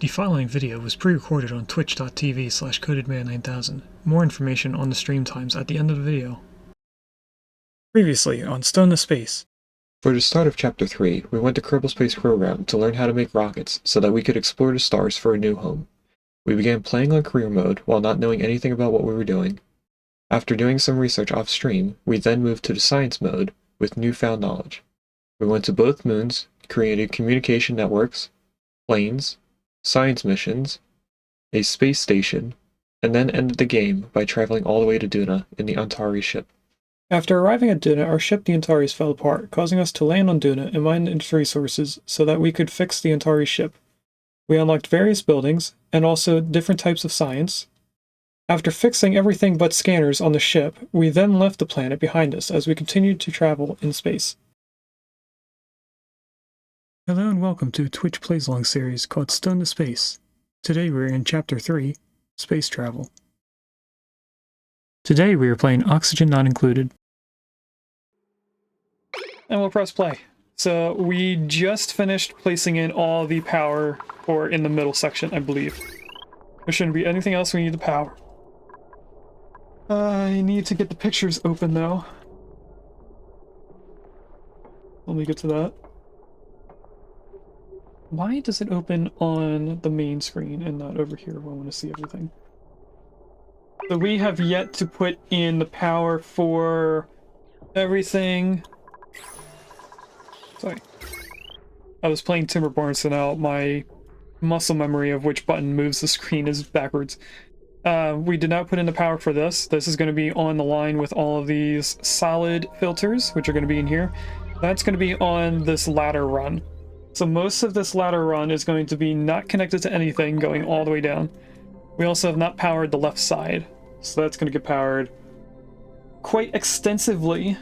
The following video was pre-recorded on twitch.tv/codedman9000. More information on the stream times at the end of the video. Previously on Stone to Space. For the start of Chapter 3, we went to Kerbal Space Program to learn how to make rockets so that we could explore the stars for a new home. We began playing on career mode while not knowing anything about what we were doing. After doing some research off-stream, we then moved to the science mode with newfound knowledge. We went to both moons, created communication networks, planes, science missions, a space station, and then ended the game by traveling all the way to Duna in the Antari ship. After arriving at Duna, our ship the Antares fell apart, causing us to land on Duna and mine its resources so that we could fix the Antari ship. We unlocked various buildings, and also different types of science. After fixing everything but scanners on the ship, we then left the planet behind us as we continued to travel in space. Hello and welcome to a Twitch Plays Along series called Stone to Space. Today we're in Chapter 3, Space Travel. Today we are playing Oxygen Not Included. And we'll press play. So we just finished placing in all the power, or in the middle section, I believe. There shouldn't be anything else we need the power. I need to get the pictures open though. Let me get to that. Why does it open on the main screen and not over here when I want to see everything? So we have yet to put in the power for everything. Sorry. I was playing Timberborn, so now my muscle memory of which button moves the screen is backwards. We did not put in the power for this. This is going to be on the line with all of these solid filters, which are going to be in here. That's going to be on this ladder run. So most of this ladder run is going to be not connected to anything, going all the way down. We also have not powered the left side, so that's going to get powered quite extensively.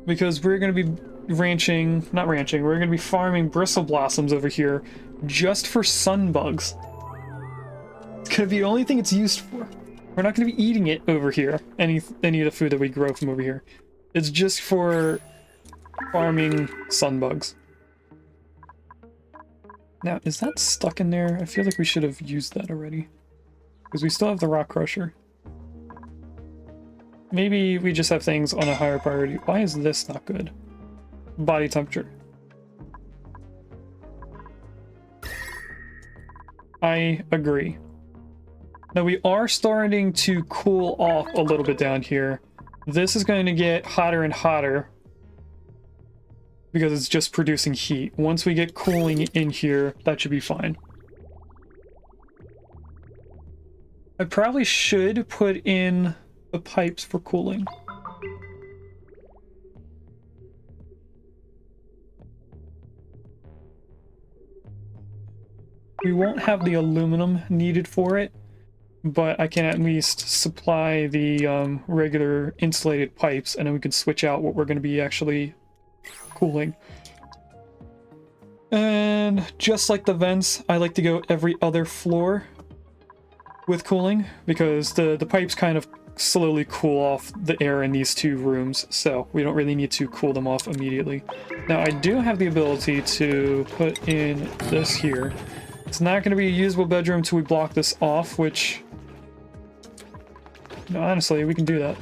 Because we're going to be we're going to be farming bristle blossoms over here just for sun bugs. It's going to be the only thing it's used for. We're not going to be eating it over here, any of the food that we grow from over here. It's just for farming sun bugs. Now, is that stuck in there? I feel like we should have used that already. Because we still have the rock crusher. Maybe we just have things on a higher priority. Why is this not good? Body temperature. I agree. Now we are starting to cool off a little bit down here. This is going to get hotter and hotter because it's just producing heat. Once we get cooling in here, that should be fine. I probably should put in the pipes for cooling. We won't have the aluminum needed for it, but I can at least supply the regular insulated pipes, and then we can switch out what we're going to be actually cooling. And just like the vents, I like to go every other floor with cooling, because the pipes kind of slowly cool off the air in these two rooms, so we don't really need to cool them off immediately. Now I do have the ability to put in this here. It's not going to be a usable bedroom until we block this off, which... No, honestly, we can do that.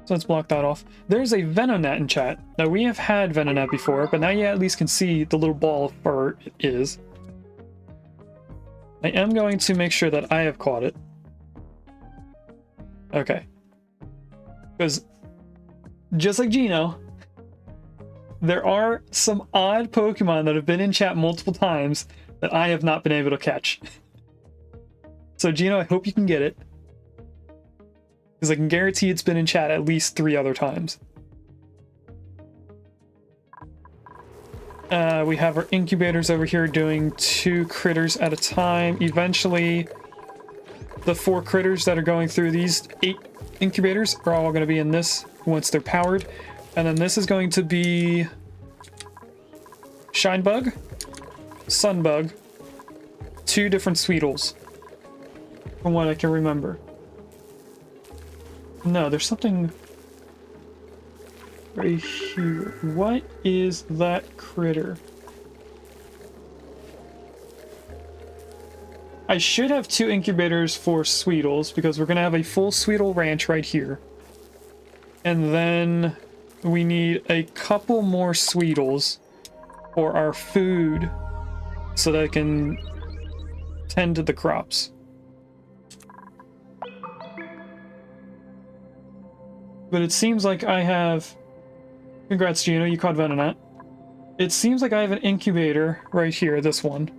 So let's block that off. There's a Venonet in chat. Now, we have had Venonet before, but now you at least can see the little ball of fur it is. I am going to make sure that I have caught it. Okay. Because, just like Gino, there are some odd Pokemon that have been in chat multiple times that I have not been able to catch. So Gino, I hope you can get it. Because I can guarantee it's been in chat at least 3 other times. We have our incubators over here doing 2 critters at a time. Eventually, the 4 critters that are going through these 8 incubators are all going to be in this once they're powered. And then this is going to be Shinebug, Sunbug, 2 different Sweetles, from what I can remember. No, there's something... right here. What is that critter? I should have 2 incubators for Sweetles because we're going to have a full Sweetle ranch right here. And then we need a couple more Sweetles for our food so that I can tend to the crops. But it seems like I have... Congrats, Gino, you caught Venonat. It seems like I have an incubator right here, this one,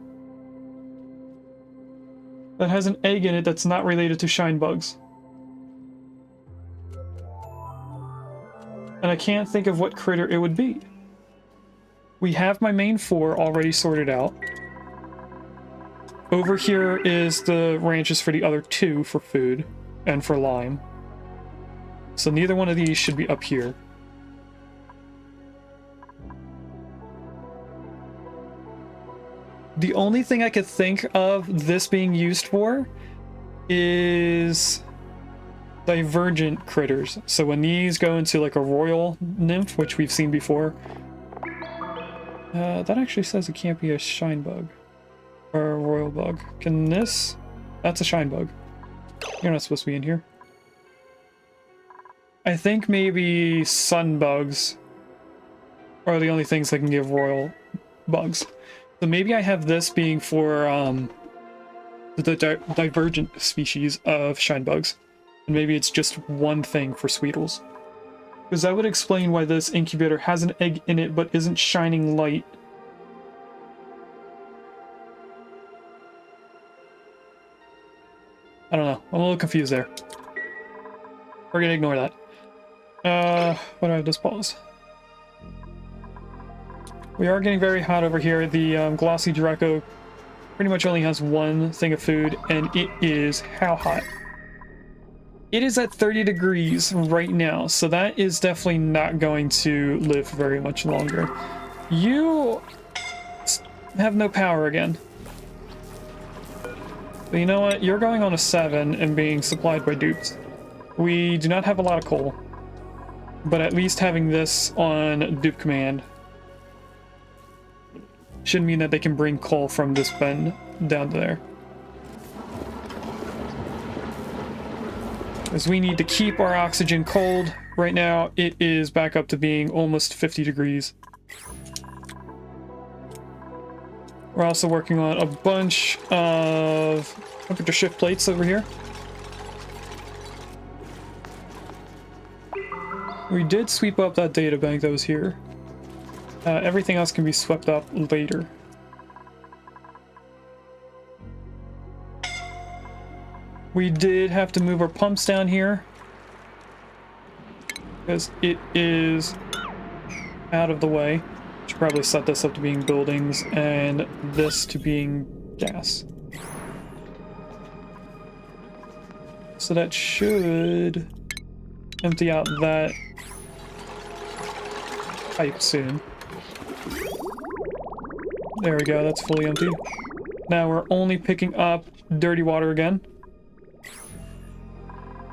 that has an egg in it that's not related to shine bugs. And I can't think of what critter it would be. We have my main 4 already sorted out. Over here is the ranches for the other 2 for food and for lime. So neither one of these should be up here. The only thing I could think of this being used for is divergent critters. So when these go into like a royal nymph, which we've seen before, that actually says it can't be a shine bug or a royal bug. Can this? That's a shine bug. You're not supposed to be in here. I think maybe sun bugs are the only things that can give royal bugs. So maybe I have this being for the divergent species of shine bugs. And maybe it's just one thing for Sweetles. Because that would explain why this incubator has an egg in it but isn't shining light. I don't know. I'm a little confused there. We're gonna ignore that. What do I have this paused? We are getting very hot over here. The glossy Draco pretty much only has one thing of food, and it is how hot? It is at 30 degrees right now, so that is definitely not going to live very much longer. You have no power again. But you know what? You're going on a 7 and being supplied by dupes. We do not have a lot of coal, but at least having this on dupe command should mean that they can bring coal from this bend down to there. As we need to keep our oxygen cold. Right now, it is back up to being almost 50 degrees. We're also working on a bunch of temperature shift plates over here. We did sweep up that data bank that was here. Everything else can be swept up later. We did have to move our pumps down here because it is out of the way. Should probably set this up to being buildings and this to being gas. So that should empty out that pipe soon. There we go, that's fully empty. Now we're only picking up dirty water again.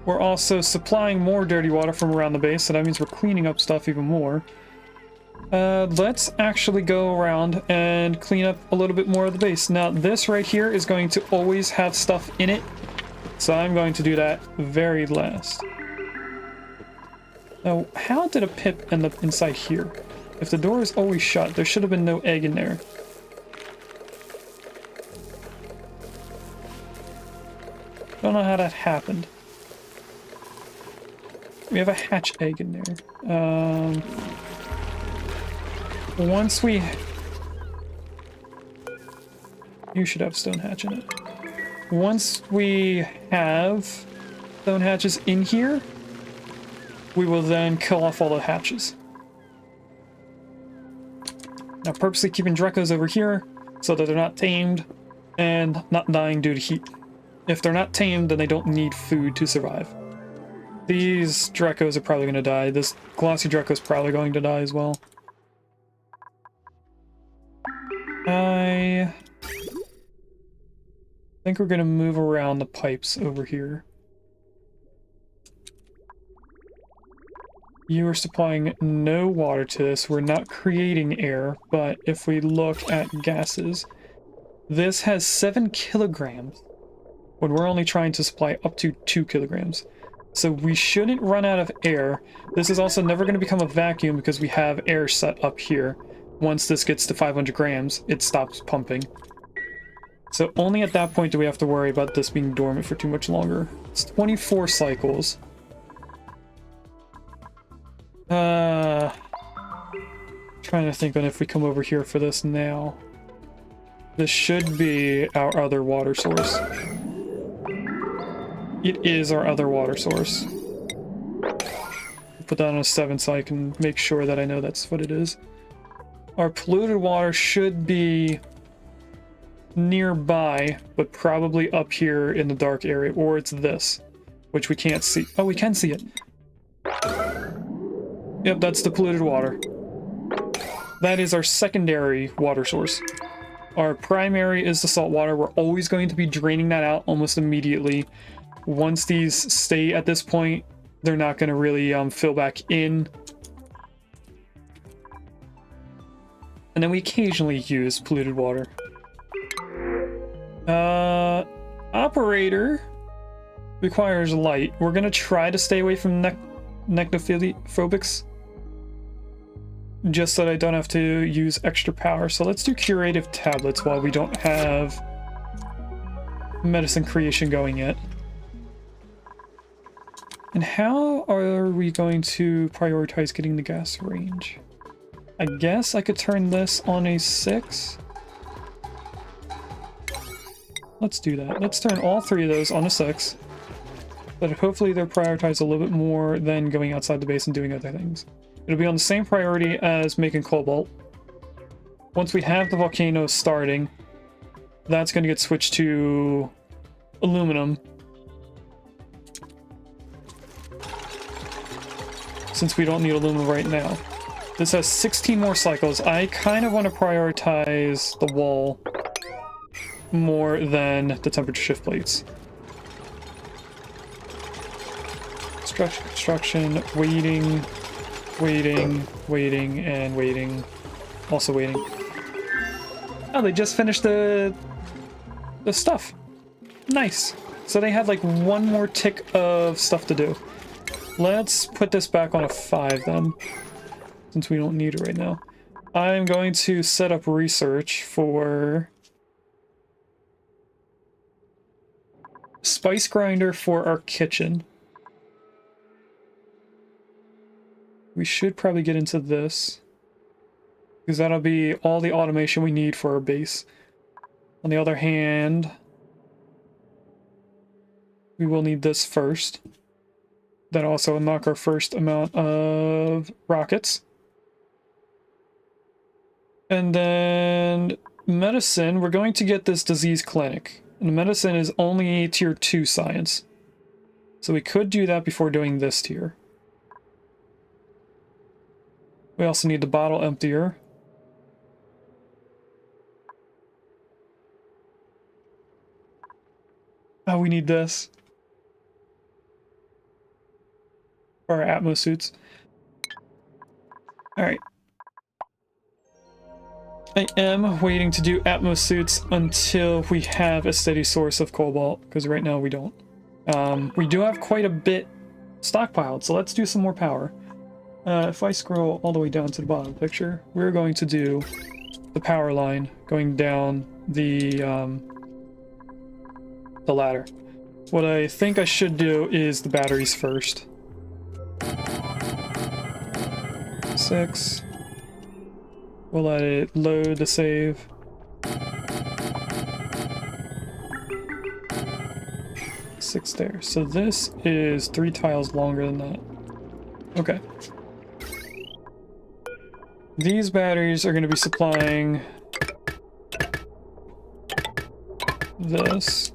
We're also supplying more dirty water from around the base, so that means we're cleaning up stuff even more. Let's actually go around and clean up a little bit more of the base. Now, this right here is going to always have stuff in it, so I'm going to do that very last. Now, how did a pip end up inside here? If the door is always shut, there should have been no egg in there. Don't know how that happened. We have a hatch egg in there. Once we... You should have stone hatch in it. Once we have stone hatches in here, we will then kill off all the hatches. Now, purposely keeping Drecos over here so that they're not tamed and not dying due to heat. If they're not tamed, then they don't need food to survive. These Drecos are probably going to die. This glossy Dreco is probably going to die as well. I think we're going to move around the pipes over here. You are supplying no water to this. We're not creating air, but if we look at gases, this has 7 kilograms when we're only trying to supply up to 2 kilograms. So we shouldn't run out of air. This is also never going to become a vacuum because we have air set up here. Once this gets to 500 grams, it stops pumping. So only at that point do we have to worry about this being dormant for too much longer. It's 24 cycles. Trying to think on if we come over here for this now. This should be our other water source. It is our other water source. Put that on a 7 so I can make sure that I know that's what it is. Our polluted water should be nearby, but probably up here in the dark area, or it's this, which we can't see. Oh, we can see it. Yep, that's the polluted water. That is our secondary water source. Our primary is the salt water. We're always going to be draining that out almost immediately. Once these stay at this point, they're not going to really fill back in. And then we occasionally use polluted water. Operator requires light. We're going to try to stay away from necrophobics, just so that I don't have to use extra power. So let's do curative tablets while we don't have medicine creation going yet. And how are we going to prioritize getting the gas range? I guess I could turn this on a 6. Let's do that. Let's turn all 3 of those on a 6. But hopefully they're prioritized a little bit more than going outside the base and doing other things. It'll be on the same priority as making cobalt. Once we have the volcano starting, that's going to get switched to aluminum. Since we don't need aluminum right now. This has 16 more cycles. I kind of want to prioritize the wall more than the temperature shift plates. Construction, waiting, and waiting. Also waiting. Oh, they just finished the stuff. Nice. So they had like one more tick of stuff to do. Let's put this back on a 5 then, since we don't need it right now. I'm going to set up research for spice grinder for our kitchen. We should probably get into this, because that'll be all the automation we need for our base. On the other hand, we will need this first. That also unlock our first amount of rockets. And then medicine, we're going to get this disease clinic. And medicine is only tier 2 science. So we could do that before doing this tier. We also need the bottle emptier. Oh, we need this. For our atmosuits. Alright. I am waiting to do atmosuits until we have a steady source of cobalt, because right now we don't. We do have quite a bit stockpiled, so let's do some more power. If I scroll all the way down to the bottom of the picture, we're going to do the power line going down the ladder. What I think I should do is the batteries first. 6. We'll let it load the save. Six there. So this is 3 tiles longer than that. Okay. These batteries are going to be supplying this.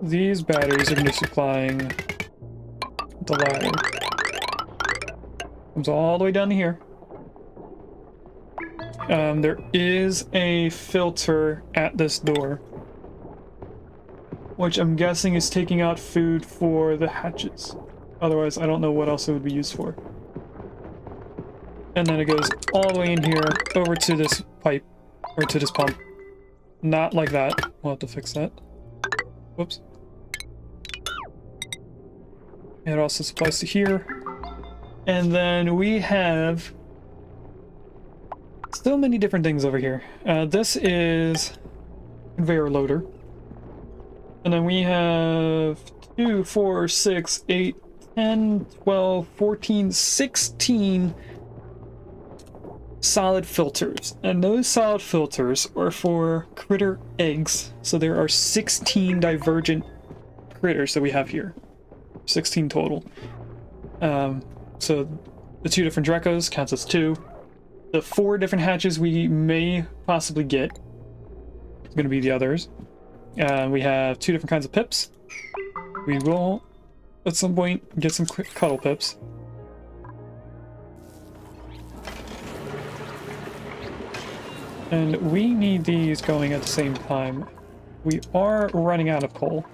These batteries are going to be supplying the ladder. Comes all the way down to here. There is a filter at this door, which I'm guessing is taking out food for the hatches. Otherwise, I don't know what else it would be used for. And then it goes all the way in here over to this pipe, or to this pump. Not like that. We'll have to fix that. Whoops. It also supplies to here. And then we have still many different things over here. This is conveyor loader. And then we have 2, 4, 6, 8, 10, 12, 14, 16 solid filters. And those solid filters are for critter eggs. So there are 16 divergent critters that we have here. 16 total. So the 2 different Drecos counts as 2. The 4 different hatches we may possibly get is going to be the others. We have 2 different kinds of pips. We will, at some point, get some quick cuddle pips. And we need these going at the same time. We are running out of coal.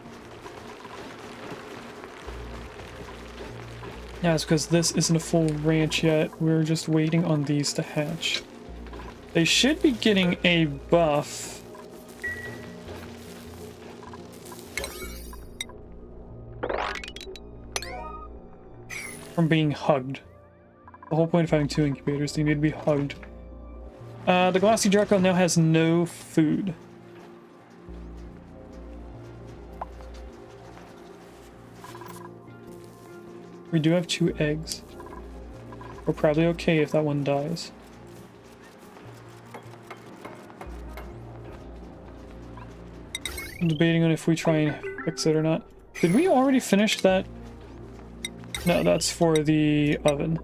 Yeah, it's because this isn't a full ranch yet. We're just waiting on these to hatch. They should be getting a buff. From being hugged. The whole point of having 2 incubators, they need to be hugged. The Glassy Draco now has no food. We do have 2 eggs. We're probably okay if that one dies. I'm debating on if we try and fix it or not. Did we already finish that? No, that's for the oven.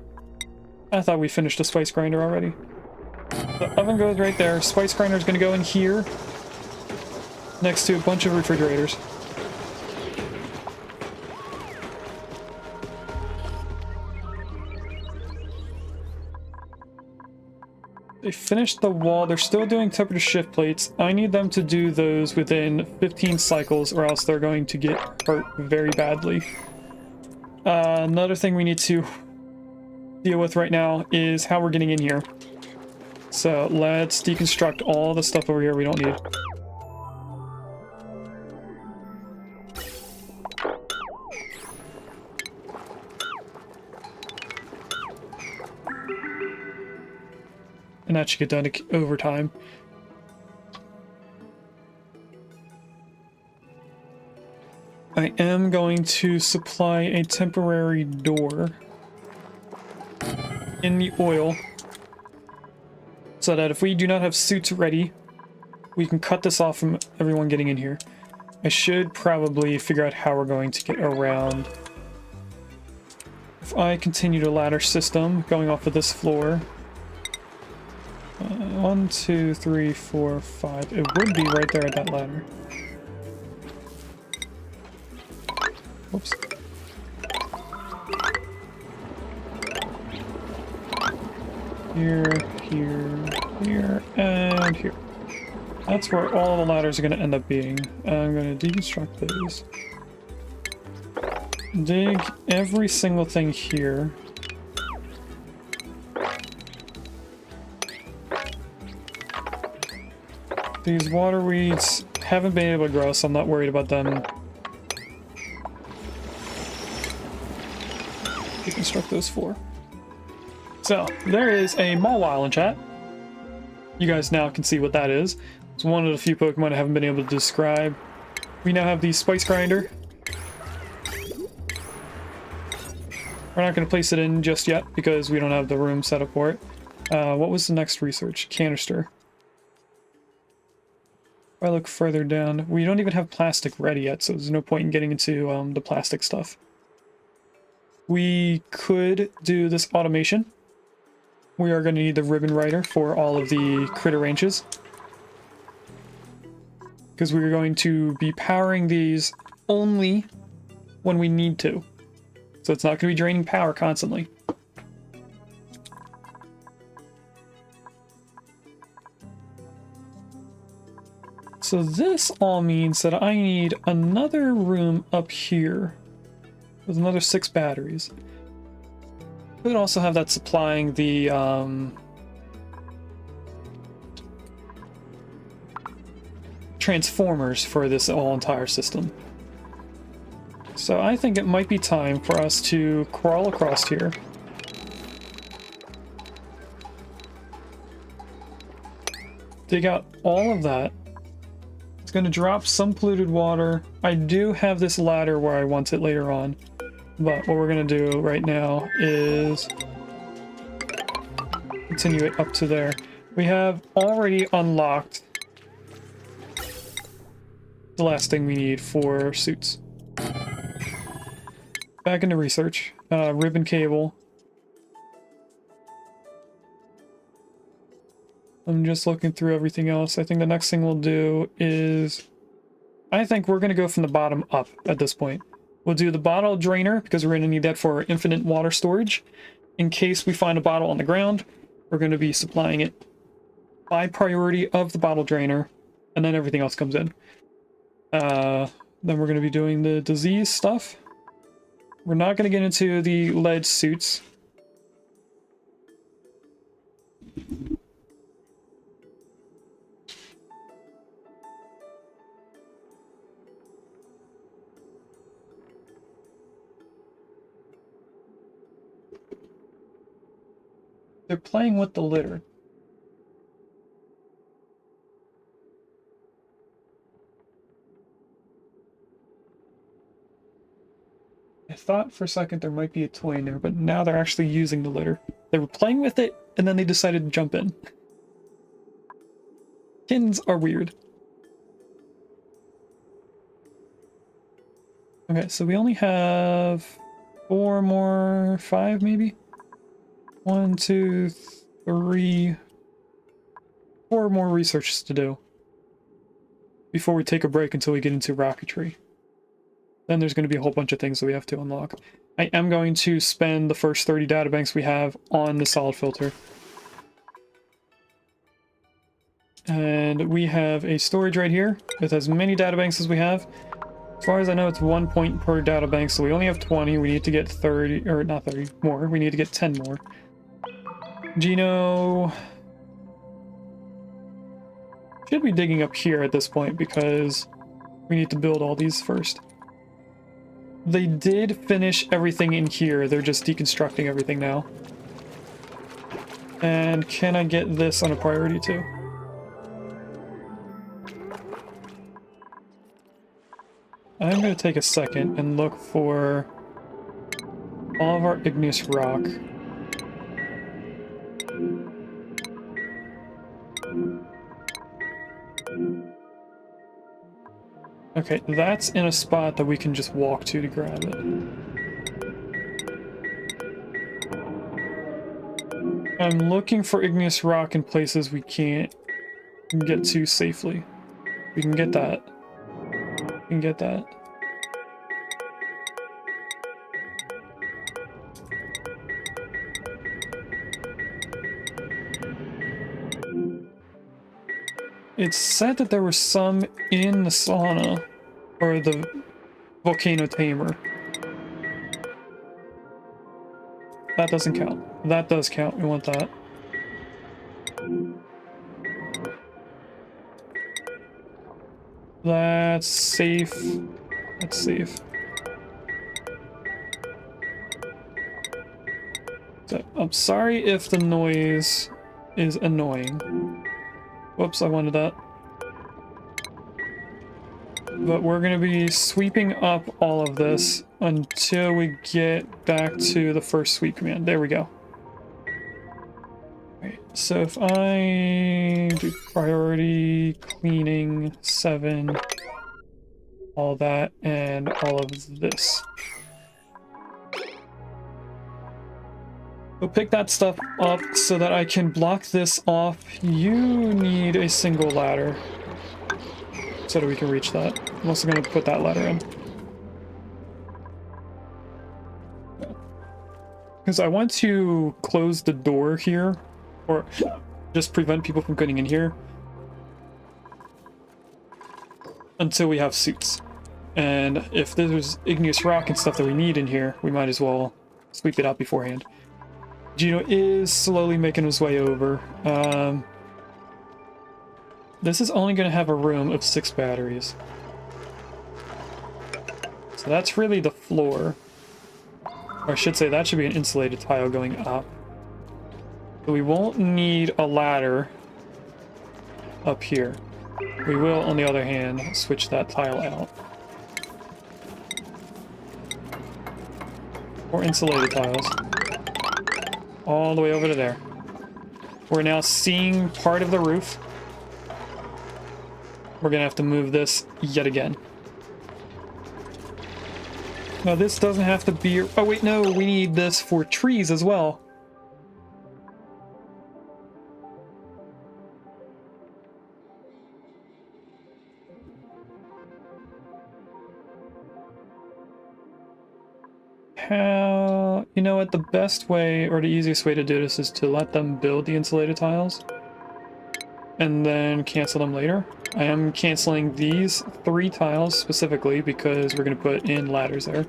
I thought we finished the spice grinder already. The oven goes right there. Spice grinder is going to go in here. Next to a bunch of refrigerators. They finished the wall. They're still doing temperature shift plates. I need them to do those within 15 cycles or else they're going to get hurt very badly. Another thing we need to deal with right now is how we're getting in here. So let's deconstruct all the stuff over here we don't need. And that should get done over time. I am going to supply a temporary door in the oil so that if we do not have suits ready, we can cut this off from everyone getting in here. I should probably figure out how we're going to get around. If I continue the ladder system going off of this floor, 1, 2, 3, 4, 5. It would be right there at that ladder. Whoops. Here, here, here, and here. That's where all the ladders are going to end up being. I'm going to deconstruct those. Dig every single thing here. These water weeds haven't been able to grow, so I'm not worried about them. Deconstruct those 4. So, there is a Mawile in chat. You guys now can see what that is. It's one of the few Pokemon I haven't been able to describe. We now have the Spice Grinder. We're not going to place it in just yet because we don't have the room set up for it. What was the next research? Canister. If I look further down, we don't even have plastic ready yet, so there's no point in getting into the plastic stuff. We could do this automation. We are going to need the ribbon writer for all of the critter ranches. Because we're going to be powering these only when we need to. So it's not going to be draining power constantly. So this all means that I need another room up here with another 6 batteries. Could also have that supplying the transformers for this whole entire system. So I think it might be time for us to crawl across here. Dig out all of that. It's going to drop some polluted water. I do have this ladder where I want it later on. But what we're going to do right now is continue it up to there. We have already unlocked the last thing we need for suits. Back into research. Ribbon cable. I'm just looking through everything else. I think the next thing we'll do is... I think we're going to go from the bottom up at this point. We'll do the bottle drainer, because we're going to need that for infinite water storage. In case we find a bottle on the ground, we're going to be supplying it by priority of the bottle drainer, and then everything else comes in. Then we're going to be doing the disease stuff. We're not going to get into the lead suits. They're playing with the litter. I thought for a second there might be a toy in there, but now they're actually using the litter. They were playing with it, and then they decided to jump in. Kittens are weird. Okay, so we only have 4 more, 5 maybe? 1, 2, 3, 4 more researches to do before we take a break until we get into rocketry. Then there's going to be a whole bunch of things that we have to unlock. I am going to spend the first 30 databanks we have on the solid filter. And we have a storage right here with as many databanks as we have. As far as I know, it's 1 point per databank, so we only have 20. We need to get 30, or not 30, more. We need to get 10 more. Gino should be digging up here at this point because we need to build all these first. They did finish everything in here. They're just deconstructing everything now. And can I get this on a priority too? I'm going to take a second and look for all of our igneous rock. Okay, that's in a spot that we can just walk to grab it. I'm looking for igneous rock in places we can't get to safely. We can get that. We can get that. It said that there were some in the sauna, or the volcano tamer. That doesn't count. That does count. We want that. That's safe. That's safe. So, I'm sorry if the noise is annoying. Whoops, I wanted that. But we're going to be sweeping up all of this until we get back to the first sweep command. There we go. Right, so if I do priority, cleaning, 7, all that, and all of this. So pick that stuff up so that I can block this off. You need a single ladder so that we can reach that. I'm also going to put that ladder in. Because I want to close the door here, or just prevent people from getting in here until we have suits. And if there's igneous rock and stuff that we need in here, we might as well sweep it out beforehand. Gino is slowly making his way over. This is only going to have a room of 6 batteries. So that's really the floor. Or I should say that should be an insulated tile going up. So we won't need a ladder up here. We will, on the other hand, switch that tile out. Or insulated tiles. All the way over to there. We're now seeing part of the roof. We're gonna have to move this yet again. Now this doesn't have to be... Oh wait, no, we need this for trees as well. How... You know what, the best way, or the easiest way to do this is to let them build the insulated tiles. And then cancel them later. I am canceling these 3 tiles specifically because we're going to put in ladders there.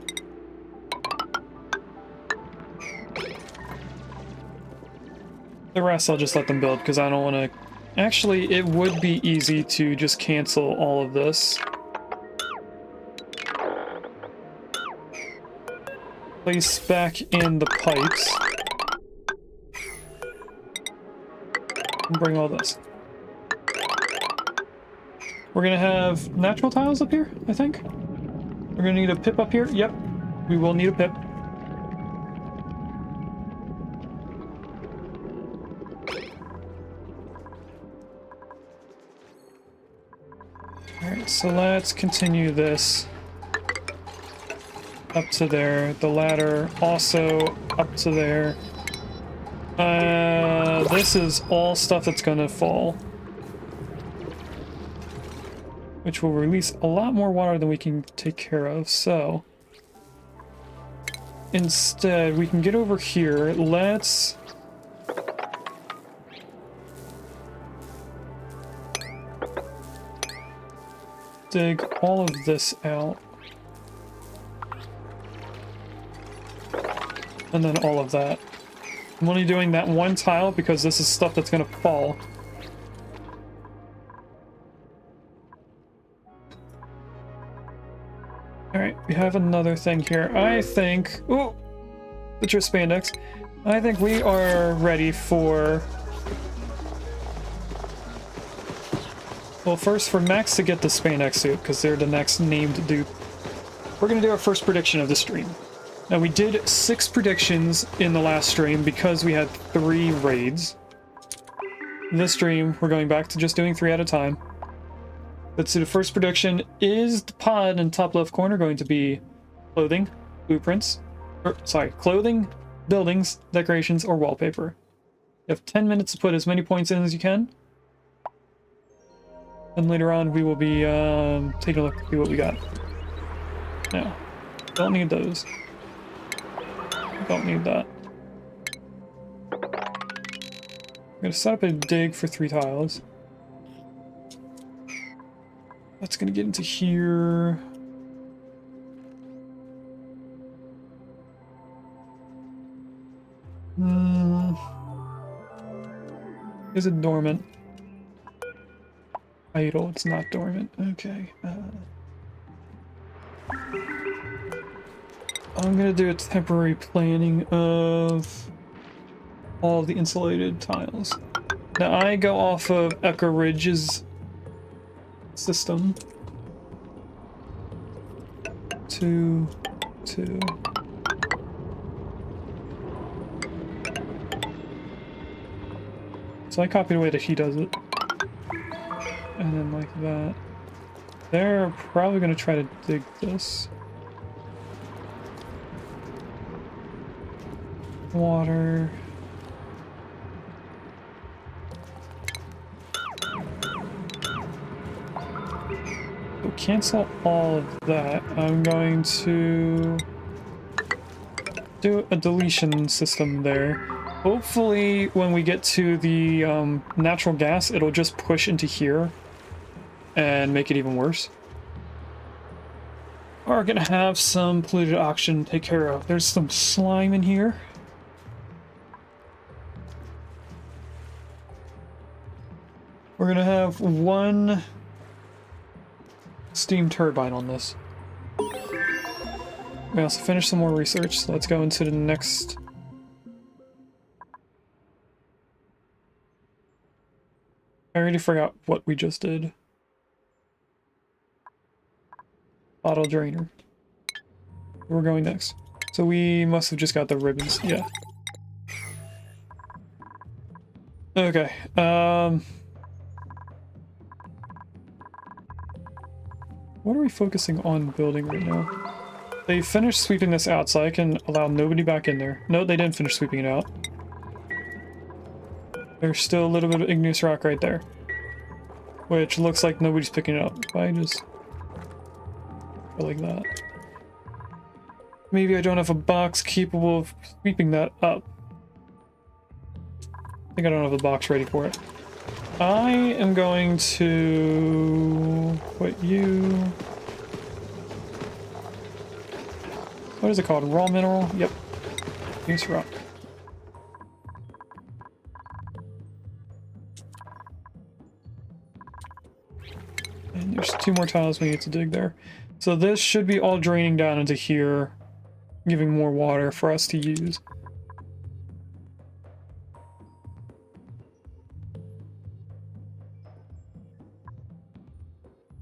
The rest I'll just let them build because I don't want to... Actually, it would be easy to just cancel all of this. Place back in the pipes. And bring all this. We're gonna have natural tiles up here, I think. We're gonna need a pip up here. Yep, we will need a pip. Alright, so let's continue this up to there. The ladder also up to there. This is all stuff that's gonna fall. Which will release a lot more water than we can take care of, so... Instead, we can get over here. Let's... dig all of this out. And then all of that. I'm only doing that one tile because this is stuff that's gonna fall. Alright, we have another thing here. I think... Ooh! The spandex. I think we are ready for... Well, first for Max to get the spandex suit, because they're the next named dupe. We're going to do our first prediction of the stream. Now, we did 6 predictions in the last stream because we had 3 raids. This stream, we're going back to just doing 3 at a time. Let's see, the first prediction is the pod in top left corner going to be clothing, blueprints, clothing, buildings, decorations, or wallpaper. You have 10 minutes to put as many points in as you can. And later on we will be taking a look, see what we got. No, don't need those. Don't need that. I'm gonna set up a dig for 3 tiles. That's gonna get into here. Is it dormant? Idle, it's not dormant. Okay. I'm gonna do a temporary planning of all of the insulated tiles. Now I go off of Echo Ridge's system. 2, 2. So I copy the way that he does it. And then like that. They're probably gonna try to dig this. Water. So cancel all of that. I'm going to do a deletion system there. Hopefully when we get to the natural gas, it'll just push into here and make it even worse. We're gonna have some polluted oxygen to take care of. There's some slime in here. We're gonna have one steam turbine on this. We also finished some more research, so let's go into the next. I already forgot what we just did. Bottle drainer. We're going next. So we must have just got the ribbons, yeah. Okay, what are we focusing on building right now? They finished sweeping this out, so I can allow nobody back in there. No, they didn't finish sweeping it out. There's still a little bit of igneous rock right there. Which looks like nobody's picking it up. If I just go like that. Maybe I don't have a box capable of sweeping that up. I think I don't have a box ready for it. I am going to put you... What is it called? Raw mineral? Yep. Use rock. And there's 2 more tiles we need to dig there. So this should be all draining down into here, giving more water for us to use.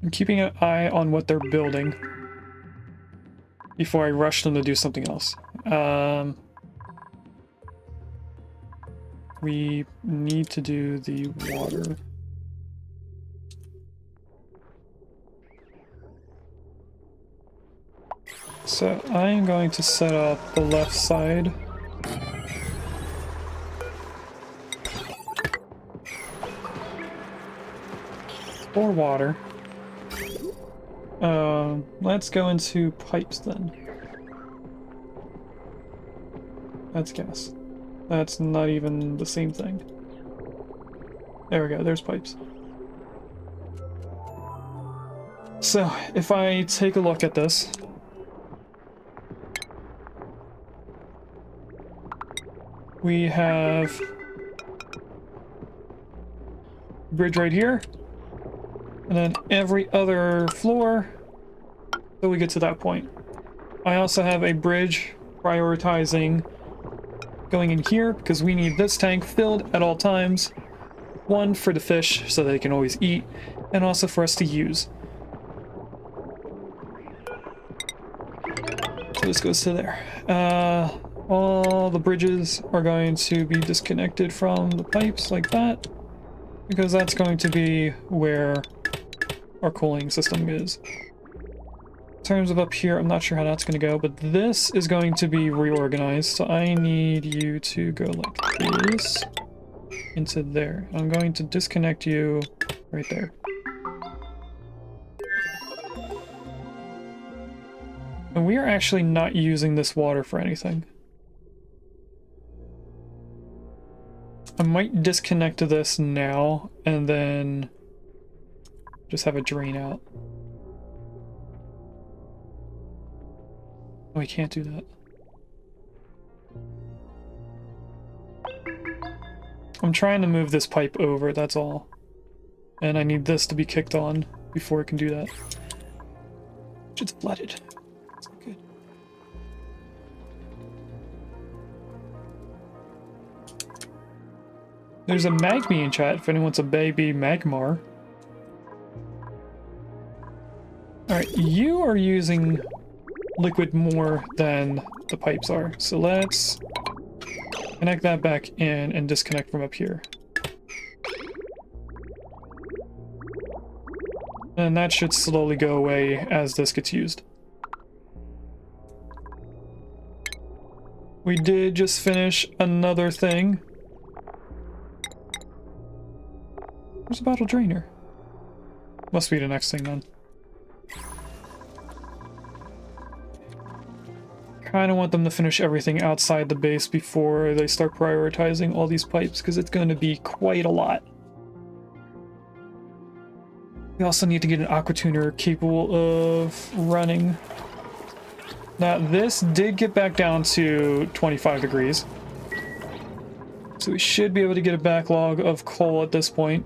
I'm keeping an eye on what they're building before I rush them to do something else. We need to do the water. So I'm going to set up the left side. For water. Let's go into pipes then. That's gas. That's not even the same thing. There we go, there's pipes. So, if I take a look at this, we have bridge right here, and then every other floor till we get to that point. I also have a bridge prioritizing going in here because we need this tank filled at all times. One, for the fish so they can always eat, and also for us to use. So this goes to there. All the bridges are going to be disconnected from the pipes like that, because that's going to be where our cooling system is. In terms of up here, I'm not sure how that's going to go, but this is going to be reorganized, so I need you to go like this into there. I'm going to disconnect you right there. And we are actually not using this water for anything. I might disconnect this now and then just have a drain out. Oh, we can't do that. I'm trying to move this pipe over, that's all. And I need this to be kicked on before it can do that. It's flooded. It's not good. There's a Magme in chat if anyone wants a baby Magmar. Alright, you are using liquid more than the pipes are. So let's connect that back in and disconnect from up here. And that should slowly go away as this gets used. We did just finish another thing. Where's the bottle drainer? Must be the next thing then. Kind of want them to finish everything outside the base before they start prioritizing all these pipes, because it's going to be quite a lot. We also need to get an aqua tuner capable of running. Now this did get back down to 25 degrees. So we should be able to get a backlog of coal at this point.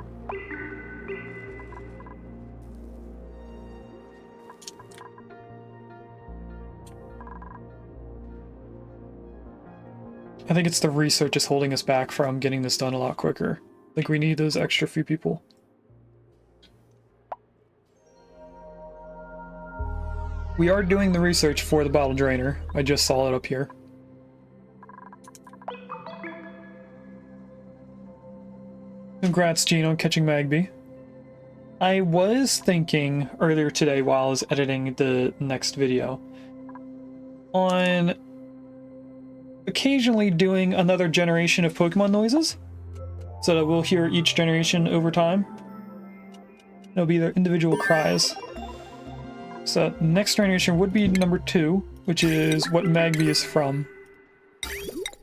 I think it's the research is holding us back from getting this done a lot quicker. I think we need those extra few people. We are doing the research for the bottle drainer. I just saw it up here. Congrats, Gene, on catching Magby. I was thinking earlier today while I was editing the next video on occasionally doing another generation of Pokemon noises, so that we'll hear each generation over time. It'll be their individual cries. So next generation would be number 2, which is what Magby is from.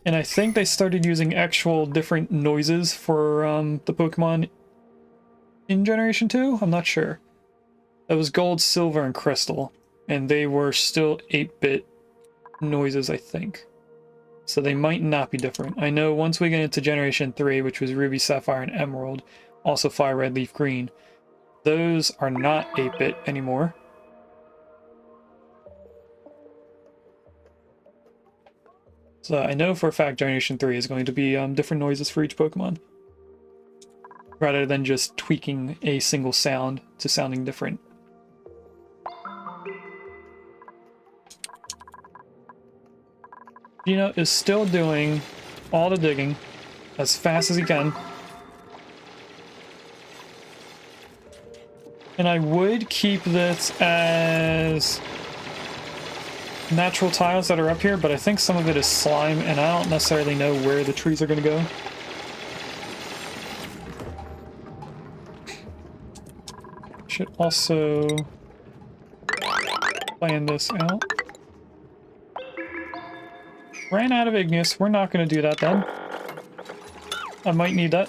And I think they started using actual different noises for the Pokemon in Generation 2? I'm not sure. That was Gold, Silver, and Crystal. And they were still 8-bit noises, I think. So they might not be different. I know once we get into Generation 3, which was Ruby, Sapphire, and Emerald, also Fire Red, Leaf Green, those are not 8-bit anymore. So I know for a fact Generation 3 is going to be different noises for each Pokemon, rather than just tweaking a single sound to sounding different. Gino is still doing all the digging as fast as he can. And I would keep this as natural tiles that are up here, but I think some of it is slime, and I don't necessarily know where the trees are going to go. Should also plan this out. Ran out of igneous. We're not going to do that then. I might need that.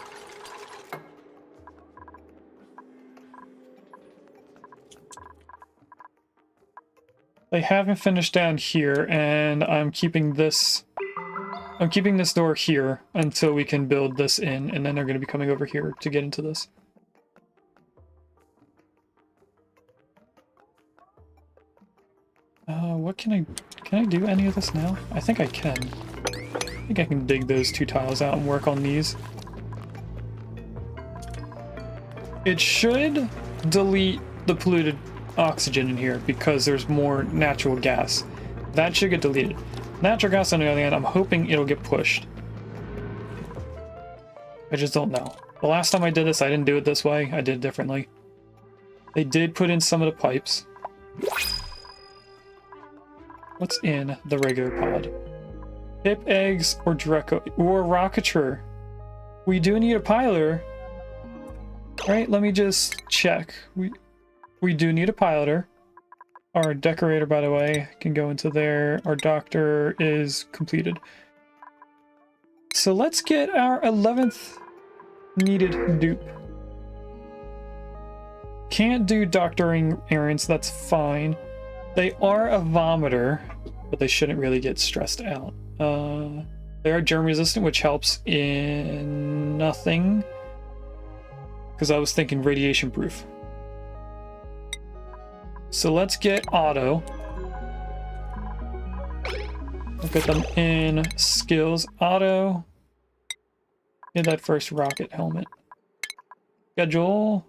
They haven't finished down here, and I'm keeping this door here until we can build this in, and then they're going to be coming over here to get into this. What can I do any of this now? I think I can. I think I can dig those 2 tiles out and work on these. It should delete the polluted oxygen in here because there's more natural gas. That should get deleted. Natural gas, on the other hand, I'm hoping it'll get pushed. I just don't know. The last time I did this, I didn't do it this way. I did it differently. They did put in some of the pipes. What's in the regular pod? Hip eggs or Draco or Rocketer. We do need a piloter. Right, let me just check. We do need a piloter. Our decorator, by the way, can go into there. Our doctor is completed. So let's get our 11th needed dupe. Can't do doctoring errands, that's fine. They are a vomiter, but they shouldn't really get stressed out. They are germ resistant, which helps in nothing. Because I was thinking radiation proof. So let's get auto. We'll get them in skills. Auto. Get that first rocket helmet. Schedule.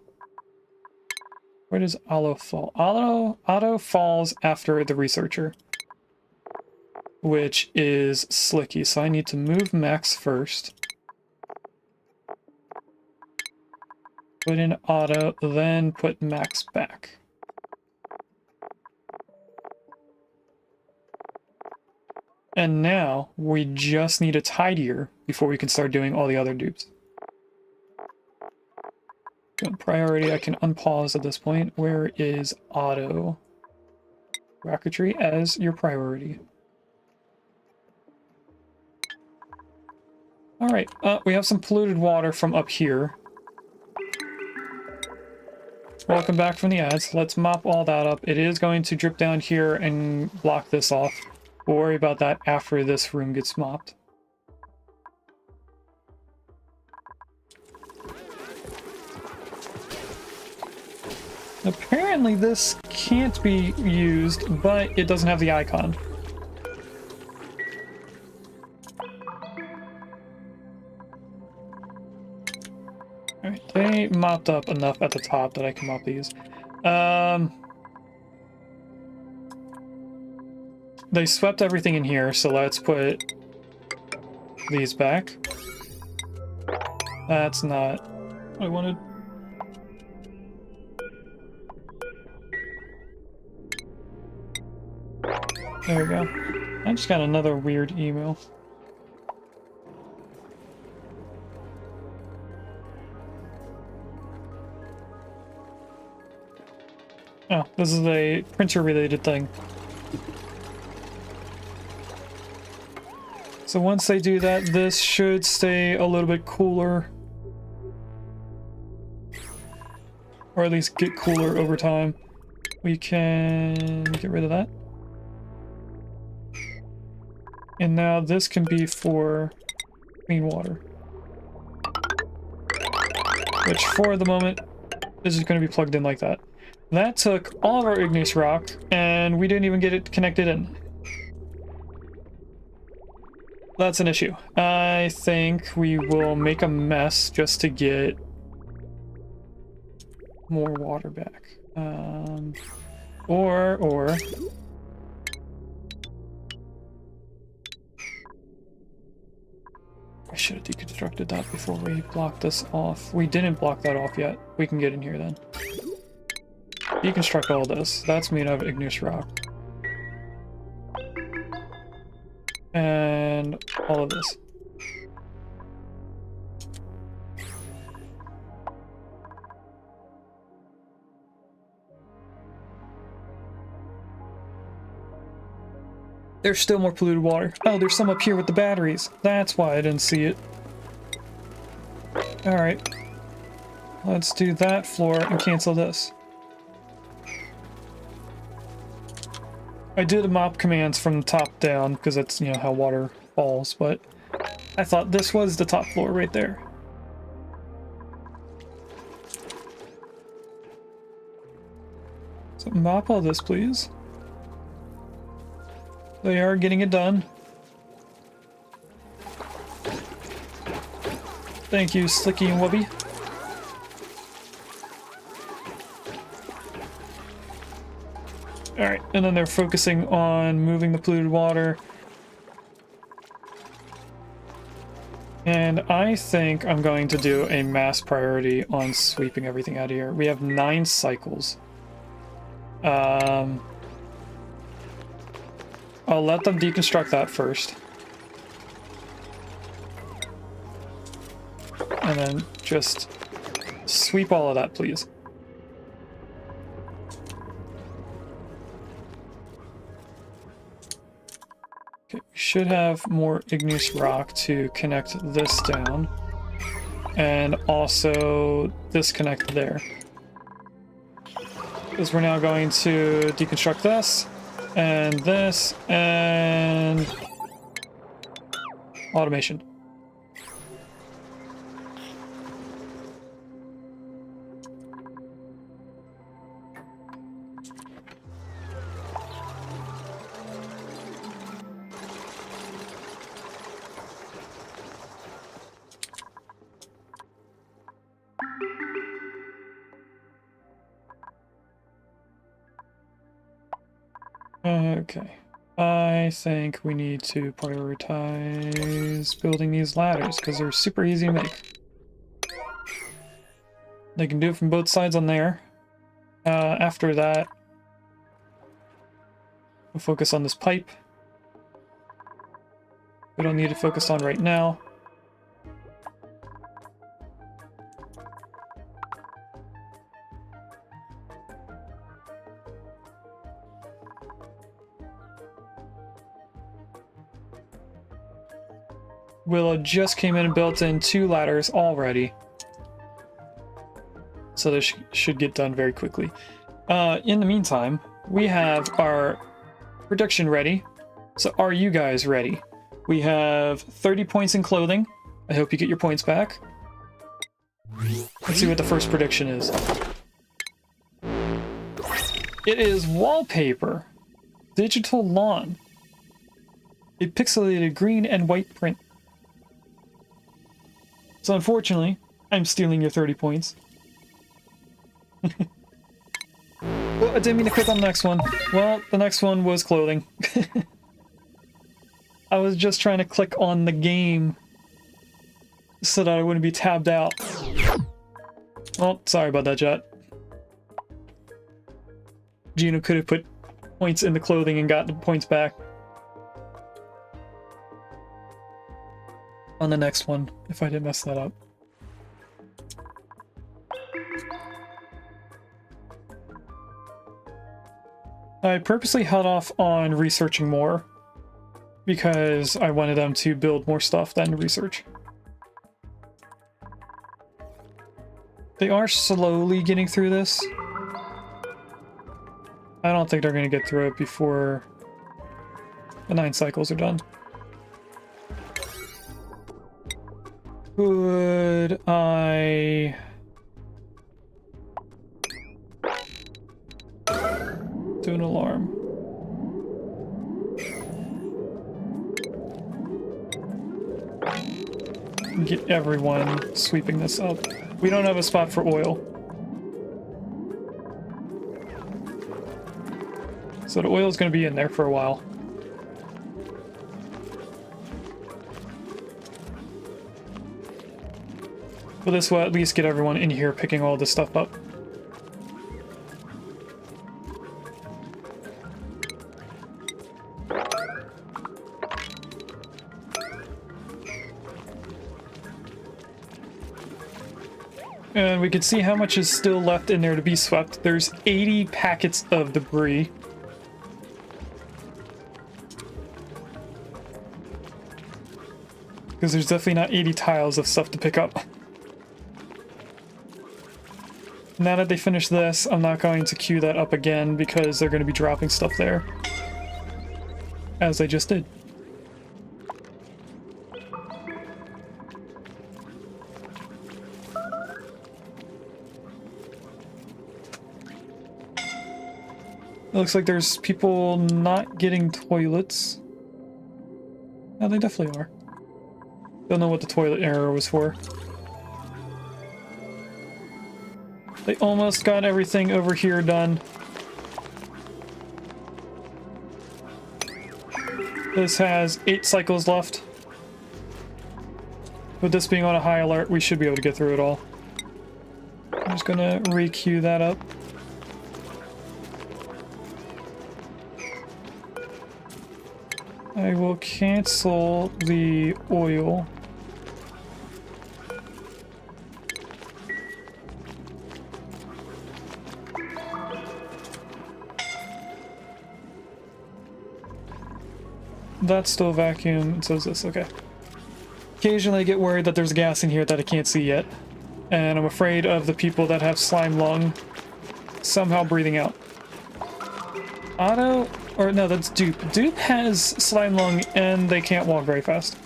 Where does auto fall? Auto falls after the researcher, which is Slicky. So I need to move Max first. Put in auto, then put Max back. And now we just need a tidier before we can start doing all the other dupes. Good priority, I can unpause at this point. Where is auto? Rocketry as your priority. Alright, we have some polluted water from up here. Welcome back from the ads. Let's mop all that up. It is going to drip down here and block this off. We'll worry about that after this room gets mopped. Apparently this can't be used, but it doesn't have the icon. I mopped up enough at the top that I can mop these. They swept everything in here, so let's put these back. That's not what I wanted. There we go. I just got another weird email. Oh, this is a printer-related thing. So once they do that, this should stay a little bit cooler. Or at least get cooler over time. We can get rid of that. And now this can be for clean water. Which for the moment is just going to be plugged in like that. That took all of our igneous rock and we didn't even get it connected in. That's an issue. I think we will make a mess just to get more water back. Or I should have deconstructed that before we blocked this off. We didn't block that off yet. We can get in here then. Deconstruct all this. That's made out of igneous rock. And all of this. There's still more polluted water. Oh, there's some up here with the batteries. That's why I didn't see it. Alright. Let's do that floor and cancel this. I did mop commands from the top down because that's, you know, how water falls, but I thought this was the top floor right there. So mop all this, please. They are getting it done. Thank you, Slicky and Wubby. Alright, and then they're focusing on moving the polluted water. And I think I'm going to do a mass priority on sweeping everything out of here. We have 9 cycles. I'll let them deconstruct that first. And then just sweep all of that, please. Okay, we should have more igneous rock to connect this down. And also disconnect there. Because we're now going to deconstruct this. And this, and automation. Okay, I think we need to prioritize building these ladders because they're super easy to make. They can do it from both sides on there. After that, we'll focus on this pipe. We don't need to focus on right now. Willow just came in and built in 2 ladders already. So this should get done very quickly. In the meantime, we have our production ready. So are you guys ready? We have 30 points in clothing. I hope you get your points back. Let's see what the first prediction is. It is wallpaper. Digital lawn. A pixelated green and white print. So unfortunately, I'm stealing your 30 points. Well, I didn't mean to click on the next one. Well, the next one was clothing. I was just trying to click on the game so that I wouldn't be tabbed out. Well, sorry about that, Jet. Gino could have put points in the clothing and got the points back. On the next one, if I didn't mess that up. I purposely held off on researching more because I wanted them to build more stuff than research. They are slowly getting through this. I don't think they're going to get through it before the 9 cycles are done. Could I... do an alarm? Get everyone sweeping this up. We don't have a spot for oil. So the oil is going to be in there for a while. But this will at least get everyone in here picking all this stuff up. And we can see how much is still left in there to be swept. There's 80 packets of debris. Because there's definitely not 80 tiles of stuff to pick up. Now that they finish this, I'm not going to queue that up again because they're going to be dropping stuff there. As they just did. It looks like there's people not getting toilets. No, they definitely are. Don't know what the toilet error was for. They almost got everything over here done. This has 8 cycles left. With this being on a high alert, we should be able to get through it all. I'm just gonna re-queue that up. I will cancel the oil. That's still vacuum, and so is this, okay. Occasionally I get worried that there's gas in here that I can't see yet. And I'm afraid of the people that have slime lung somehow breathing out. Otto, or no, that's Dupe. Dupe has slime lung and they can't walk very fast.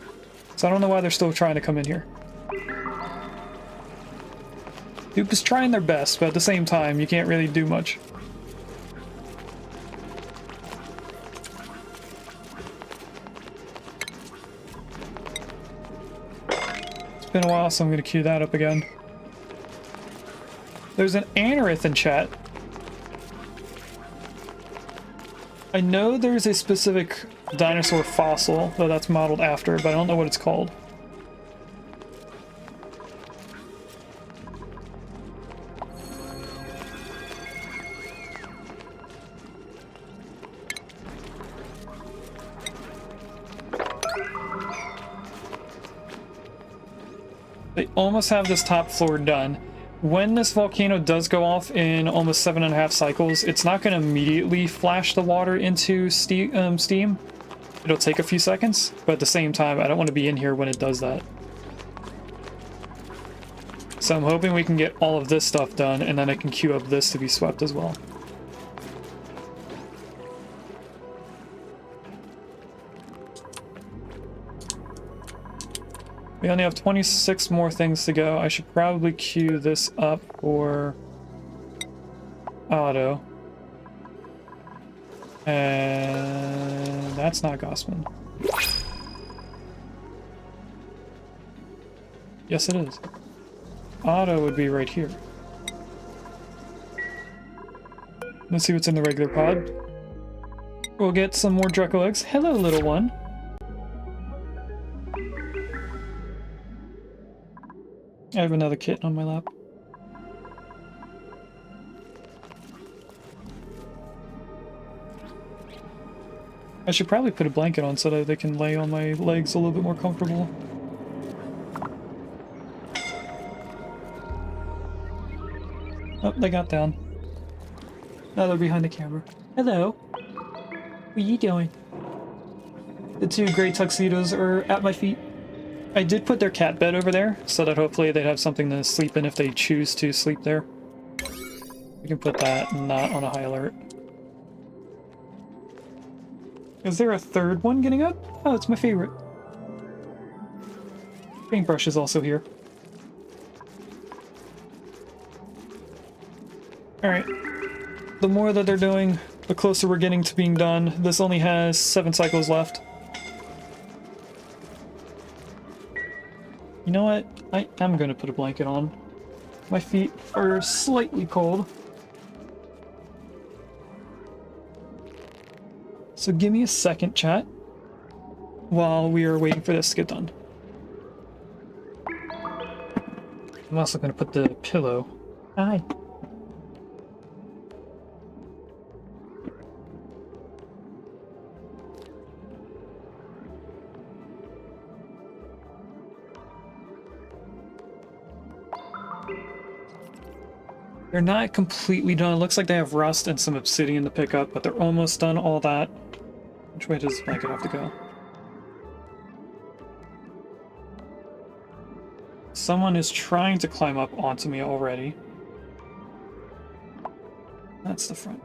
So I don't know why they're still trying to come in here. Dupe is trying their best, but at the same time, you can't really do much. It's been a while, so I'm going to queue that up again. There's an anorith in chat. I know there's a specific dinosaur fossil that that's modeled after, but I don't know what it's called. They almost have this top floor done. When this volcano does go off in almost 7.5 cycles, it's not going to immediately flash the water into steam. It'll take a few seconds, but at the same time, I don't want to be in here when it does that. So I'm hoping we can get all of this stuff done, and then I can queue up this to be swept as well. We only have 26 more things to go. I should probably queue this up for Otto. And that's not Gossman. Yes, it is. Otto would be right here. Let's see what's in the regular pod. We'll get some more Draco eggs. Hello, little one. I have another kitten on my lap. I should probably put a blanket on so that they can lay on my legs a little bit more comfortable. Oh, they got down. Now they're behind the camera. Hello. What are you doing? The two gray tuxedos are at my feet. I did put their cat bed over there, so that hopefully they'd have something to sleep in if they choose to sleep there. We can put that not on a high alert. Is there a third one getting up? Oh, it's my favorite. Paintbrush is also here. Alright. The more that they're doing, the closer we're getting to being done. This only has 7 cycles left. You know what? I am going to put a blanket on. My feet are slightly cold. So give me a second, chat, while we are waiting for this to get done. I'm also going to put the pillow. Hi. They're not completely done. It looks like they have rust and some obsidian to pick up, but they're almost done all that. Which way does this blanket have to go? Someone is trying to climb up onto me already. That's the front.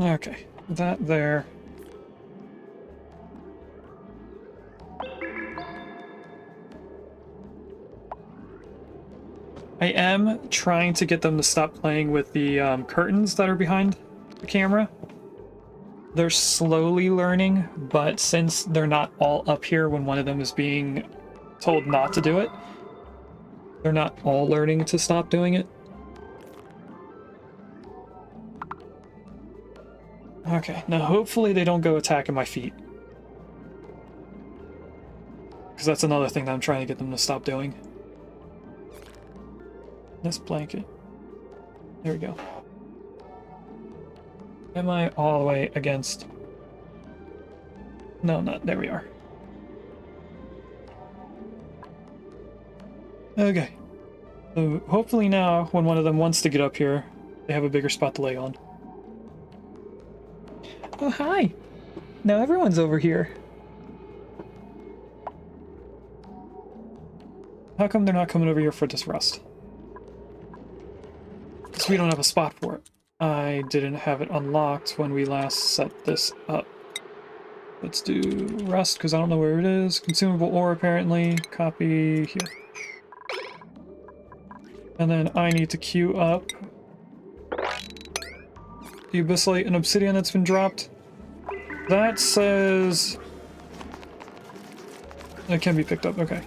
Okay, that there. I am trying to get them to stop playing with the curtains that are behind the camera. They're slowly learning, but since they're not all up here when one of them is being told not to do it, they're not all learning to stop doing it. Okay, now hopefully they don't go attacking my feet. Because that's another thing that I'm trying to get them to stop doing. This blanket. There we go. Am I all the way against? No, not. There we are. Okay. So hopefully now, when one of them wants to get up here, they have a bigger spot to lay on. Oh, hi! Now everyone's over here. How come they're not coming over here for this rust? Because we don't have a spot for it. I didn't have it unlocked when we last set this up. Let's do rust, because I don't know where it is. Consumable ore, apparently. Copy here. And then I need to queue up the abyssalite and obsidian that's been dropped. That says it can be picked up. Okay.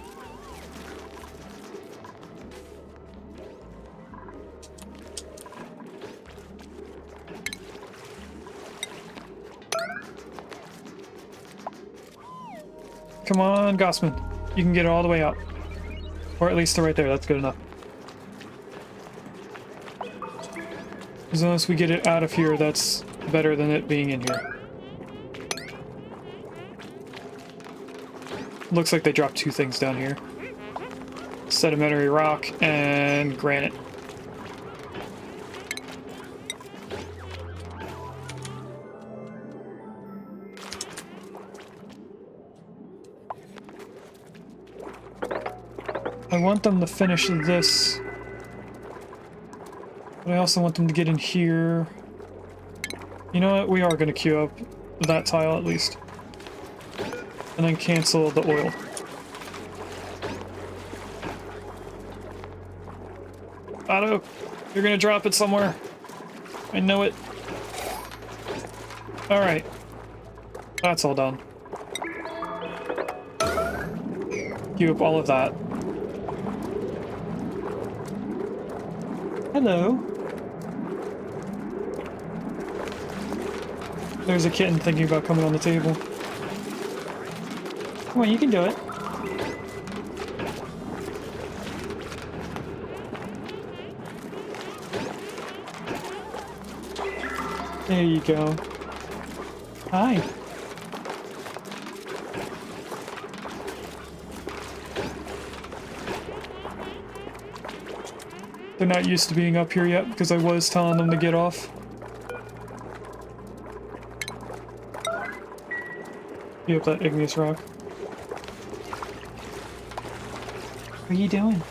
Come on, Gossman. You can get it all the way out. Or at least to right there, that's good enough. As long as we get it out of here, that's better than it being in here. Looks like they dropped 2 things down here. Sedimentary rock and granite. I want them to finish this, but I also want them to get in here. You know what? We are going to queue up that tile at least. And then cancel the oil. Otto, you're going to drop it somewhere. I know it. Alright. That's all done. queue up all of that. Hello. There's a kitten thinking about coming on the table. Come on, you can do it. There you go. Hi. They're not used to being up here yet because I was telling them to get off. You have that igneous rock. What are you doing?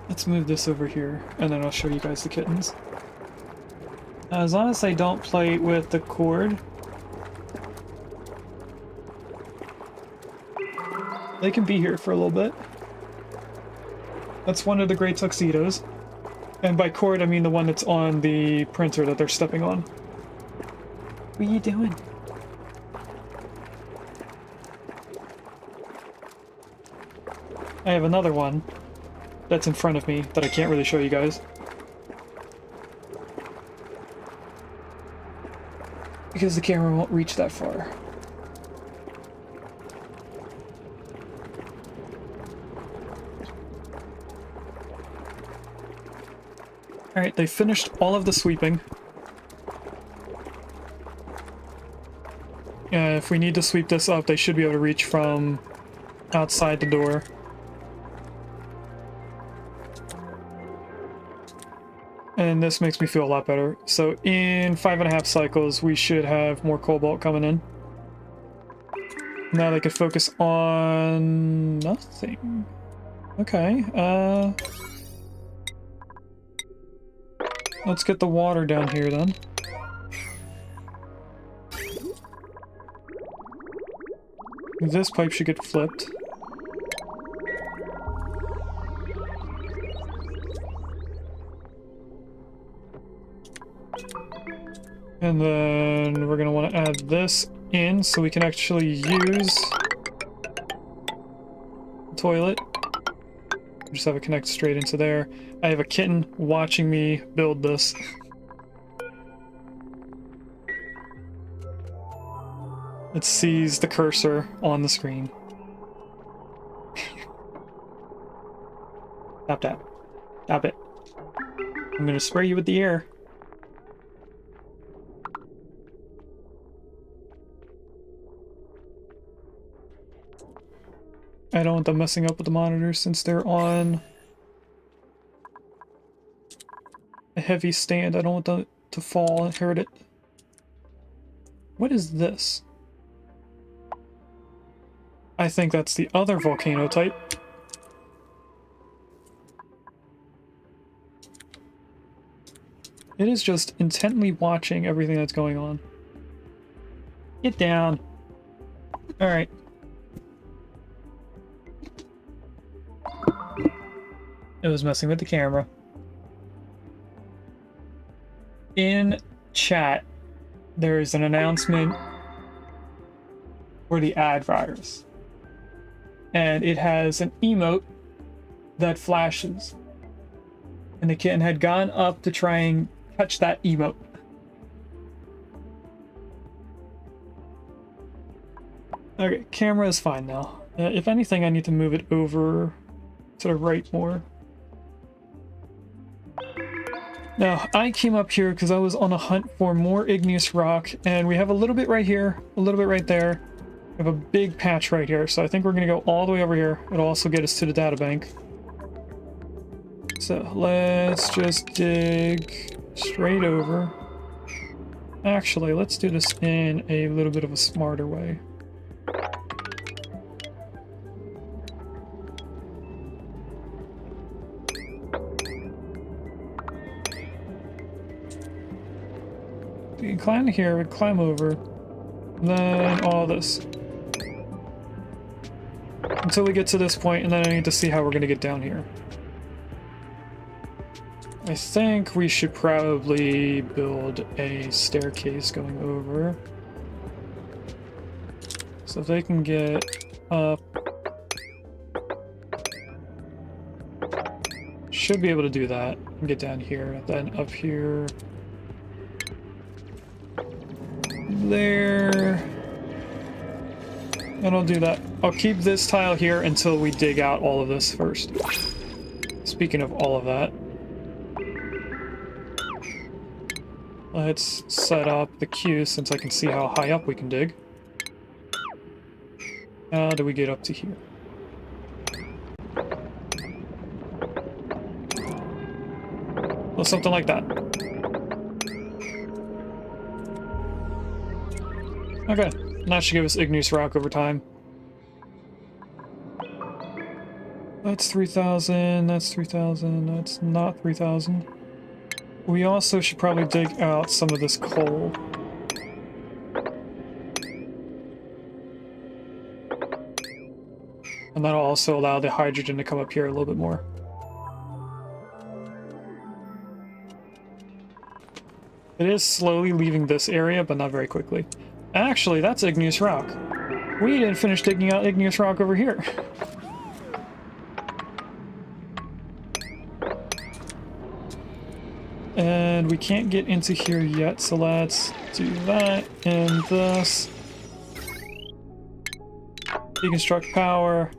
Let's move this over here, and then I'll show you guys the kittens. As long as they don't play with the cord, they can be here for a little bit. That's one of the great tuxedos. And by cord, I mean the one that's on the printer that they're stepping on. What are you doing? I have another one that's in front of me that I can't really show you guys. Because the camera won't reach that far. Alright, they finished all of the sweeping. If we need to sweep this up, they should be able to reach from outside the door. And this makes me feel a lot better. So in 5.5 cycles, we should have more cobalt coming in. Now they can focus on nothing. Okay, let's get the water down here then. This pipe should get flipped. And then we're going to want to add this in so we can actually use the toilet. Just have it connect straight into there. I have a kitten watching me build this. It sees the cursor on the screen. Stop that. Stop it. I'm going to spray you with the air. I don't want them messing up with the monitors since they're on a heavy stand. I don't want them to fall and hurt it. What is this? I think that's the other volcano type. It is just intently watching everything that's going on. Get down. Alright. It was messing with the camera. In chat, there is an announcement for the ad virus. And it has an emote that flashes. And the kitten had gone up to try and touch that emote. Okay, camera is fine now. If anything, I need to move it over to the right more. Now, I came up here because I was on a hunt for more igneous rock, and we have a little bit right here, a little bit right there. We have a big patch right here, so I think we're going to go all the way over here. It'll also get us to the data bank. So let's just dig straight over. Actually, let's do this in a little bit of a smarter way. We can climb here, we climb over, then all this. Until we get to this point, and then I need to see how we're going to get down here. I think we should probably build a staircase going over. So if they can get up... Should be able to do that and get down here, then up here. There. And I'll do that. I'll keep this tile here until we dig out all of this first. Speaking of all of that, let's set up the queue since I can see how high up we can dig. How do we get up to here? Well, something like that. Okay, and that should give us igneous rock over time. That's 3,000, that's 3,000, that's not 3,000. We also should probably dig out some of this coal. And that'll also allow the hydrogen to come up here a little bit more. It is slowly leaving this area, but not very quickly. Actually, that's igneous rock. We didn't finish digging out igneous rock over here. And we can't get into here yet, so let's do that and this. Deconstruct power.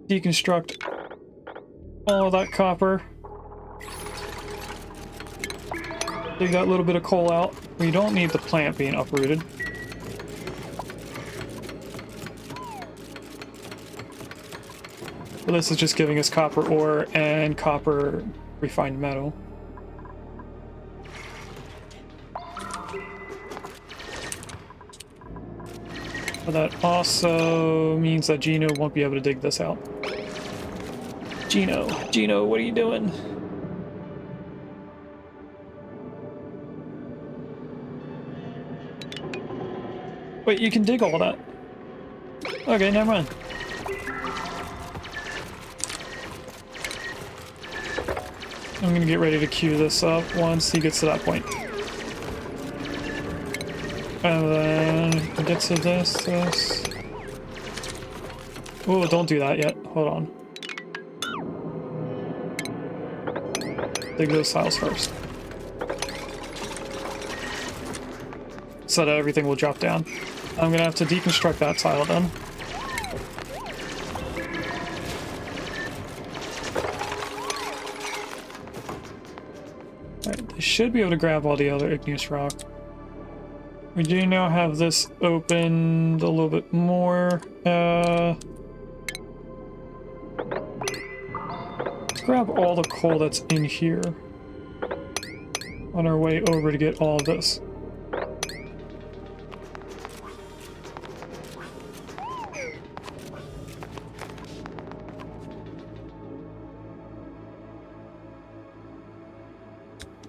Deconstruct all of that copper. Dig that little bit of coal out. We don't need the plant being uprooted. But this is just giving us copper ore and copper refined metal. But that also means that Gino won't be able to dig this out. Gino, what are you doing? Wait, you can dig all that? Okay, never mind. I'm gonna get ready to queue this up once he gets to that point. And then get to this. Oh, don't do that yet. Hold on. Dig those tiles first. So that everything will drop down. I'm gonna have to deconstruct that tile then. Alright, they should be able to grab all the other igneous rock. We do now have this opened a little bit more. Let's grab all the coal that's in here on our way over to get all of this.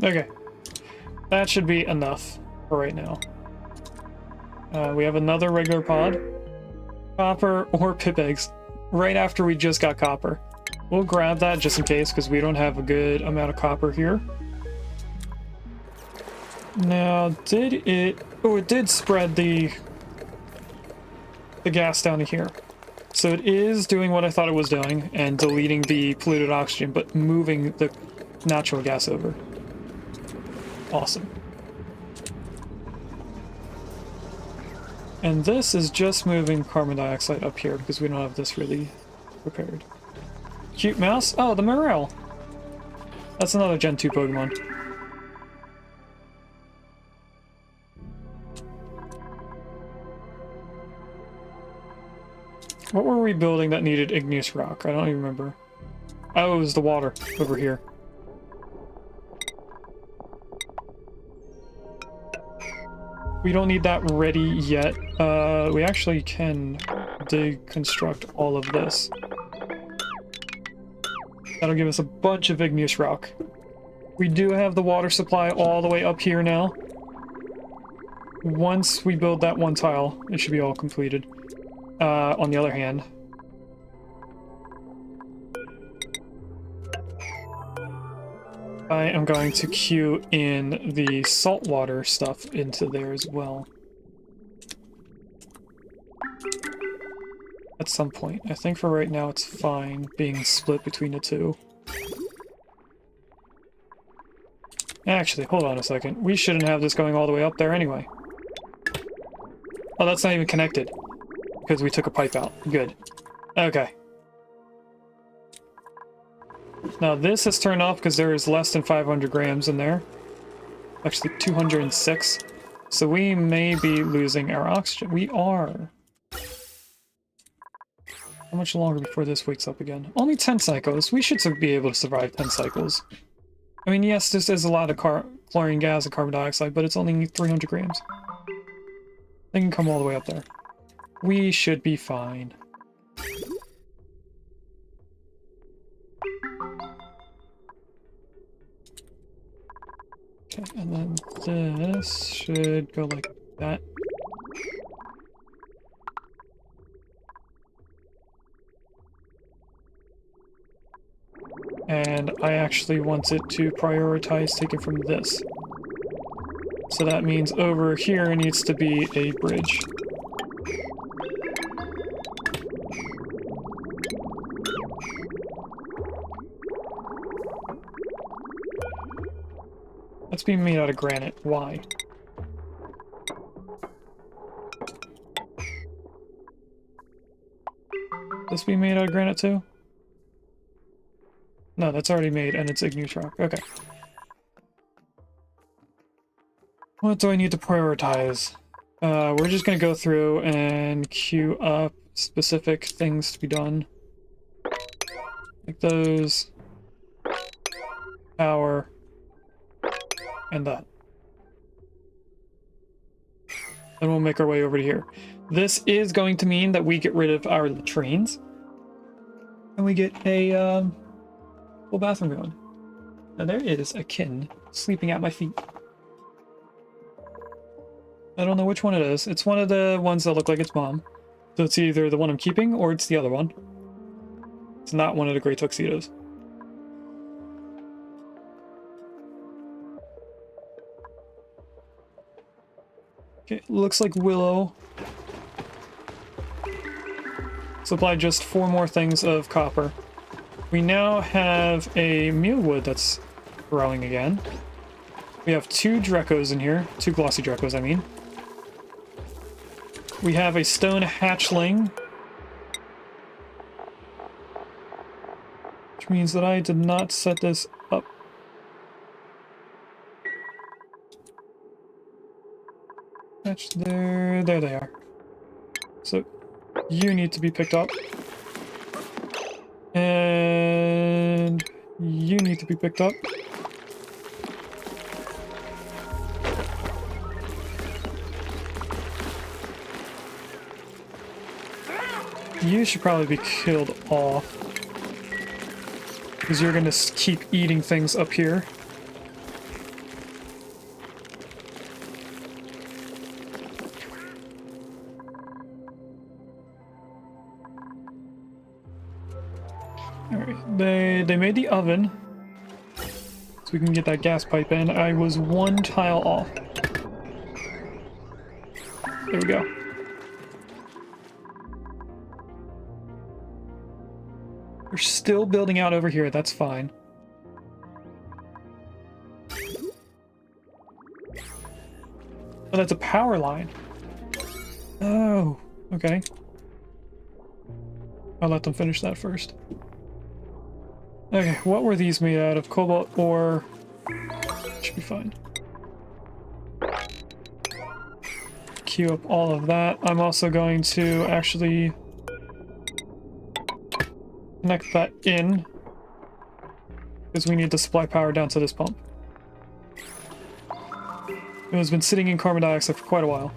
Okay, that should be enough for right now. We have another regular pod. Copper or pip eggs. Right after we just got copper. We'll grab that just in case because we don't have a good amount of copper here. Now, did it... Oh, it did spread the gas down to here. So it is doing what I thought it was doing and deleting the polluted oxygen, but moving the natural gas over. Awesome. And this is just moving carbon dioxide up here because we don't have this really prepared. Cute mouse? Oh, the Morel! That's another Gen 2 Pokemon. What were we building that needed igneous rock? I don't even remember. Oh, it was the water over here. We don't need that ready yet. We actually can deconstruct all of this. That'll give us a bunch of igneous rock. We do have the water supply all the way up here now. Once we build that one tile, it should be all completed. On the other hand, I am going to queue in the saltwater stuff into there as well. At some point. I think for right now it's fine being split between the two. Actually, hold on a second. We shouldn't have this going all the way up there anyway. Oh, that's not even connected. Because we took a pipe out. Good. Okay. Now this is turned off because there is less than 500 grams in there. Actually 206. So we may be losing our oxygen. We are. How much longer before this wakes up again? Only 10 cycles. We should be able to survive 10 cycles. I mean, yes, this is a lot of chlorine gas and carbon dioxide, but it's only 300 grams. They can come all the way up there. We should be fine. Okay, and then this should go like that. And I actually want it to prioritize taking from this. So that means over here needs to be a bridge. That's being made out of granite. Why? This being made out of granite too? No, that's already made and it's igneous rock. Okay. What do I need to prioritize? We're just gonna go through and queue up specific things to be done. Like those. Power. And that. Then we'll make our way over to here. This is going to mean that we get rid of our latrines. And we get a full bathroom going. Now there is a kitten sleeping at my feet. I don't know which one it is. It's one of the ones that look like its mom. So it's either the one I'm keeping or it's the other one. It's not one of the gray tuxedos. Okay, looks like Willow supplied just 4 more things of copper. We now have a mealwood that's growing again. We have 2 Drecos in here. 2 glossy Drecos, I mean. We have a stone hatchling. Which means that I did not set this up. Hatch there. There they are. So, you need to be picked up. And you need to be picked up. You should probably be killed off. Because you're going to keep eating things up here. Alright, they made the oven. So we can get that gas pipe in. I was 1 tile off. There we go. We're still building out over here, that's fine. Oh, that's a power line. Oh, okay. I'll let them finish that first. Okay, what were these made out of? Cobalt ore. Should be fine. Queue up all of that. I'm also going to actually connect that in, because we need to supply power down to this pump. It has been sitting in carbon dioxide for quite a while.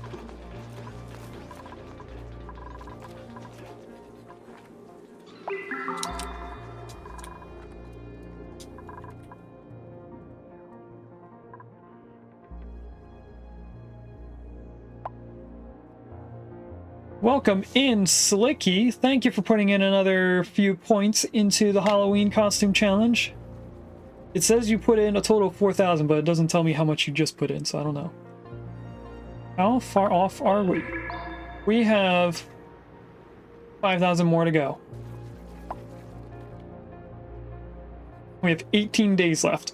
Welcome in, Slicky. Thank you for putting in another few points into the Halloween costume challenge. It says you put in a total of 4,000, but it doesn't tell me how much you just put in, so I don't know. How far off are we? We have 5,000 more to go. We have 18 days left.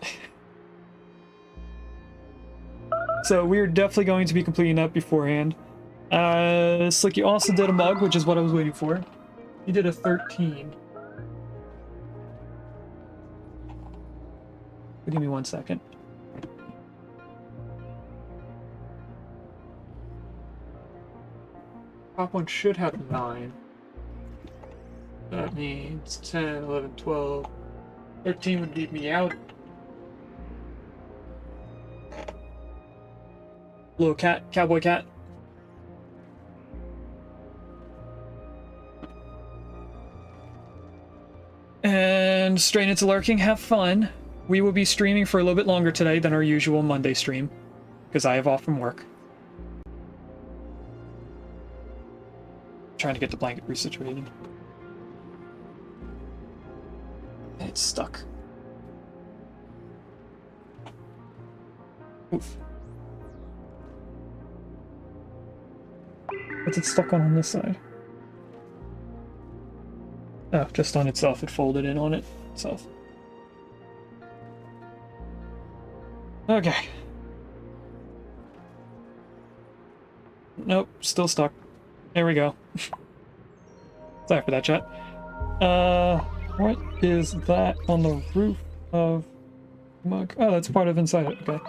So we're definitely going to be completing that beforehand. Slicky also did a mug, which is what I was waiting for. He did a 13. Give me 1 second. Top one should have 9. That means 10, 11, 12. 13 would beat me out. Little cat, cowboy cat. And straight into lurking, have fun. We will be streaming for a little bit longer today than our usual Monday stream, because I have off from work. Trying to get the blanket resituated. It's stuck. Oof. What's it stuck on this side? Oh, just on itself. It folded in on itself. Okay. Nope, still stuck. There we go. Sorry for that, chat. What is that on the roof of the mug? Oh, that's part of inside it. Okay.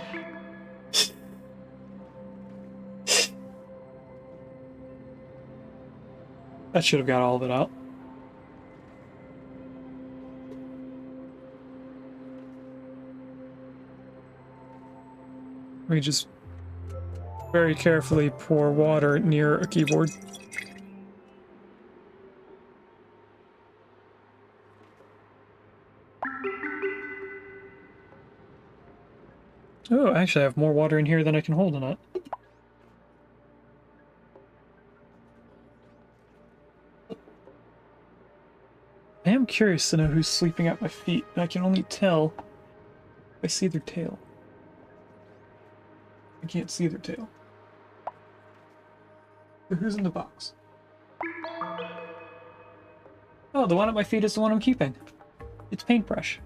That should have got all of it out. We just very carefully pour water near a keyboard. Oh, actually I have more water in here than I can hold in it. I am curious to know who's sleeping at my feet. I can only tell if I see their tail. I can't see their tail. So who's in the box? Oh, the one at my feet is the one I'm keeping. It's Paintbrush.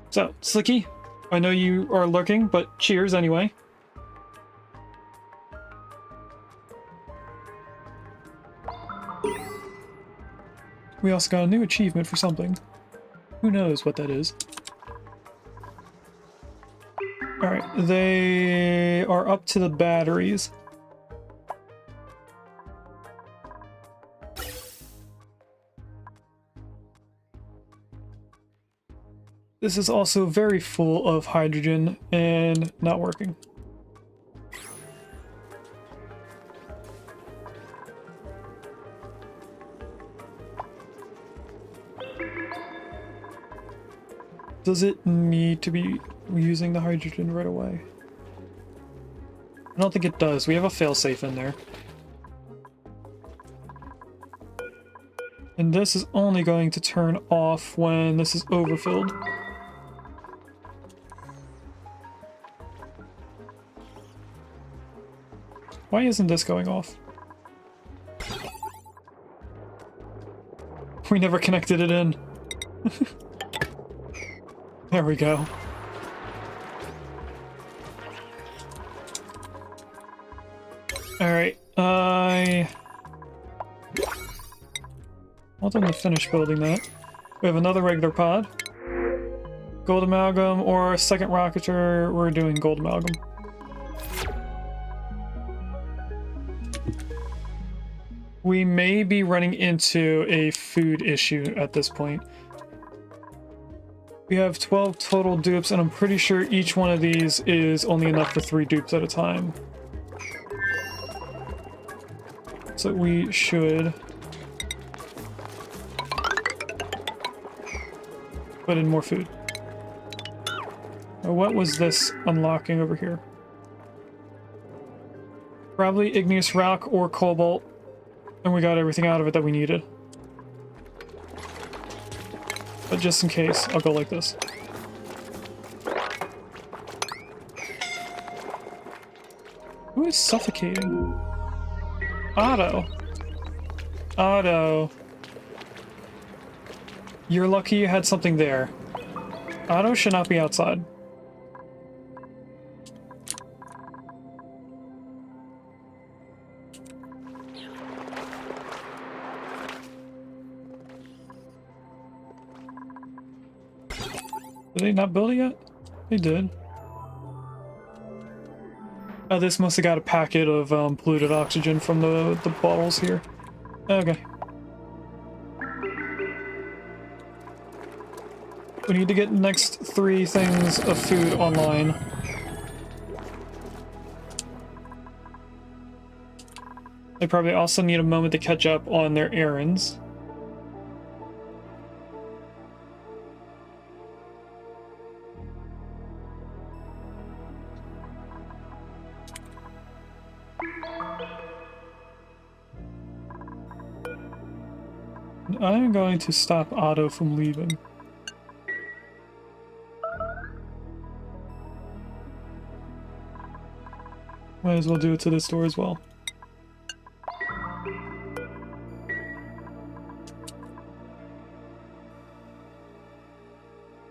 So, Slicky, I know you are lurking, but cheers anyway. We also got a new achievement for something. Who knows what that is? Alright, they are up to the batteries. This is also very full of hydrogen and not working. Does it need to be using the hydrogen right away? I don't think it does. We have a failsafe in there. And this is only going to turn off when this is overfilled. Why isn't this going off? We never connected it in. There we go. Alright, I want them to finish building that. We have another regular pod. Gold amalgam or second rocketer, we're doing gold amalgam. We may be running into a food issue at this point. We have 12 total dupes, and I'm pretty sure each one of these is only enough for 3 dupes at a time. So we should put in more food. Now, what was this unlocking over here? Probably igneous rock or cobalt, and we got everything out of it that we needed. But just in case, I'll go like this. Who is suffocating? Otto. Otto. You're lucky you had something there. Otto should not be outside. Did they not build it yet? They did. Oh, this must have got a packet of polluted oxygen from the bottles here. Okay. We need to get the next 3 things of food online. They probably also need a moment to catch up on their errands. I'm going to stop Otto from leaving. Might as well do it to this door as well.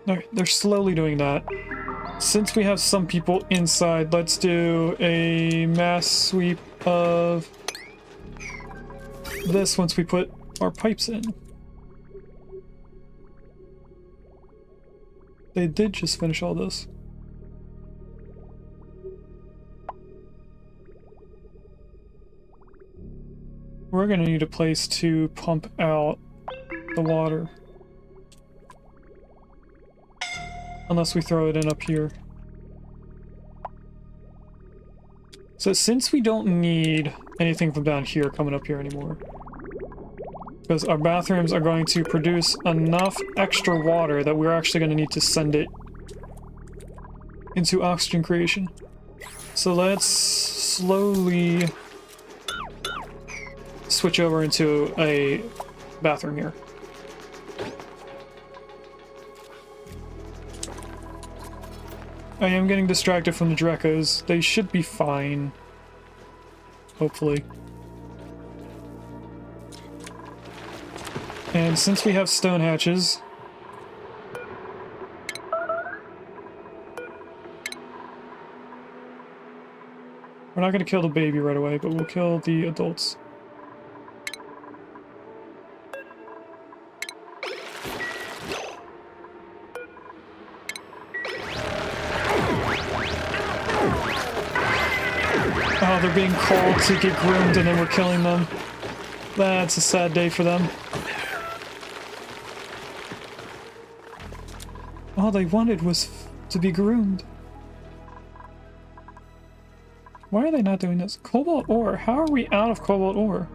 Alright, they're slowly doing that. Since we have some people inside, let's do a mass sweep of this once we put our pipes in. They did just finish all this. We're gonna need a place to pump out the water. Unless we throw it in up here. So since we don't need anything from down here coming up here anymore, because our bathrooms are going to produce enough extra water that we're actually going to need to send it into oxygen creation. So let's slowly switch over into a bathroom here. I am getting distracted from the Drekos. They should be fine. Hopefully. And since we have stone hatches, we're not going to kill the baby right away, but we'll kill the adults. Oh, they're being called to get groomed and then we're killing them. That's a sad day for them. All they wanted was to be groomed. Why are they not doing this? Cobalt ore? How are we out of cobalt ore?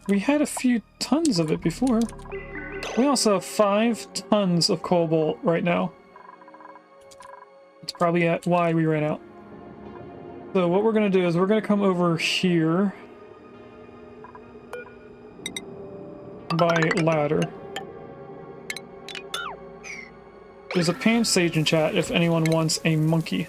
We had a few tons of it before. We also have 5 tons of cobalt right now. It's probably why we ran out. So what we're going to do is we're going to come over here by ladder. There's a Pam Sage in chat if anyone wants a monkey.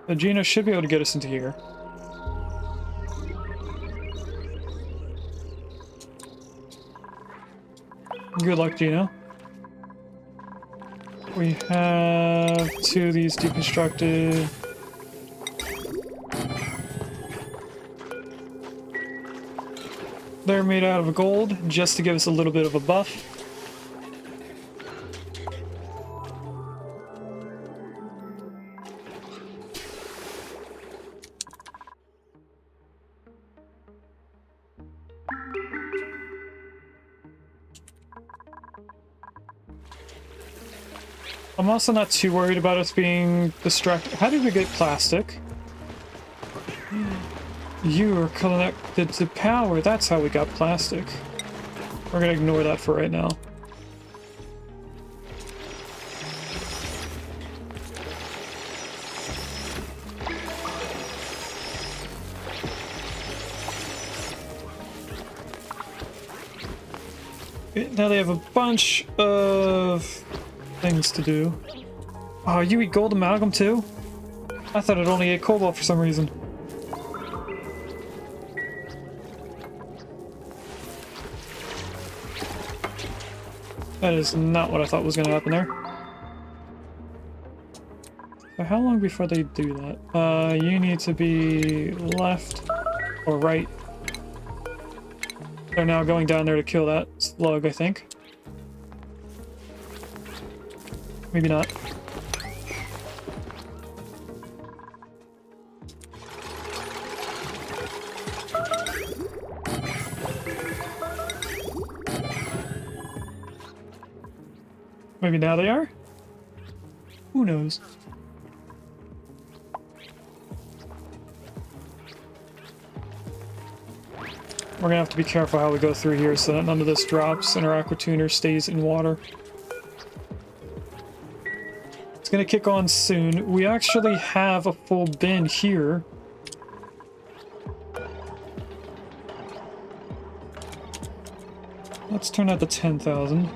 The Gino should be able to get us into here. Good luck, Gino. We have 2 of these deconstructed. They're made out of gold, just to give us a little bit of a buff. I'm also not too worried about us being distracted. How did we get plastic? You are connected to power. That's how we got plastic. We're gonna ignore that for right now. Now they have a bunch of things to do. Oh, you eat gold amalgam too? I thought it only ate cobalt for some reason. That is not what I thought was going to happen there. So how long before they do that? You need to be left or right. They're now going down there to kill that slug, I think. Maybe not. Maybe now they are? Who knows? We're gonna have to be careful how we go through here so that none of this drops and our aqua tuner stays in water. It's gonna kick on soon. We actually have a full bin here. Let's turn that to 10,000.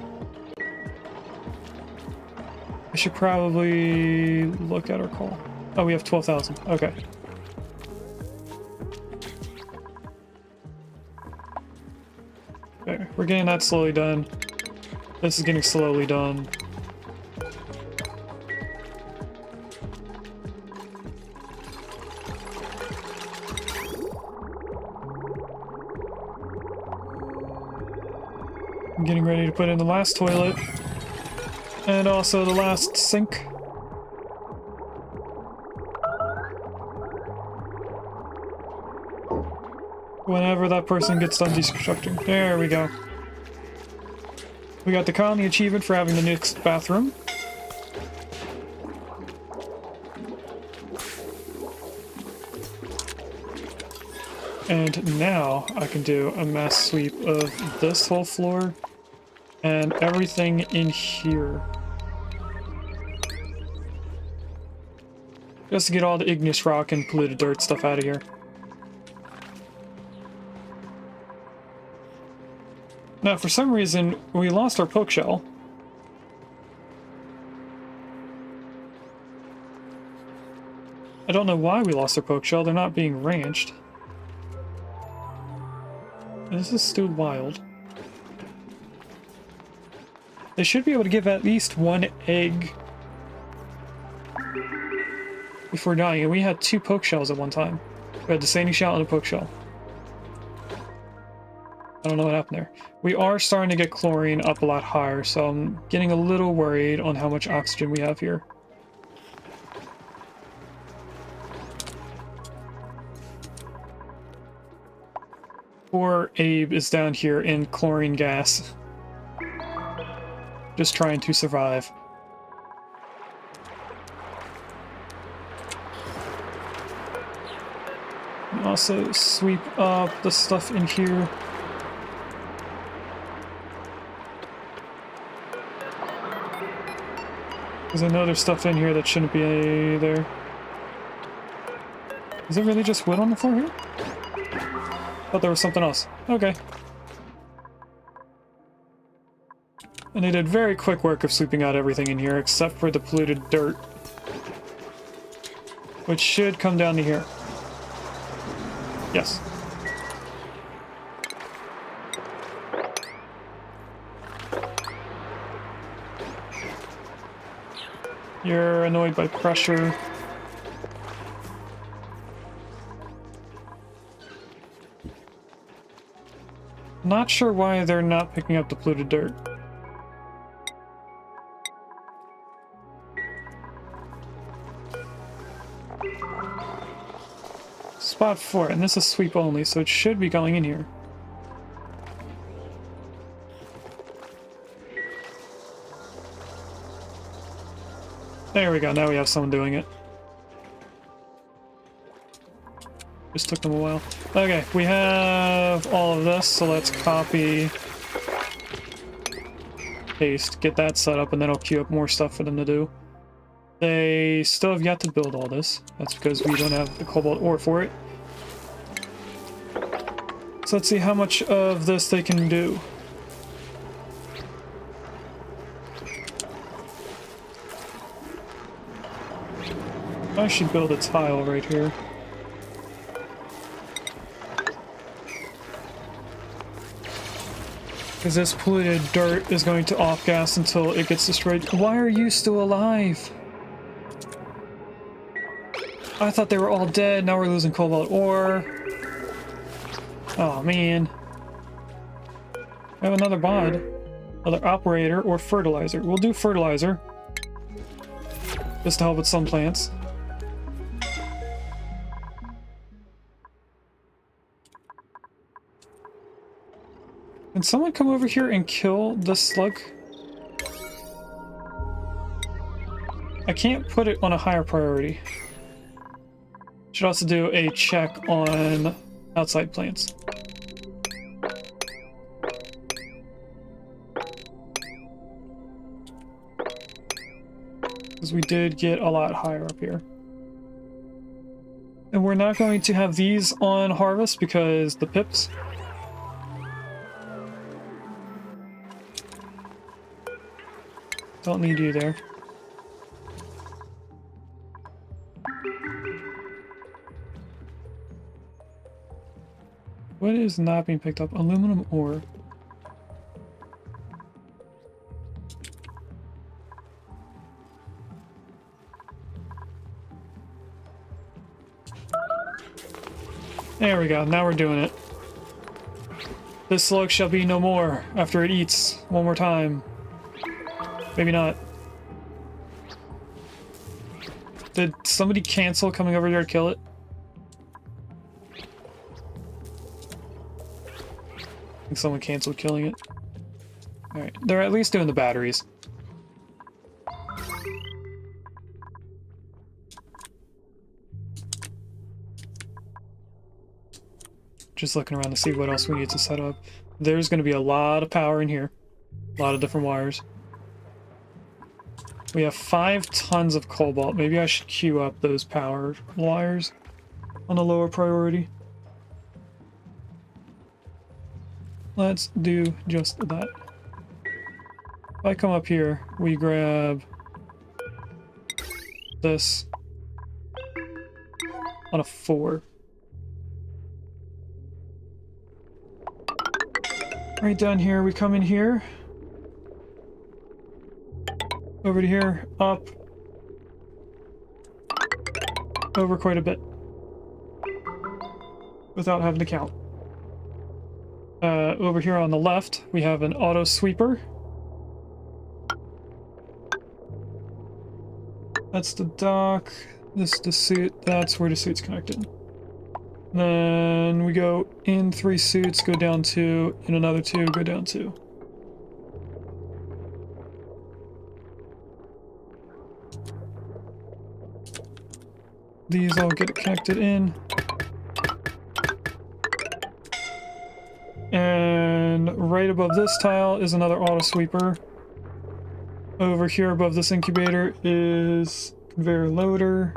I should probably look at our call. Oh, we have 12,000. Okay. Okay, we're getting that slowly done. This is getting slowly done. I'm getting ready to put in the last toilet. And also the last sink. Whenever that person gets done deconstructing. There we go. We got the colony achievement for having the next bathroom. And now I can do a mass sweep of this whole floor and everything in here. Just to get all the igneous rock and polluted dirt stuff out of here. Now, for some reason, we lost our poke shell. I don't know why we lost our poke shell. They're not being ranched. This is still wild. They should be able to give at least one egg before dying, and we had 2 poke shells at one time. We had the sandy shell and a poke shell. I don't know what happened there. We are starting to get chlorine up a lot higher, so I'm getting a little worried on how much oxygen we have here. Poor Abe is down here in chlorine gas. Just trying to survive. Also sweep up the stuff in here. Because I know there's stuff in here that shouldn't be there. Is it really just wood on the floor here? Thought there was something else. Okay. And they did very quick work of sweeping out everything in here except for the polluted dirt, which should come down to here. Yes. You're annoyed by pressure. Not sure why they're not picking up the polluted dirt. Spot 4, and this is sweep only, so it should be going in here. There we go, now we have someone doing it. Just took them a while. Okay, we have all of this, so let's copy, paste, get that set up, and then I'll queue up more stuff for them to do. They still have yet to build all this. That's because we don't have the cobalt ore for it. So let's see how much of this they can do. I should build a tile right here. Because this polluted dirt is going to off-gas until it gets destroyed. Why are you still alive? I thought they were all dead. Now we're losing cobalt ore. Oh, man. I have another bod. Another operator or fertilizer. We'll do fertilizer. Just to help with some plants. Can someone come over here and kill this slug? I can't put it on a higher priority. Should also do a check on outside plants. Because we did get a lot higher up here. And we're not going to have these on harvest because the pips. Don't need you there. What is not being picked up? Aluminum ore. There we go. Now we're doing it. This slug shall be no more after it eats one more time. Maybe not. Did somebody cancel coming over here to kill it? I think someone canceled killing it. Alright, they're at least doing the batteries. Just looking around to see what else we need to set up. There's going to be a lot of power in here. A lot of different wires. We have 5 tons of cobalt. Maybe I should queue up those power wires on a lower priority. Let's do just that. If I come up here, we grab this on a 4. Right down here, we come in here. Over to here, up. Over quite a bit. Without having to count. Over here on the left, we have an auto sweeper. That's the dock. This is the suit. That's where the suit's connected. Then we go in 3 suits, go down 2, in another 2, go down 2. These all get connected in. And right above this tile is another auto sweeper. Over here above this incubator is conveyor loader.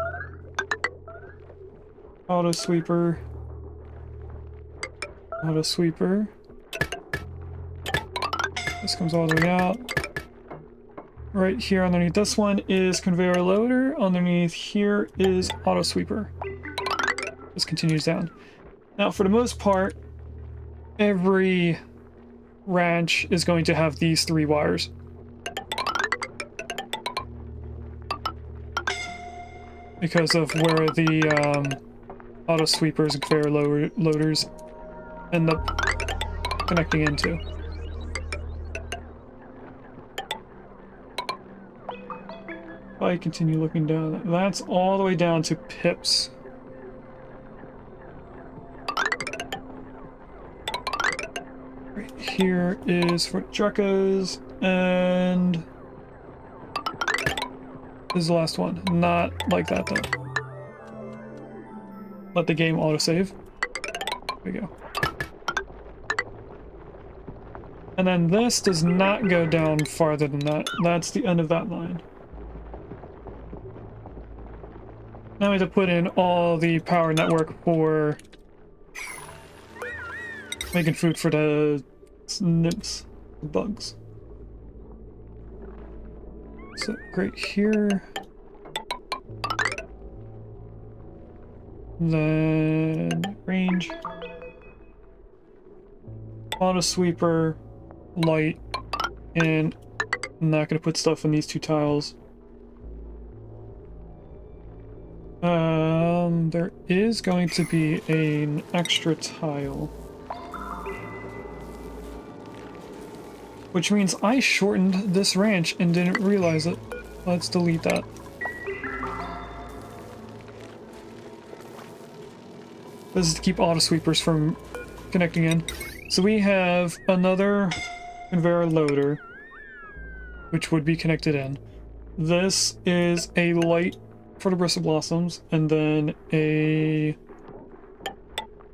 Auto sweeper. Auto sweeper. This comes all the way out. Right here underneath this one is conveyor loader. Underneath here is auto sweeper. This continues down. Now, for the most part, every ranch is going to have these 3 wires. Because of where the auto sweepers and conveyor loaders end up connecting into. If I continue looking down, that's all the way down to pips. Right here is for Drekkas, and this is the last one. Not like that though. Let the game autosave. There we go. And then this does not go down farther than that. That's the end of that line. Now we have to put in all the power network for making food for the nymphs, the bugs. So right here. Then range. Auto sweeper, light, and I'm not gonna put stuff in these two tiles. There is going to be an extra tile. Which means I shortened this ranch and didn't realize it. Let's delete that. This is to keep auto sweepers from connecting in. So we have another conveyor loader, which would be connected in. This is a light for the bristle blossoms, and then a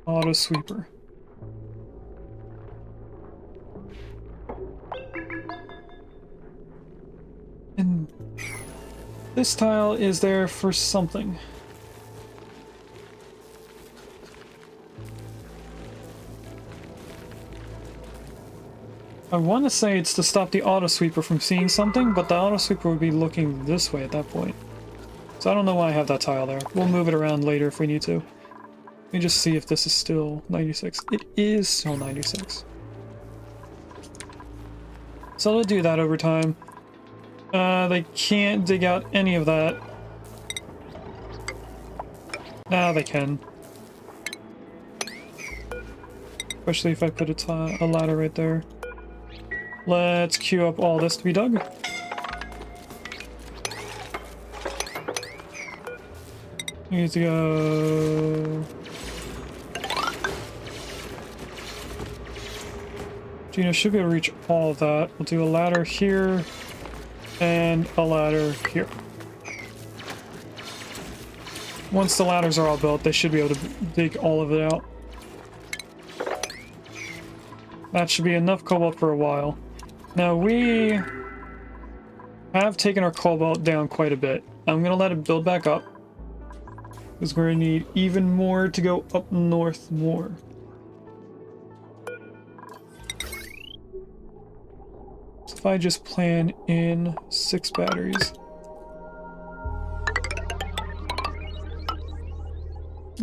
auto sweeper. And this tile is there for something. I want to say it's to stop the auto sweeper from seeing something, but the auto sweeper would be looking this way at that point. So I don't know why I have that tile there. We'll move it around later if we need to. Let me just see if this is still 96. It is still 96. So they'll do that over time. They can't dig out any of that. Ah, they can. Especially if I put a ladder right there. Let's queue up all this to be dug. Need to go. Gino should be able to reach all of that. We'll do a ladder here and a ladder here. Once the ladders are all built, they should be able to dig all of it out. That should be enough cobalt for a while. Now we have taken our cobalt down quite a bit. I'm gonna let it build back up, because we're gonna need even more to go up north more. So if I just plan in 6 batteries.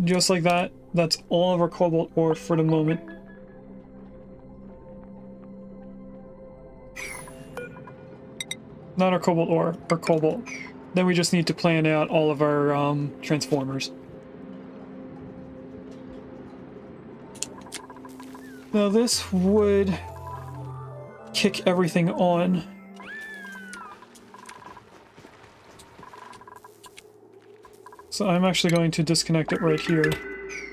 Just like that, that's all of our cobalt ore for the moment. Not our cobalt ore, our cobalt. Then we just need to plan out all of our transformers. Now this would kick everything on. So I'm actually going to disconnect it right here,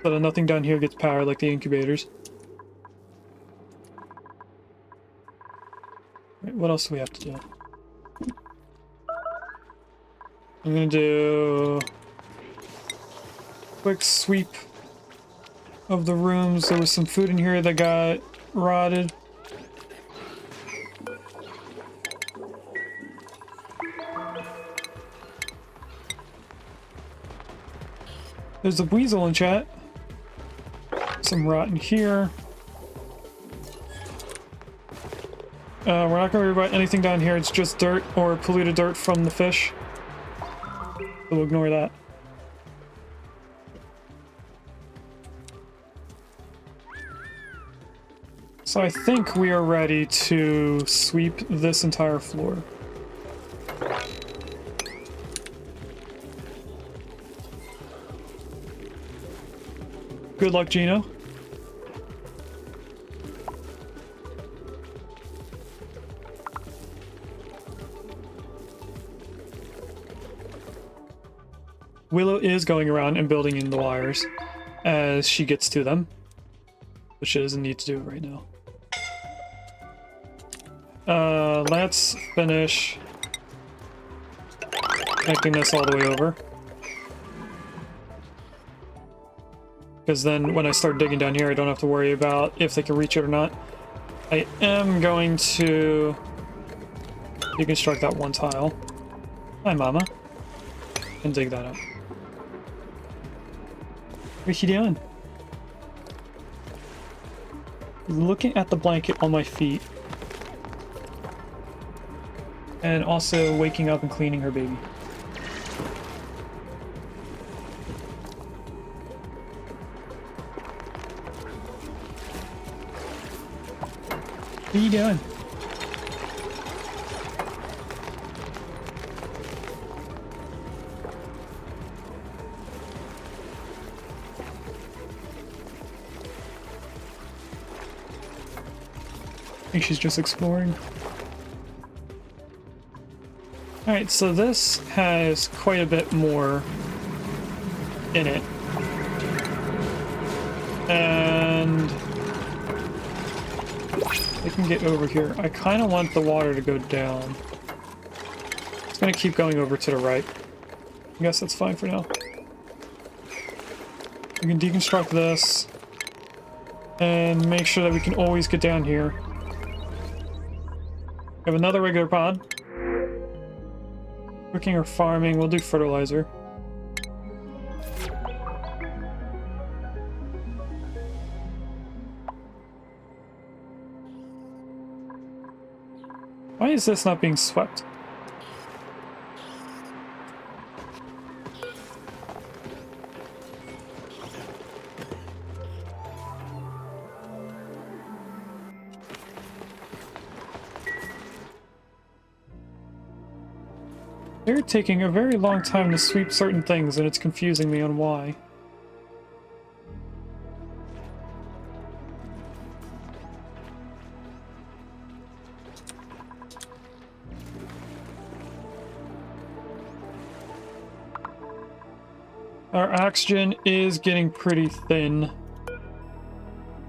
so that nothing down here gets powered like the incubators. Right, what else do we have to do? I'm gonna do quick sweep of the rooms. There was some food in here that got rotted. There's a weasel in chat. Some rot in here. We're not gonna worry about anything down here. It's just dirt or polluted dirt from the fish. So we'll ignore that. So I think we are ready to sweep this entire floor. Good luck, Gino. Willow is going around and building in the wires as she gets to them, but she doesn't need to do it right now. Let's finish connecting this all the way over. Because then when I start digging down here, I don't have to worry about if they can reach it or not. I am going to deconstruct that one tile. Hi, Mama. And dig that up. What's she doing? Looking at the blanket on my feet. And also waking up and cleaning her baby. are you doing? I think she's just exploring. Alright, so this has quite a bit more in it. And I can get over here. I kind of want the water to go down. It's going to keep going over to the right. I guess that's fine for now. We can deconstruct this and make sure that we can always get down here. We have another regular pod. Cooking or farming, we'll do fertilizer. Why is this not being swept? They're taking a very long time to sweep certain things, and it's confusing me on why. Our oxygen is getting pretty thin.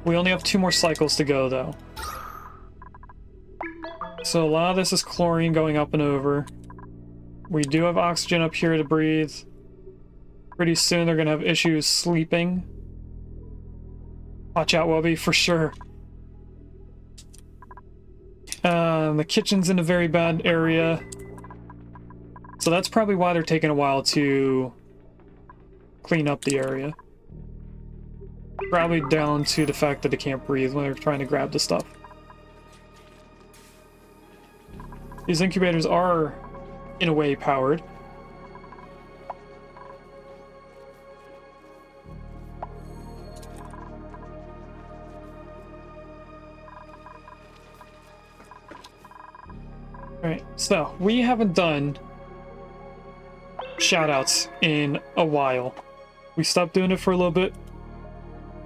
We only have 2 more cycles to go, though. So a lot of this is chlorine going up and over. We do have oxygen up here to breathe. Pretty soon they're gonna have issues sleeping. Watch out, Wubby, for sure. The kitchen's in a very bad area. So that's probably why they're taking a while to clean up the area. Probably down to the fact that they can't breathe when they're trying to grab the stuff. These incubators are, in a way, powered. Alright, so we haven't done shoutouts in a while. We stopped doing it for a little bit,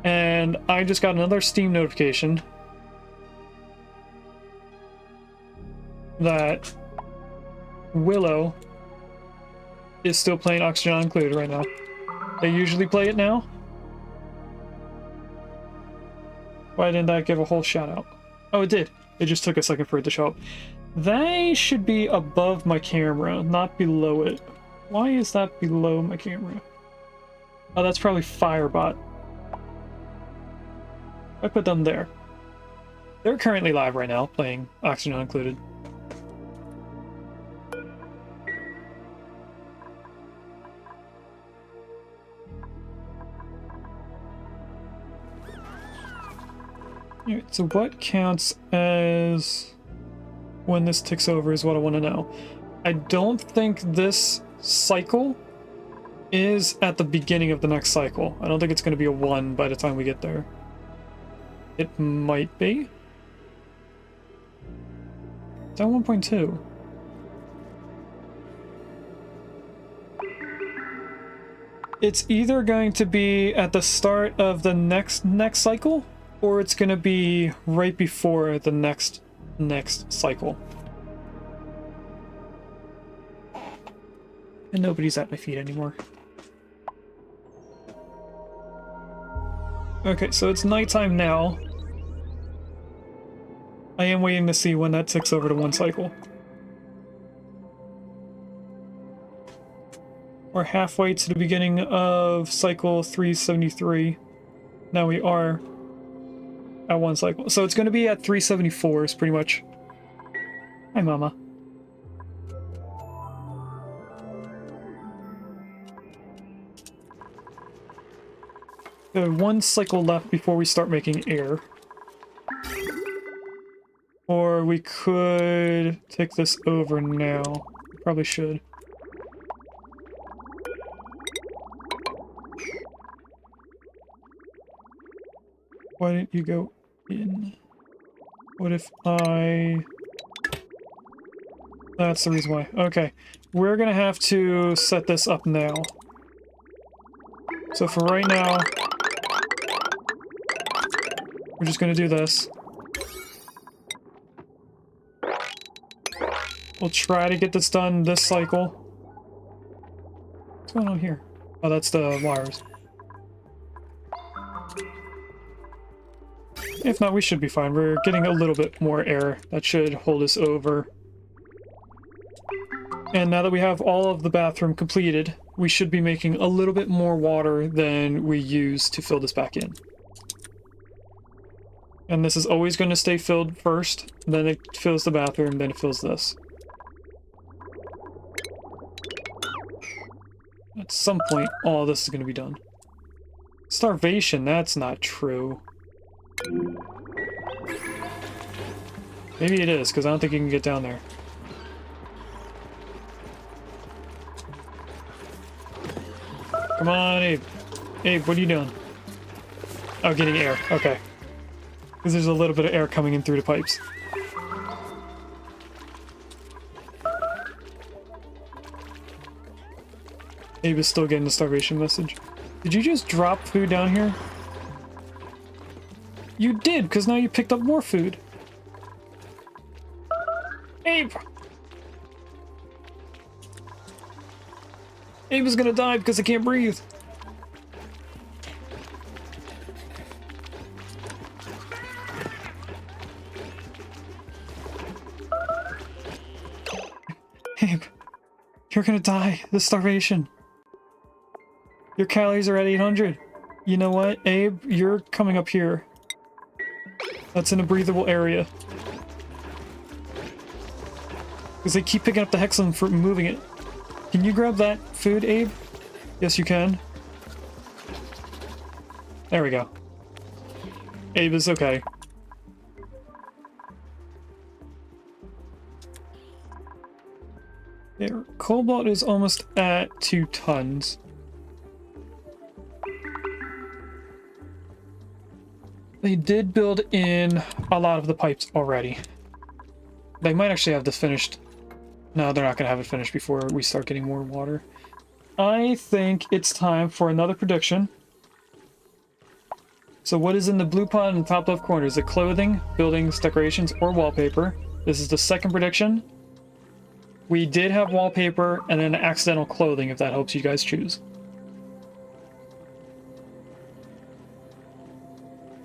and I just got another Steam notification that Willow is still playing Oxygen Not Included right now. They usually play it now. Why didn't that give a whole shout out? Oh, it did. It just took a second for it to show up. They should be above my camera, not below it. Why is that below my camera? Oh, that's probably Firebot. I put them there. They're currently live right now, playing Oxygen Not Included. Alright, so what counts as when this ticks over is what I want to know. I don't think this cycle is at the beginning of the next cycle. I don't think it's going to be a 1 by the time we get there. It might be. It's at 1.2. It's either going to be at the start of the next cycle, or it's going to be right before the next cycle. And nobody's at my feet anymore. Okay, so it's nighttime now. I am waiting to see when that ticks over to 1 cycle. We're halfway to the beginning of cycle 373. Now we are at 1 cycle. So it's going to be at 374 is pretty much. Hi, Mama. We have 1 cycle left before we start making air. Or we could take this over now. Probably should. Why didn't you go in? What if I... That's the reason why. Okay. We're gonna have to set this up now. So for right now, we're just gonna do this. We'll try to get this done this cycle. What's going on here? Oh, that's the wires. If not, we should be fine. We're getting a little bit more air. That should hold us over. And now that we have all of the bathroom completed, we should be making a little bit more water than we use to fill this back in. And this is always going to stay filled first, then it fills the bathroom, then it fills this. At some point, all this is going to be done. Starvation, that's not true. Maybe it is, because I don't think you can get down there. Come on, Abe. Abe, what are you doing? Oh, getting air. Okay. Because there's a little bit of air coming in through the pipes. Abe is still getting the starvation message. Did you just drop food down here? You did, because now you picked up more food. Abe! Abe is gonna die because I can't breathe. Abe, you're gonna die. The starvation. Your calories are at 800. You know what, Abe? You're coming up here. That's in a breathable area. Because they keep picking up the hexam for moving it. Can you grab that food, Abe? Yes, you can. There we go. Abe is okay. There. Cobalt is almost at 2 tons. They did build in a lot of the pipes already. They might actually have this finished. No, they're not going to have it finished before we start getting more water. I think it's time for another prediction. So what is in the blue pot in the top left corner? Is it clothing, buildings, decorations, or wallpaper? This is the second prediction. We did have wallpaper and then accidental clothing, if that helps you guys choose.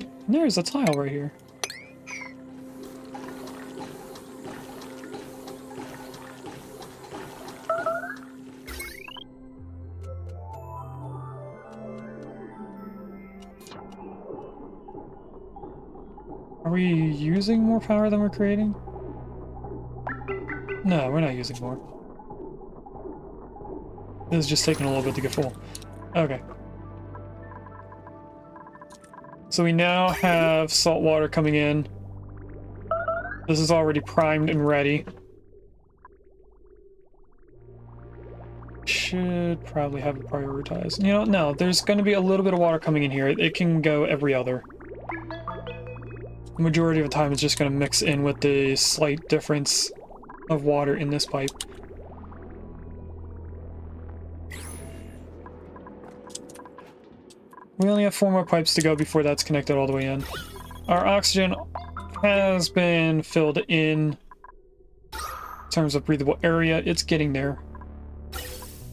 And there's a tile right here. Are we using more power than we're creating? No, we're not using more. This is just taking a little bit to get full. Okay. So we now have salt water coming in. This is already primed and ready. Should probably have it prioritized. You know, no, there's going to be a little bit of water coming in here. It can go every other. The majority of the time it's just going to mix in with the slight difference of water in this pipe. We only have 4 more pipes to go before that's connected all the way in. Our oxygen has been filled in terms of breathable area. It's getting there.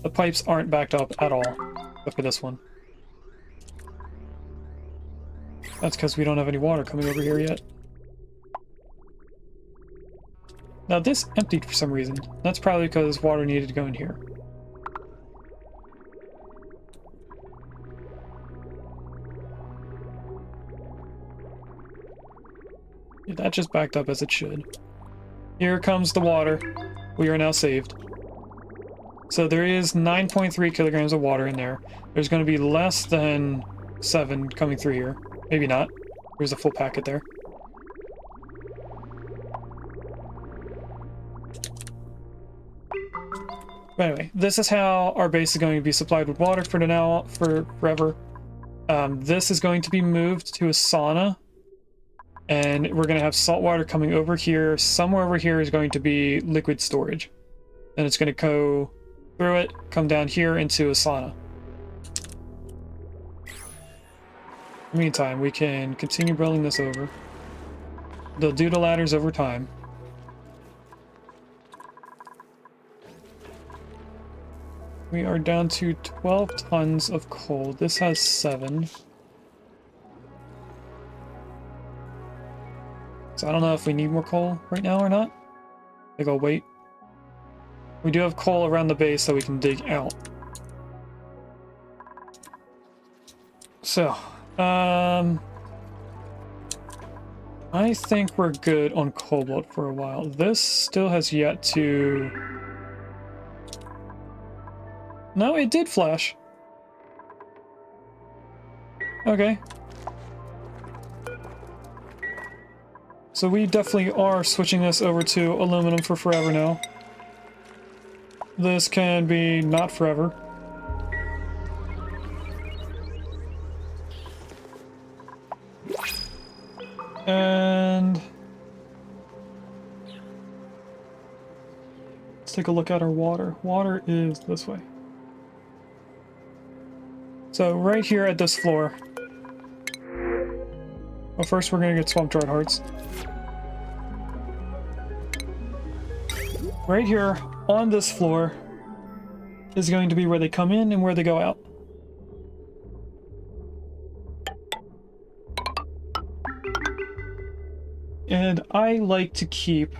The pipes aren't backed up at all, except for this one. That's because we don't have any water coming over here yet. Now this emptied for some reason. That's probably because water needed to go in here. Yeah, that just backed up as it should. Here comes the water. We are now saved. So there is 9.3 kilograms of water in there. There's going to be less than 7 coming through here. Maybe not. There's a full packet there. But anyway, this is how our base is going to be supplied with water for now, for forever. This is going to be moved to a sauna And we're going to have salt water coming over here. Somewhere over here is going to be liquid storage. And it's going to go through it, come down here into a sauna. In the meantime, we can continue building this over. They'll do the ladders over time. We are down to 12 tons of coal. This has 7. So I don't know if we need more coal right now or not. I think I'll wait. We do have coal around the base that we can dig out. So, I think we're good on cobalt for a while. This still has yet to... No, it did flash. Okay. So we definitely are switching this over to aluminum for forever now. This can be not forever. And let's take a look at our water. Water is this way. So right here at this floor. Well, first we're gonna get swamp drought hearts. Right here on this floor is going to be where they come in and where they go out. And I like to keep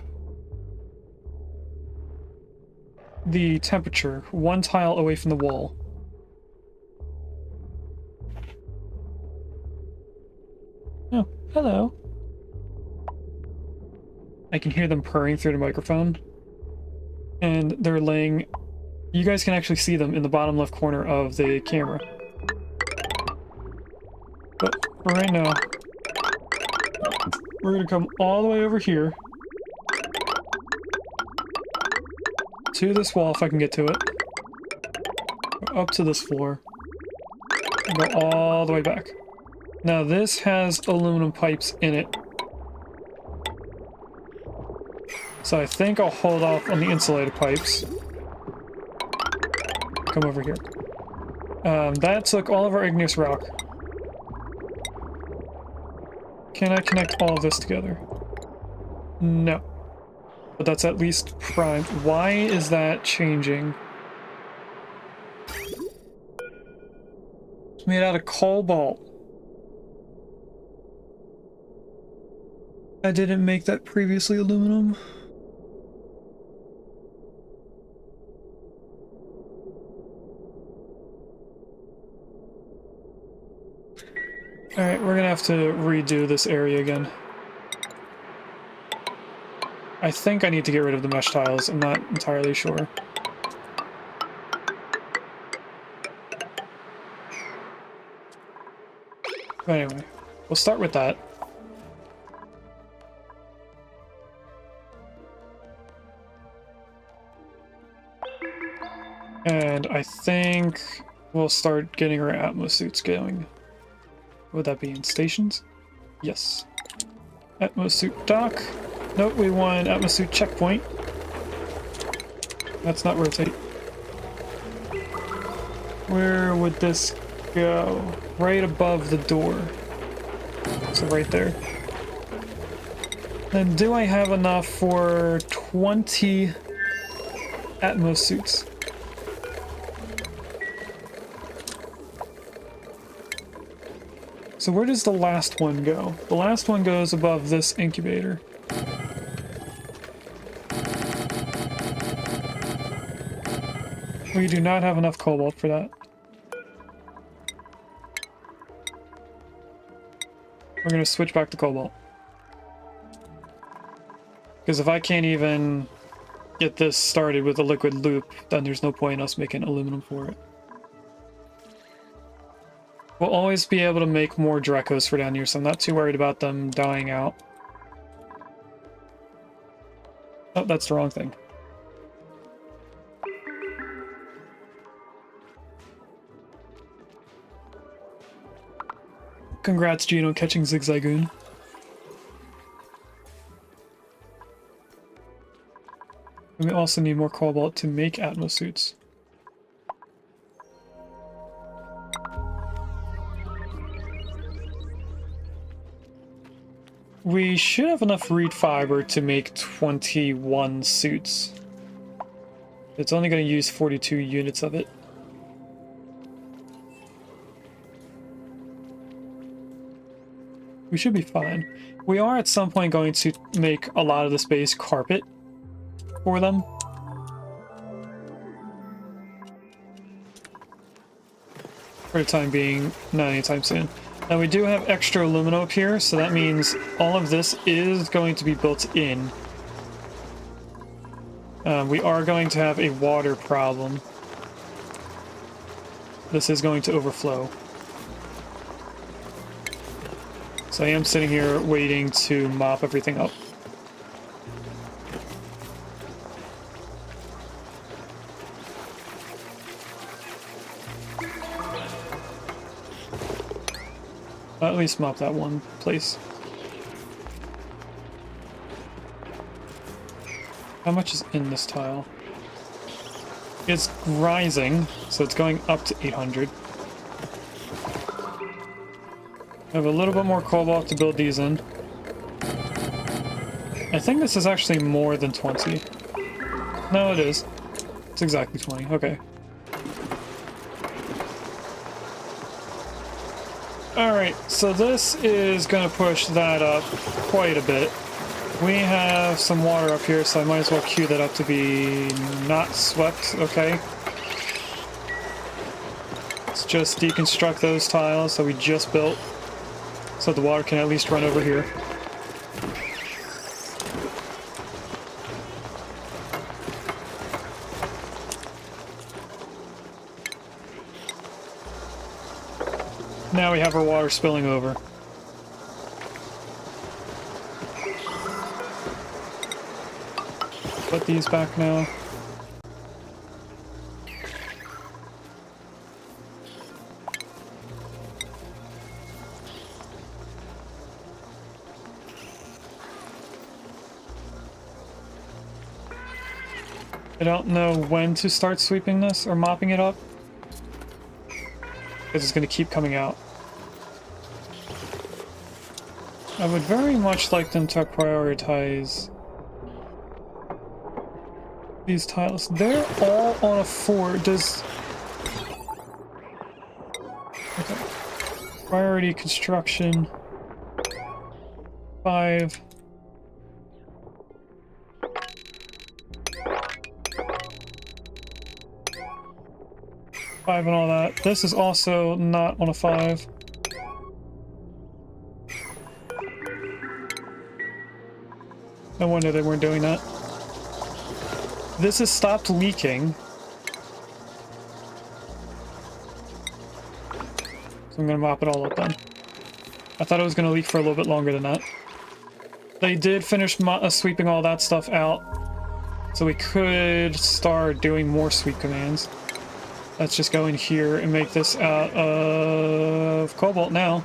the temperature 1 tile away from the wall. Oh, hello. I can hear them purring through the microphone. And they're laying... You guys can actually see them in the bottom left corner of the camera. But for right now, we're going to come all the way over here to this wall if I can get to it. Go up to this floor. And go all the way back. Now this has aluminum pipes in it. So I think I'll hold off on the insulated pipes. Come over here. That took all of our igneous rock. Can I connect all of this together? No. But that's at least prime. Why is that changing? It's made out of cobalt. I didn't make that previously aluminum. Alright, we're gonna have to redo this area again. I think I need to get rid of the mesh tiles, I'm not entirely sure. But anyway, we'll start with that. And I think we'll start getting our atmosuits going. Would that be in stations? Yes. Atmosuit dock. Nope, we want atmosuit checkpoint. Let's not rotate. Where would this go? Right above the door. So right there. Then do I have enough for 20 atmosuits? So where does the last one go? The last one goes above this incubator. We do not have enough cobalt for that. We're going to switch back to cobalt. Because if I can't even get this started with a liquid loop, then there's no point in us making aluminum for it. We'll always be able to make more Drecos for down here, so I'm not too worried about them dying out. Oh, that's the wrong thing. Congrats, Gene, on catching Zigzagoon. And we also need more cobalt to make atmosuits. We should have enough reed fiber to make 21 suits. It's only going to use 42 units of it. We should be fine. We are at some point going to make a lot of the space carpet for them. For the time being, not anytime soon. Now we do have extra aluminum up here, so that means all of this is going to be built in. We are going to have a water problem. This is going to overflow. So I am sitting here waiting to mop everything up. At least mop that one place. How much is in this tile? It's rising, so it's going up to 800. I have a little bit more cobalt to build these in. I think this is actually more than 20. No, it is. It's exactly 20. Okay. Alright, so this is going to push that up quite a bit. We have some water up here, so I might as well queue that up to be not swept. Okay. Let's just deconstruct those tiles that we just built, so the water can at least run over here. Now we have our water spilling over. Put these back now. I don't know when to start sweeping this or mopping it up, because it's going to keep coming out. I would very much like them to prioritize these tiles. They're all on a 4. Does... Okay. Priority construction. 5. And all that. This is also not on a 5. No wonder they weren't doing that. This has stopped leaking. So I'm gonna mop it all up then. I thought it was gonna leak for a little bit longer than that. They did finish sweeping all that stuff out, so we could start doing more sweep commands. Let's just go in here and make this out of cobalt now.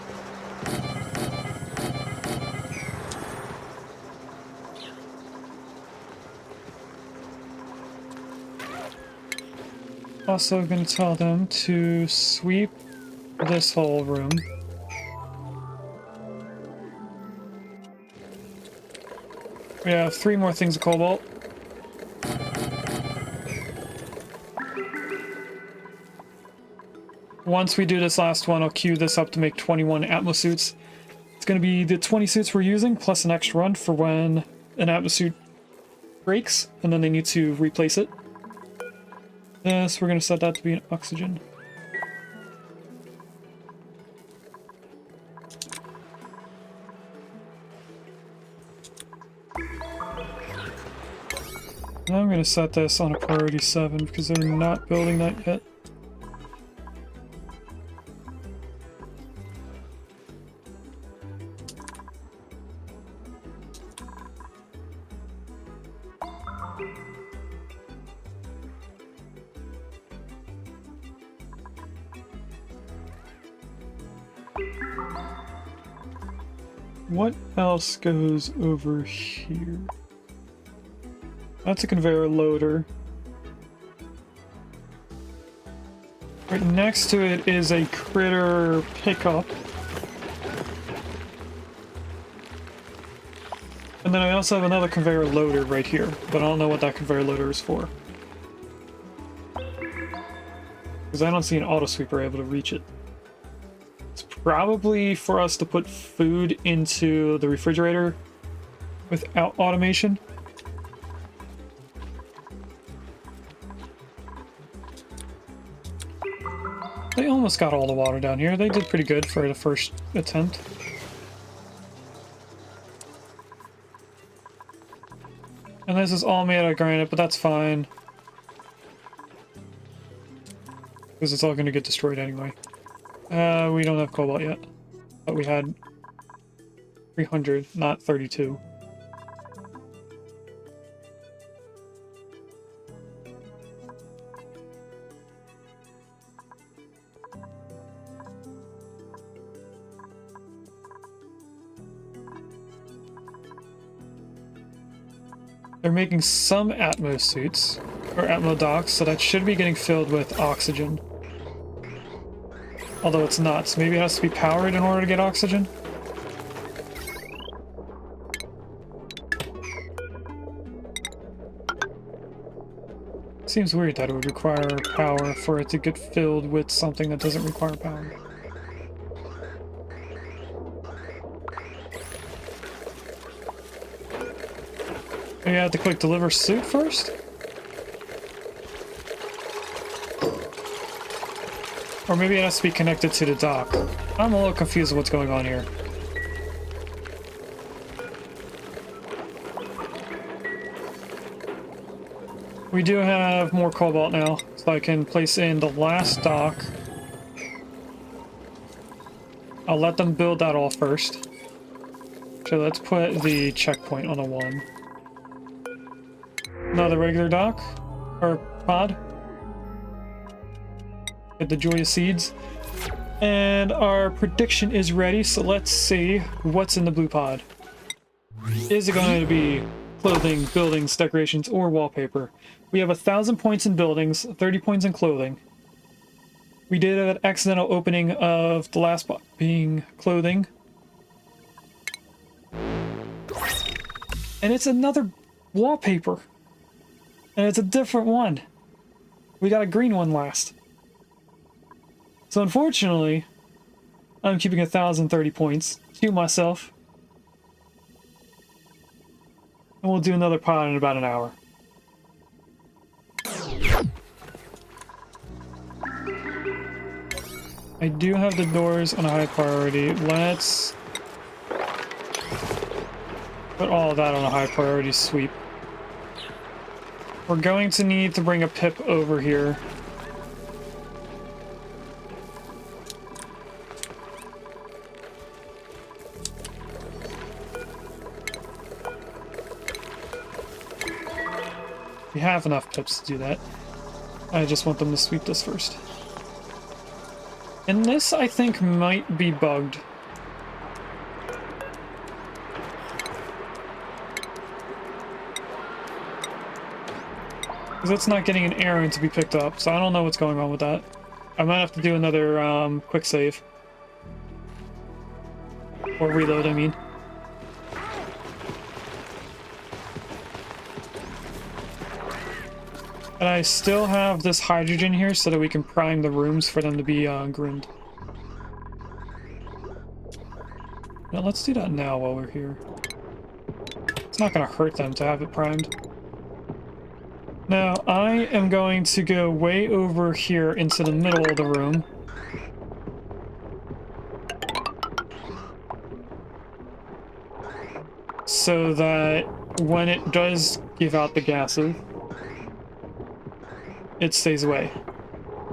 Also going to tell them to sweep this whole room. We have 3 more things of cobalt. Once we do this last one, I'll queue this up to make 21 atmosuits. It's going to be the 20 suits we're using, plus an extra run for when an atmosuit breaks, and then they need to replace it. Yes, we're going to set that to be an oxygen. Now I'm going to set this on a priority 7 because they're not building that yet. What else goes over here? That's a conveyor loader. Right next to it is a critter pickup. And then I also have another conveyor loader right here, but I don't know what that conveyor loader is for. Because I don't see an auto sweeper able to reach it. It's probably for us to put food into the refrigerator without automation. They almost got all the water down here. They did pretty good for the first attempt. And this is all made out of granite, but that's fine. Because it's all going to get destroyed anyway. We don't have cobalt yet. But we had 300, not 32. They're making some atmosuits, or atmo docks, so that should be getting filled with oxygen. Although it's not, so maybe it has to be powered in order to get oxygen? Seems weird that it would require power for it to get filled with something that doesn't require power. Maybe I have to click deliver suit first? Or maybe it has to be connected to the dock. I'm a little confused with what's going on here. We do have more cobalt now, so I can place in the last dock. I'll let them build that all first. So let's put the checkpoint on a 1. Another regular dock, or pod. Get the joyous seeds. And our prediction is ready, so let's see what's in the blue pod. Is it going to be clothing, buildings, decorations, or wallpaper? We have 1,000 points in buildings, 30 points in clothing. We did have an accidental opening of the last pod being clothing. And it's another wallpaper. And it's a different one. We got a green one last. So unfortunately, I'm keeping 1,030 points to myself. And we'll do another pod in about an hour. I do have the doors on a high priority. Let's put all of that on a high priority sweep. We're going to need to bring a pip over here. We have enough pips to do that. I just want them to sweep this first. And this, I think, might be bugged. Because it's not getting an errand to be picked up, so I don't know what's going on with that. I might have to do another quick save. Or reload, I mean. And I still have this hydrogen here so that we can prime the rooms for them to be groomed. Now let's do that now while we're here. It's not going to hurt them to have it primed. Now, I am going to go way over here into the middle of the room. So that when it does give out the gases, it stays away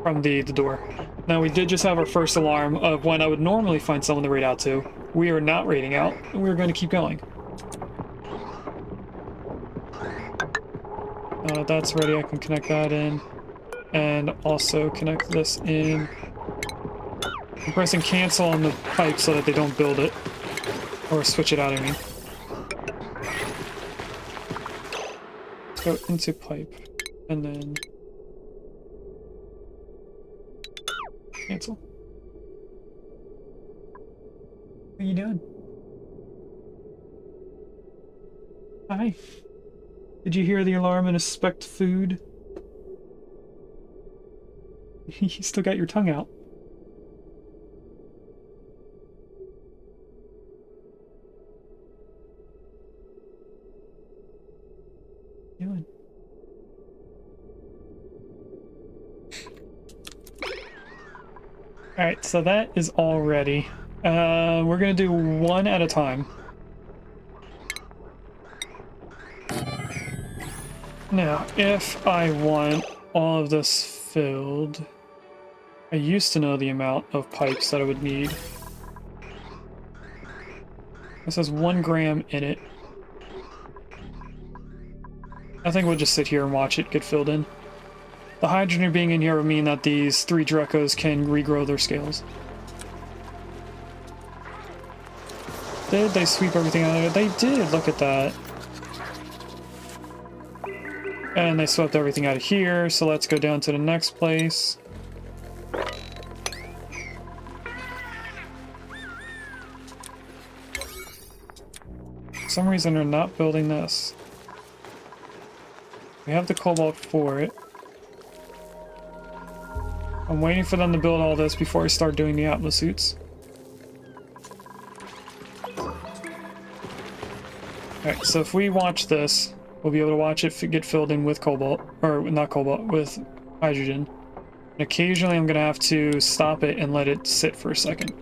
from the door. Now, we did just have our first alarm of when I would normally find someone to raid out to. We are not raiding out, and we're going to keep going. That's ready, I can connect that in. And also connect this in. I'm pressing cancel on the pipe so that they don't build it. Or switch it out, I mean. Let's go into pipe, and then cancel. What are you doing? Hi. Did you hear the alarm and expect food? You still got your tongue out. What are you doing? Alright, so that is all ready. We're gonna do one at a time. Now, if I want all of this filled, I used to know the amount of pipes that I would need. This has 1 gram in it. I think we'll just sit here and watch it get filled in. The hydrogen being in here would mean that these 3 Drecos can regrow their scales. Did they sweep everything out of it? They did, look at that. And they swept everything out of here, so let's go down to the next place. For some reason they're not building this. We have the cobalt for it. I'm waiting for them to build all this before I start doing the atmosuits. Alright, so if we watch this, we'll be able to watch it get filled in with cobalt, or not cobalt, with hydrogen. And occasionally I'm going to have to stop it and let it sit for a second.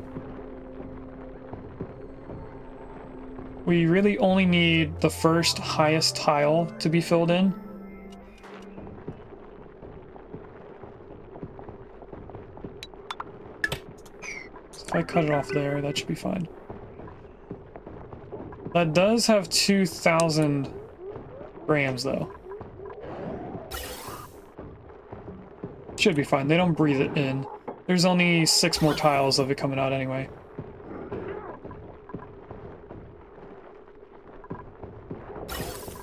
We really only need the first highest tile to be filled in. So if I cut it off there, that should be fine. That does have 2,000 grams though. Should be fine. They don't breathe it in. There's only 6 more tiles of it coming out anyway.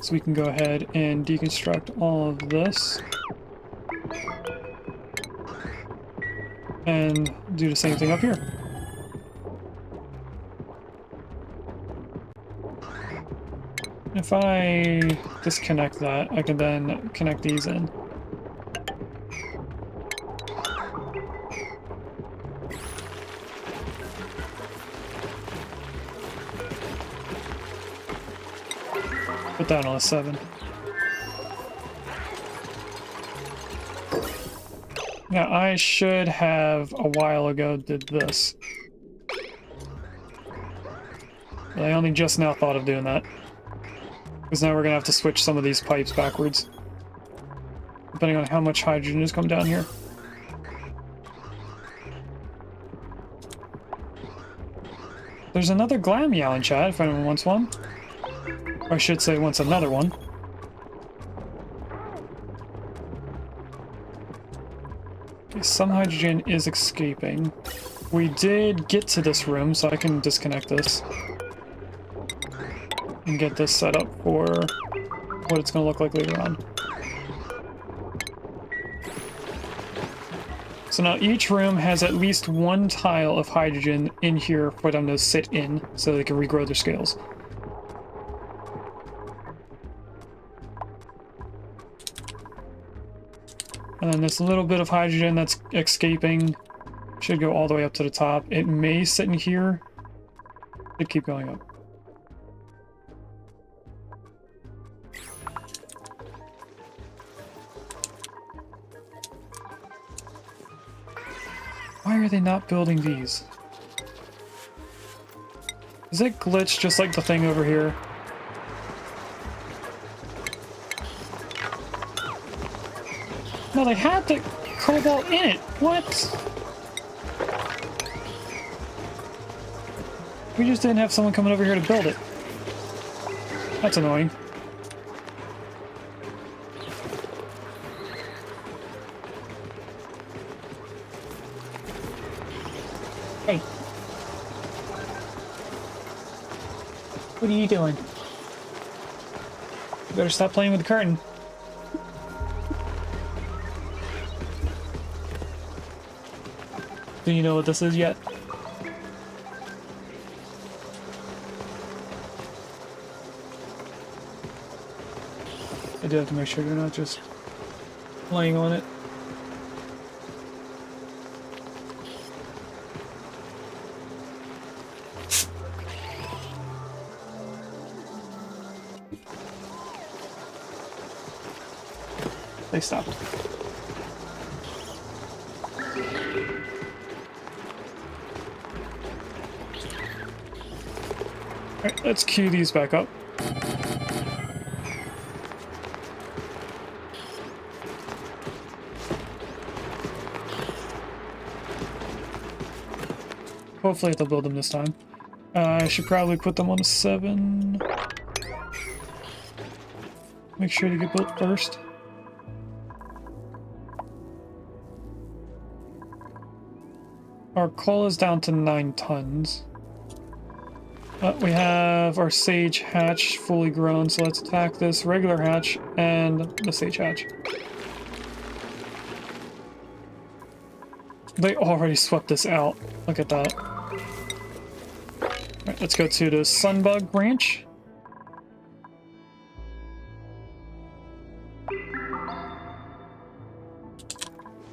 So we can go ahead and deconstruct all of this. And do the same thing up here. If I disconnect that, I can then connect these in. Put that on a 7. Now I should have a while ago did this. But I only just now thought of doing that. Because now we're gonna have to switch some of these pipes backwards. Depending on how much hydrogen has come down here. There's another Glammeow in chat if anyone wants one. Or I should say wants another one. Okay, some hydrogen is escaping. We did get to this room, so I can disconnect this. And get this set up for what it's going to look like later on. So now each room has at least 1 tile of hydrogen in here for them to sit in so they can regrow their scales. And then this little bit of hydrogen that's escaping should go all the way up to the top. It may sit in here. It keep going up. Why are they not building these? Is it glitched just like the thing over here? No, they had the cobalt in it. What? We just didn't have someone coming over here to build it. That's annoying. Hey. What are you doing? You better stop playing with the curtain. Do you know what this is yet? I do have to make sure you're not just laying on it. They stopped. Alright, let's queue these back up. Hopefully they'll build them this time. I should probably put them on a 7. Make sure to get built first. Our coal is down to 9 tons. We have our sage hatch fully grown, so let's attack this regular hatch and the sage hatch. They already swept this out. Look at that. Alright, let's go to the Sunbug branch.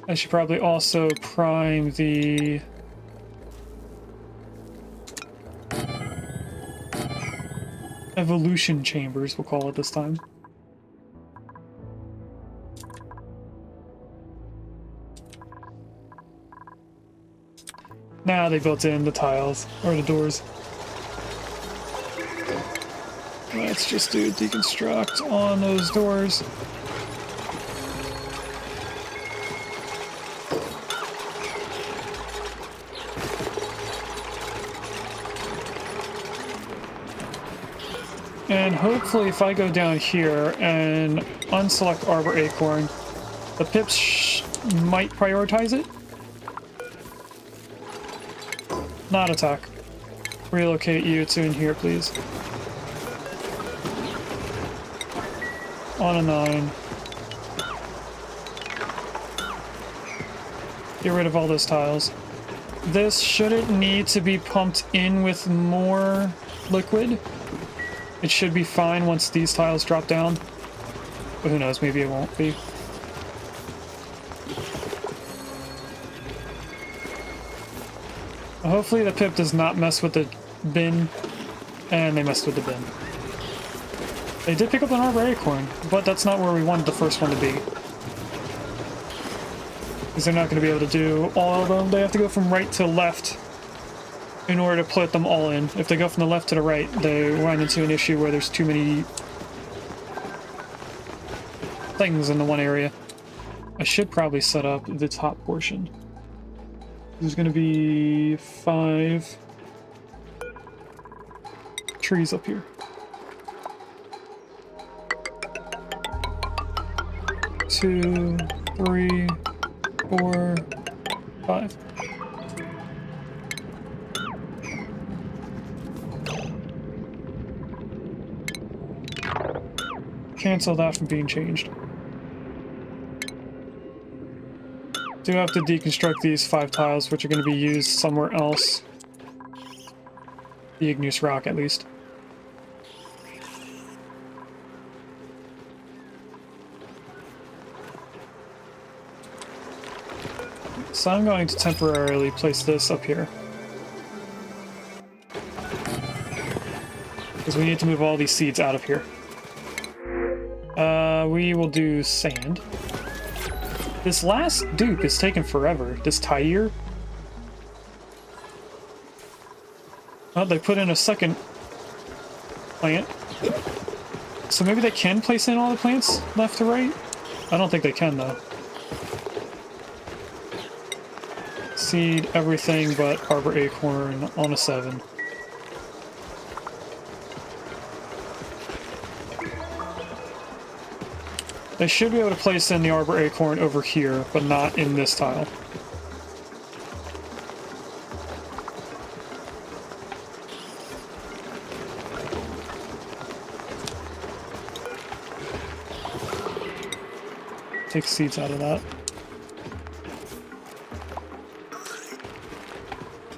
I should probably also prime the evolution chambers, we'll call it this time. Now they built in the tiles, or the doors. Let's just do deconstruct on those doors. And hopefully if I go down here and unselect Arbor Acorn, the pips might prioritize it. Not attack. Relocate you to in here, please. On a 9. Get rid of all those tiles. This shouldn't need to be pumped in with more liquid. It should be fine once these tiles drop down. But who knows, maybe it won't be. Hopefully the pip does not mess with the bin. And they messed with the bin. They did pick up an Arbor Acorn, but that's not where we wanted the first one to be. Because they're not going to be able to do all of them. They have to go from right to left in order to put them all in. If they go from the left to the right, they run into an issue where there's too many things in the one area. I should probably set up the top portion. There's going to be 5 trees up here. 2, 3, 4, 5. Cancel that from being changed. Do have to deconstruct these 5 tiles, which are going to be used somewhere else. The igneous rock, at least. So I'm going to temporarily place this up here. Because we need to move all these seeds out of here. We will do sand. This last dupe is taking forever. This Tyre. Oh, they put in a second plant. So maybe they can place in all the plants left to right? I don't think they can, though. Seed everything but Arbor Acorn on a 7. They should be able to place in the Arbor Acorn over here, but not in this tile. Take seeds out of that.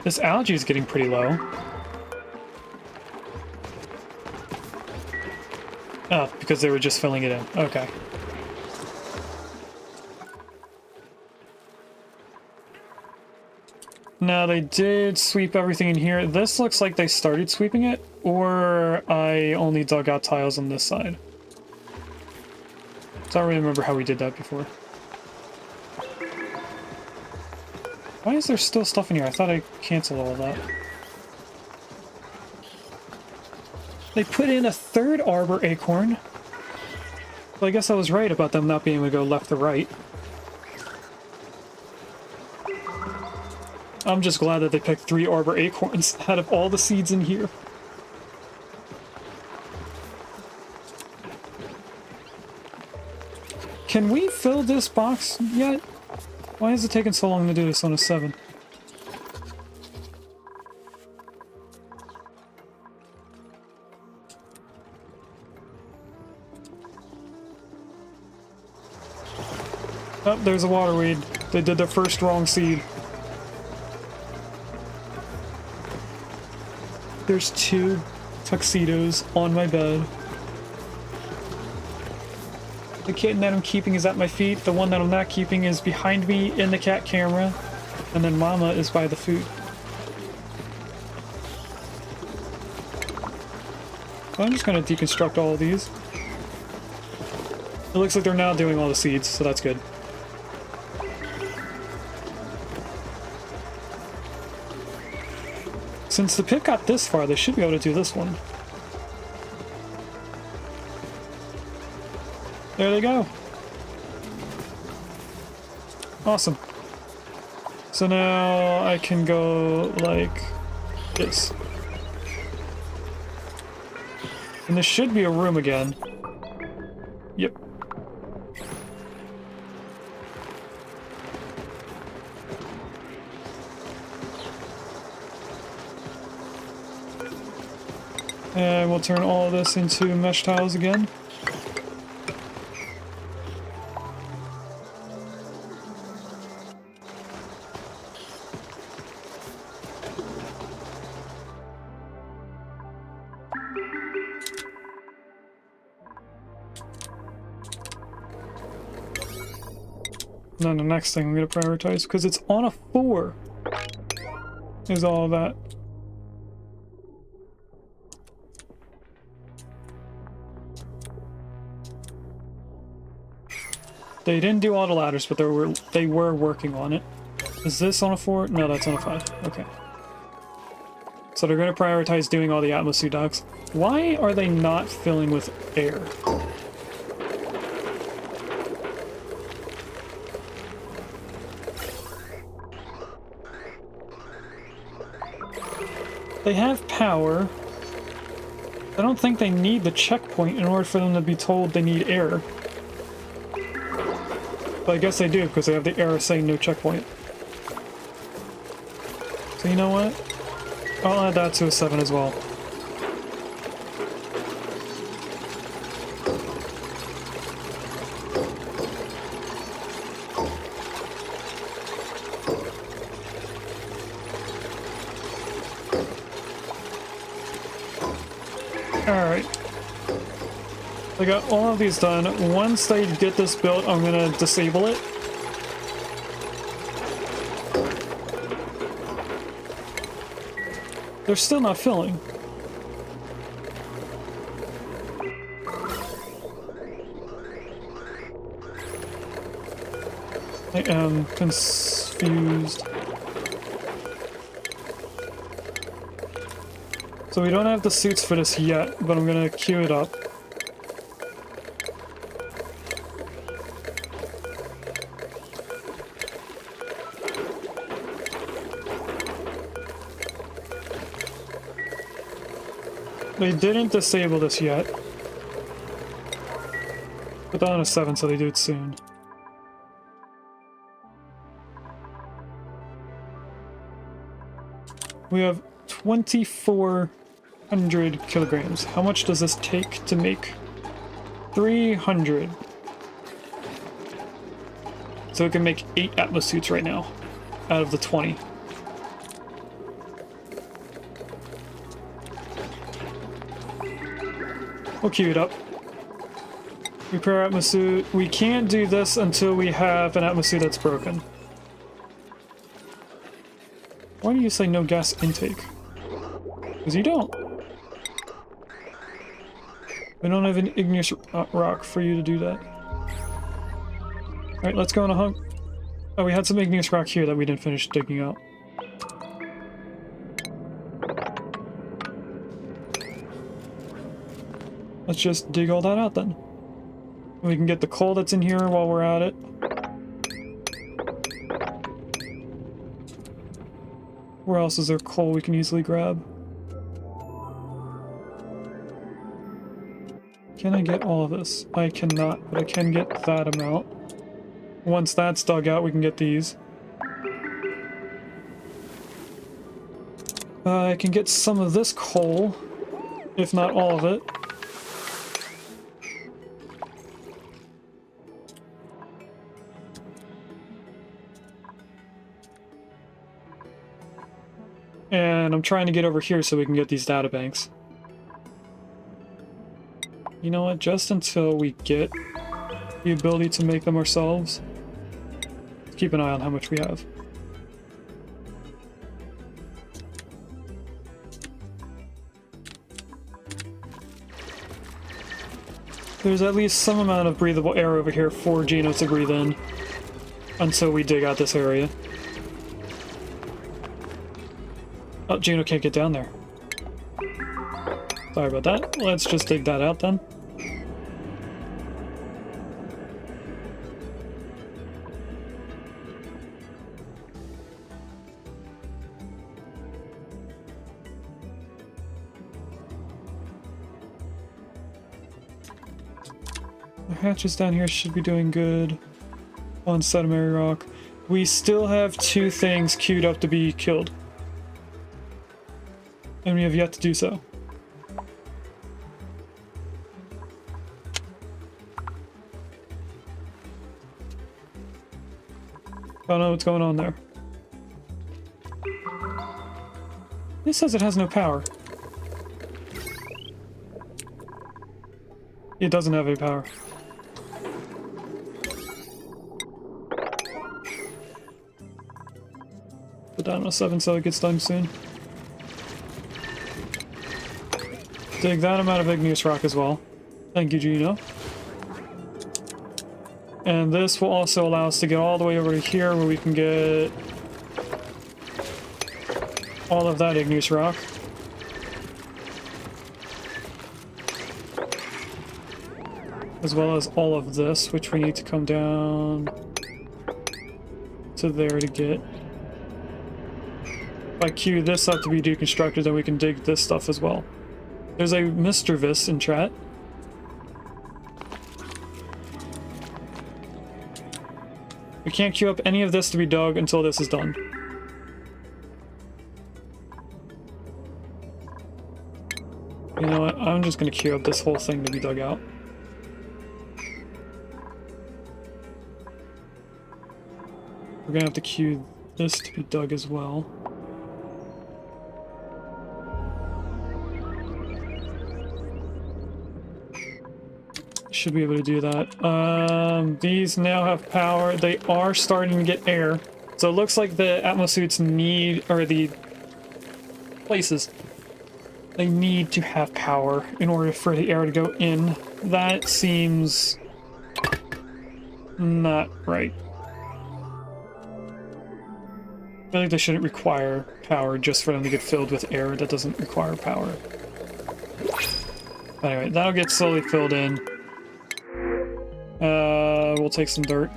This algae is getting pretty low. Oh, because they were just filling it in. Okay. Now, they did sweep everything in here. This looks like they started sweeping it, or I only dug out tiles on this side. So I don't really remember how we did that before. Why is there still stuff in here? I thought I canceled all of that. They put in a third arbor acorn. Well, I guess I was right about them not being able to go left or right. I'm just glad that they picked 3 arbor acorns out of all the seeds in here. Can we fill this box yet? Why is it taking so long to do this on a 7? Oh, there's a water weed. They did their first wrong seed. There's 2 tuxedos on my bed. The kitten that I'm keeping is at my feet. The one that I'm not keeping is behind me in the cat camera. And then Mama is by the food. So I'm just going to deconstruct all of these. It looks like they're now doing all the seeds, so that's good. Since the pit got this far, they should be able to do this one. There they go. Awesome. So now I can go like this. And this should be a room again. Yep. And we'll turn all of this into mesh tiles again. And then the next thing I'm going to prioritize, because it's on a 4, is all of that. They didn't do all the ladders, but they were working on it. Is this on a 4? No, that's on a 5. Okay. So they're going to prioritize doing all the atmosuit docks. Why are they not filling with air? They have power. I don't think they need the checkpoint in order for them to be told they need air. But I guess they do, because they have the error saying no checkpoint. So you know what? I'll add that to a 7 as well. Alright. I got all of these done. Once they get this built, I'm gonna disable it. They're still not filling. I am confused. So we don't have the suits for this yet, but I'm gonna queue it up. They didn't disable this yet. Put that on a 7 so they do it soon. We have 2,400 kilograms. How much does this take to make? 300. So it can make 8 atmosuits right now out of the 20. We'll queue it up. Repair atmosuit. We can't do this until we have an atmosuit that's broken. Why do you say no gas intake? Because you don't. We don't have an igneous rock for you to do that. Alright, let's go on a hunk. Oh, we had some igneous rock here that we didn't finish digging out. Let's just dig all that out then. We can get the coal that's in here while we're at it. Where else is there coal we can easily grab? Can I get all of this? I cannot, but I can get that amount. Once that's dug out, we can get these. I can get some of this coal, if not all of it. And I'm trying to get over here so we can get these data banks. You know what? Just until we get the ability to make them ourselves, keep an eye on how much we have. There's at least some amount of breathable air over here for Gino to breathe in until we dig out this area. Oh, Gino can't get down there. Sorry about that. Let's just dig that out then. The hatches down here should be doing good on sedimentary rock. We still have 2 things queued up to be killed. And we have yet to do so. I don't know what's going on there. This says it has no power. It doesn't have any power. Put down a 7 so it gets done soon. Dig that amount of igneous rock as well. Thank you, Gino. And this will also allow us to get all the way over to here where we can get all of that igneous rock. As well as all of this, which we need to come down to there to get. If I queue this up to be deconstructed, then we can dig this stuff as well. There's a Mr. Vis in chat. We can't queue up any of this to be dug until this is done. You know what? I'm just gonna queue up this whole thing to be dug out. We're gonna have to queue this to be dug as well. Should be able to do that. These now have power. They are starting to get air. So it looks like the atmosuits need, or the places, they need to have power in order for the air to go in. That seems not right. I feel like they shouldn't require power just for them to get filled with air that doesn't require power. Anyway, that'll get slowly filled in. We'll take some dirt.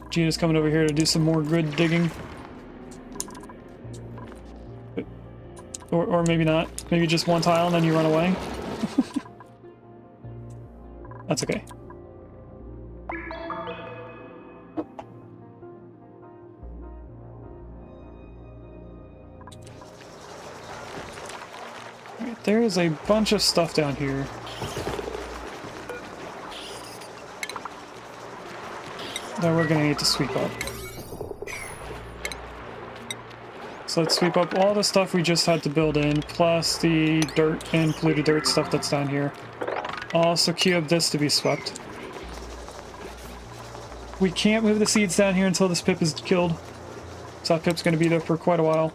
Gina's coming over here to do some more good digging. Or maybe not. Maybe just one tile and then you run away. That's okay. There is a bunch of stuff down here. That we're gonna need to sweep up. So let's sweep up all the stuff we just had to build in, plus the dirt and polluted dirt stuff that's down here. I'll also queue up this to be swept. We can't move the seeds down here until this pip is killed. So that pip's going to be there for quite a while.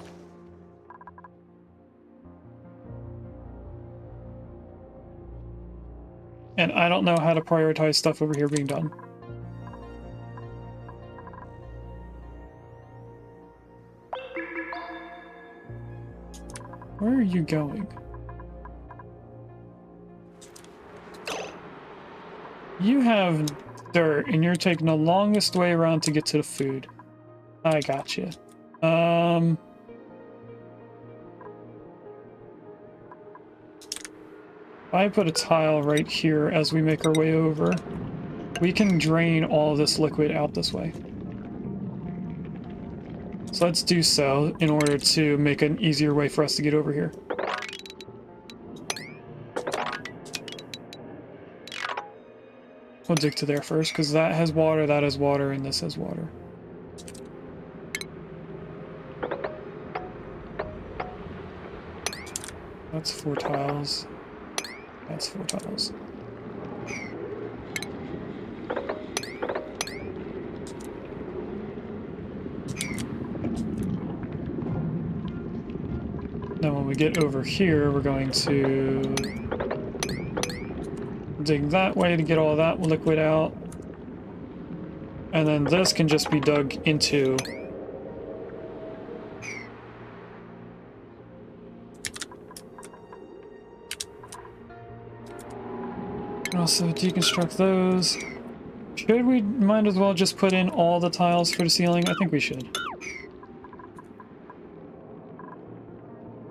And I don't know how to prioritize stuff over here being done. Where are you going? You have dirt, and you're taking the longest way around to get to the food. I got you. I put a tile right here as we make our way over. We can drain all of this liquid out this way. So let's do so in order to make an easier way for us to get over here. We'll dig to there first, because that has water, and this has water. That's 4 tiles. That's 4 tiles. Now when we get over here, we're going to dig that way to get all that liquid out. And then this can just be dug into. Also deconstruct those. Should we might as well just put in all the tiles for the ceiling? I think we should.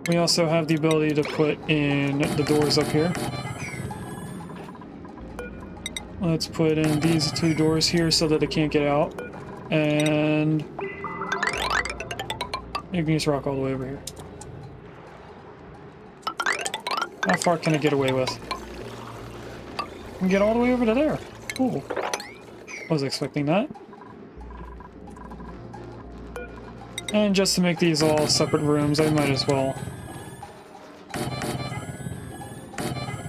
We also have the ability to put in the doors up here. Let's put in these 2 doors here so that it can't get out. And you can just rock all the way over here. How far can I get away with? I can get all the way over to there. Cool. Wasn't expecting that. And just to make these all separate rooms, I might as well.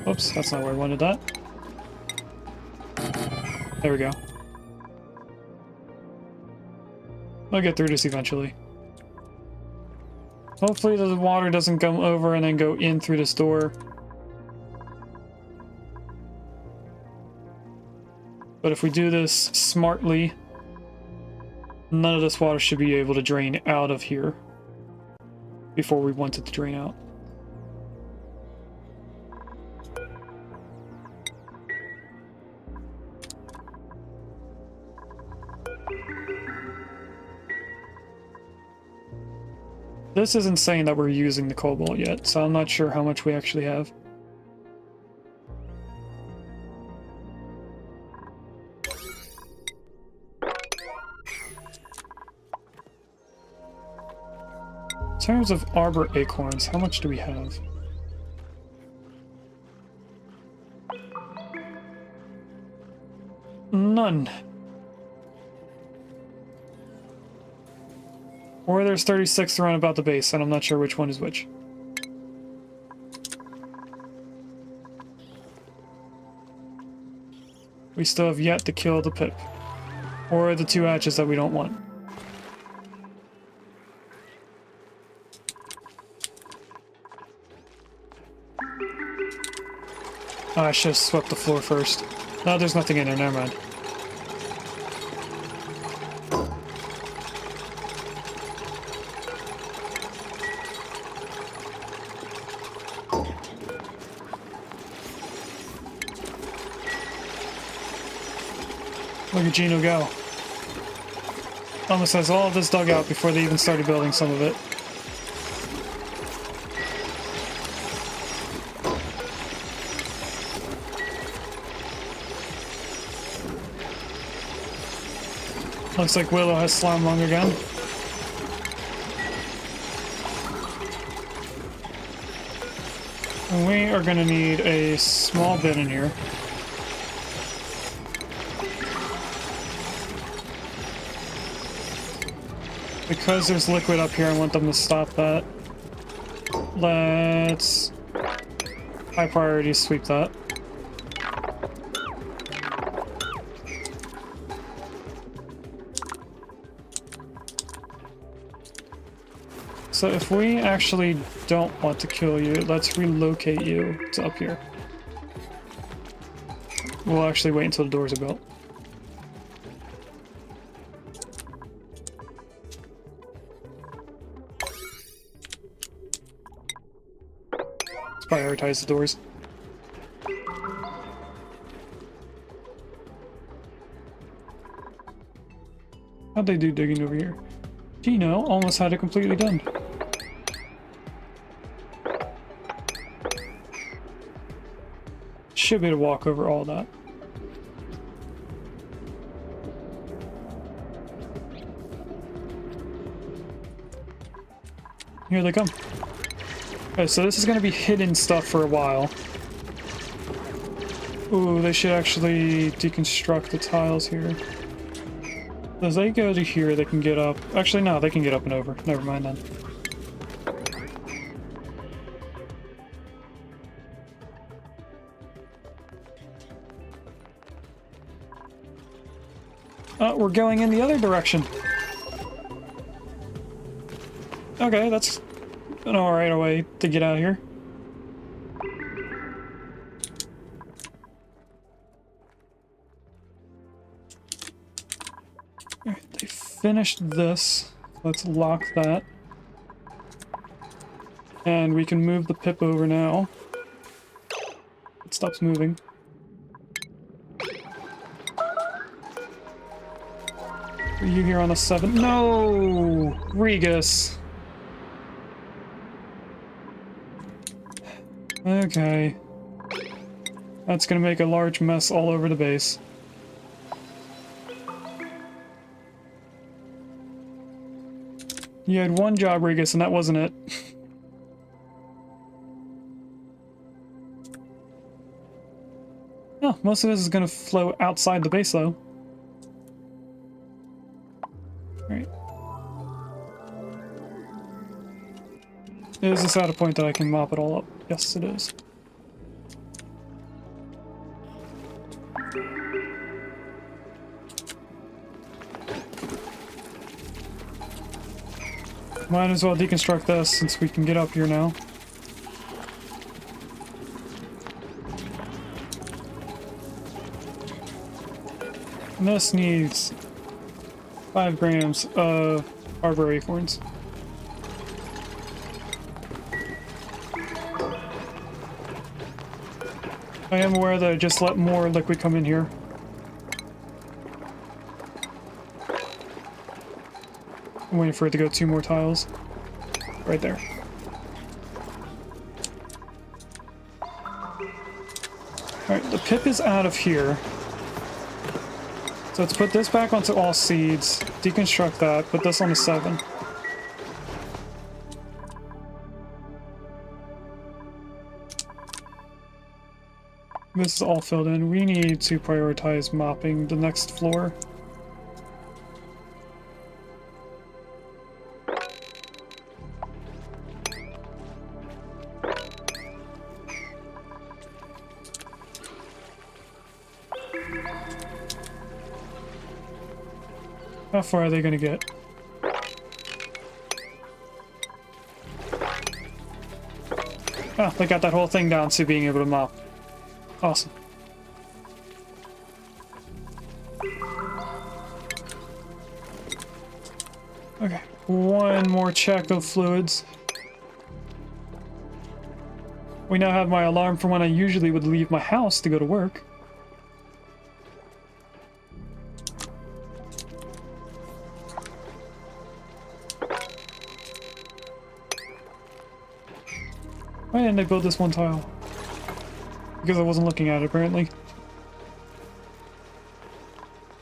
Oops, that's not where I wanted that. There we go. I'll get through this eventually. Hopefully the water doesn't come over and then go in through this door. But if we do this smartly, none of this water should be able to drain out of here before we want it to drain out. This isn't saying that we're using the cobalt yet, so I'm not sure how much we actually have. In terms of arbor acorns, how much do we have? None. Or there's 36 around about the base, and I'm not sure which one is which. We still have yet to kill the pip. Or the 2 hatches that we don't want. Oh, I should have swept the floor first. No, there's nothing in there, never mind. Look at Gino go. Almost has all of this dug out before they even started building some of it. Looks like Willow has slime lung again. And we are going to need a small bit in here. Because there's liquid up here, I want them to stop that. Let's high priority sweep that. So if we actually don't want to kill you, let's relocate you to up here. We'll actually wait until the doors are built. Let's prioritize the doors. How'd they do digging over here? Gino almost had it completely done. Should be able to walk over all that. Here they come. Okay, so this is going to be hidden stuff for a while. Ooh, they should actually deconstruct the tiles here. As they go to here, they can get up. Actually, no, they can get up and over. Never mind then. We're going in the other direction. Okay, that's an alright way to get out of here. Alright, they finished this. Let's lock that. And we can move the pip over now. It stops moving. Are you here on a 7? No! Regus! Okay. That's gonna make a large mess all over the base. You had one job, Regus, and that wasn't it. Oh, most of this is gonna flow outside the base, though. Right. Is this at a point that I can mop it all up? Yes, it is. Might as well deconstruct this since we can get up here now. And this needs 5 grams of arbor acorns. I am aware that I just let more liquid come in here. I'm waiting for it to go 2 more tiles. Right there. Alright, the pip is out of here. So let's put this back onto all seeds, deconstruct that, put this on a 7. This is all filled in. We need to prioritize mopping the next floor. How far are they going to get? Ah, they got that whole thing down to being able to mop. Awesome. Okay, one more check of fluids. We now have my alarm for when I usually would leave my house to go to work. Why didn't they build this one tile? Because I wasn't looking at it, apparently.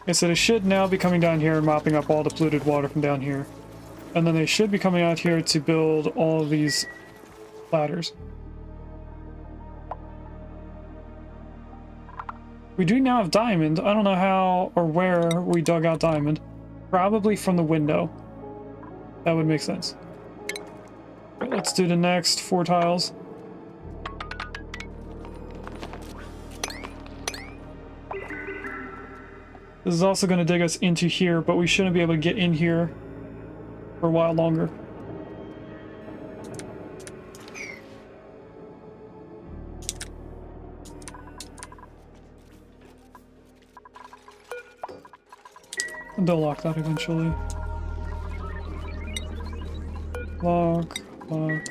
Okay, so they should now be coming down here and mopping up all the polluted water from down here. And then they should be coming out here to build all of these ladders. We do now have diamond. I don't know how or where we dug out diamond. Probably from the window. That would make sense. Right, let's do the next 4 tiles. This is also going to dig us into here, but we shouldn't be able to get in here for a while longer. And they'll lock that eventually. Lock, lock,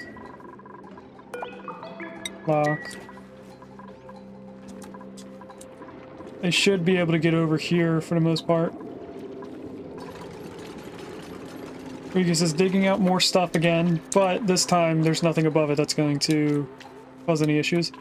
lock. I should be able to get over here for the most part. Because it's digging out more stuff again, but this time there's nothing above it that's going to cause any issues.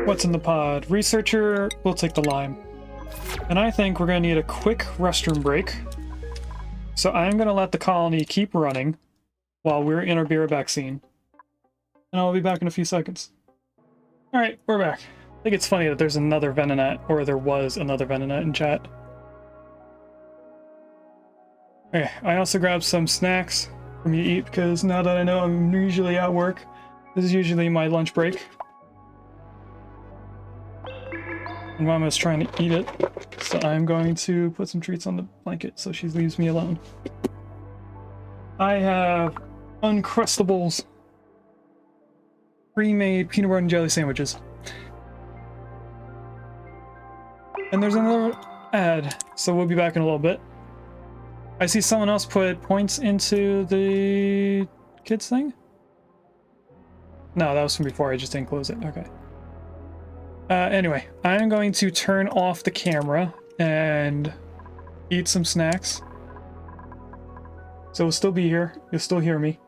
What's in the pod? Researcher will take the lime. And I think we're going to need a quick restroom break. So I'm going to let the colony keep running while we're in our beer back scene. And I'll be back in a few seconds. Alright, we're back. I think it's funny that there's another Venonat, or there was another Venonat in chat. Okay, I also grabbed some snacks for me to eat because now that I know I'm usually at work, this is usually my lunch break. And Mama's trying to eat it, so I'm going to put some treats on the blanket so she leaves me alone. I have Uncrustables pre-made peanut butter and jelly sandwiches. And there's another ad, so we'll be back in a little bit. I see someone else put points into the kids thing? No, that was from before, I just didn't close it. Okay. Anyway, I'm going to turn off the camera and eat some snacks. So we'll still be here. You'll still hear me.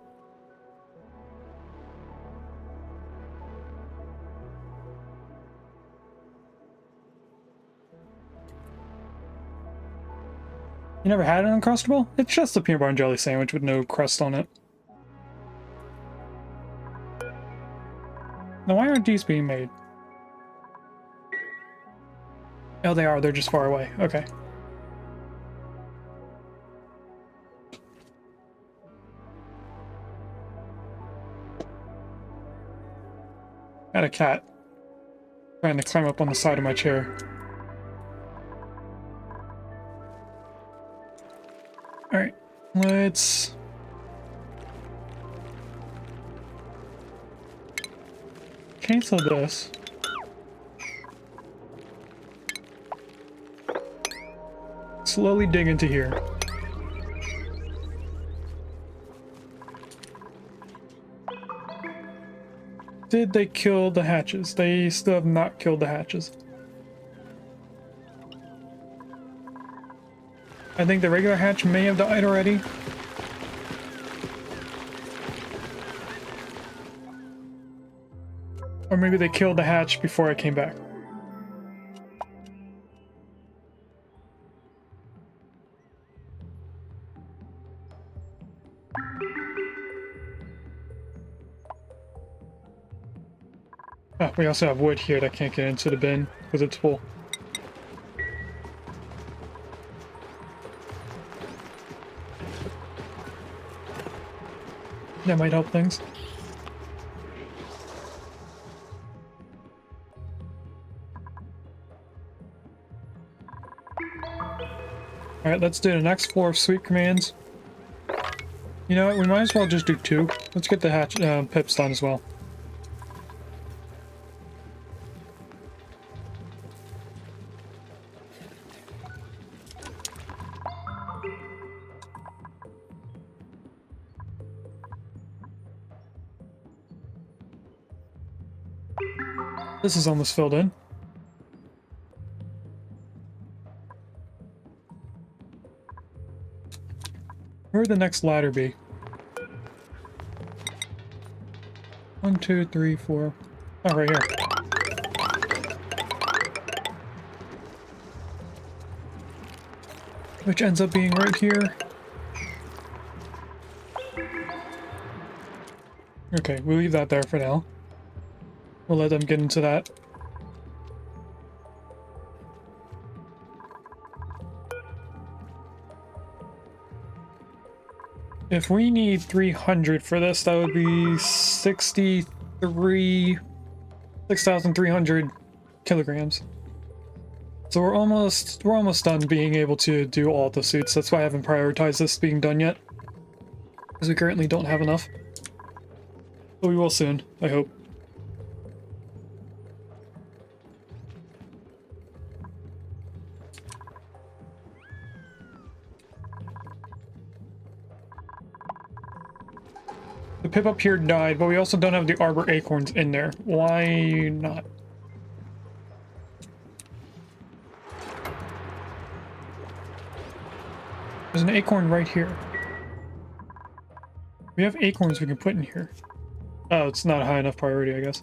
You never had an Uncrustable? It's just a peanut butter and jelly sandwich with no crust on it. Now, why aren't these being made? Oh, they are. They're just far away. Okay. Got a cat trying to climb up on the side of my chair. Alright, let's... cancel this. Slowly dig into here. Did they kill the hatches? They still have not killed the hatches. I think the regular hatch may have died already. Or maybe they killed the hatch before I came back. Oh, we also have wood here that can't get into the bin because it's full. That might help things. Alright, let's do the next floor of sweep commands. You know what, we might as well just do 2. Let's get the hatch pips done as well. This is almost filled in. Where would the next ladder be? 1, 2, 3, 4. Oh, right here. Which ends up being right here. Okay, we'll leave that there for now. We'll let them get into that. If we need 300 for this, that would be 6,300 kilograms. So we're almost done being able to do all the suits. That's why I haven't prioritized this being done yet, because we currently don't have enough. But we will soon, I hope. The pip up here died, but we also don't have the arbor acorns in there. Why not? There's an acorn right here. We have acorns we can put in here. Oh, it's not a high enough priority, I guess.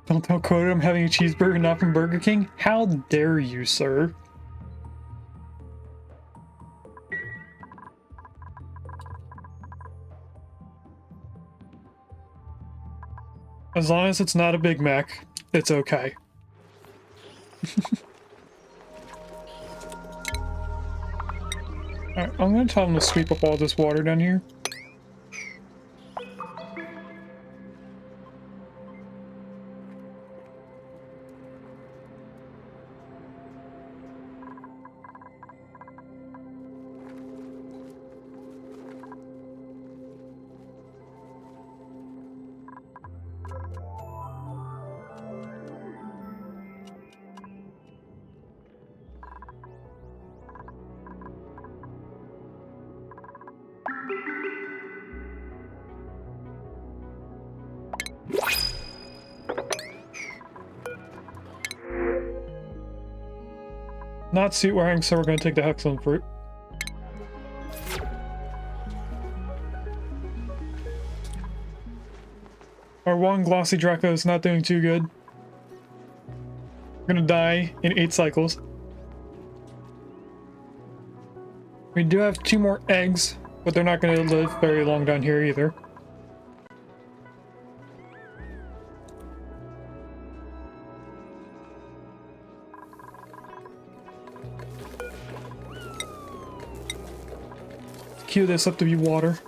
Don't tell Coda I'm having a cheeseburger not from Burger King. How dare you, sir? As long as it's not a Big Mac, it's okay. Alright, I'm gonna tell them to sweep up all this water down here. Not suit wearing, so we're going to take the Hexalum fruit. Our one glossy Draco is not doing too good. We're going to die in 8 cycles. We do have 2 more eggs, but they're not going to live very long down here either. Cue this up to be water.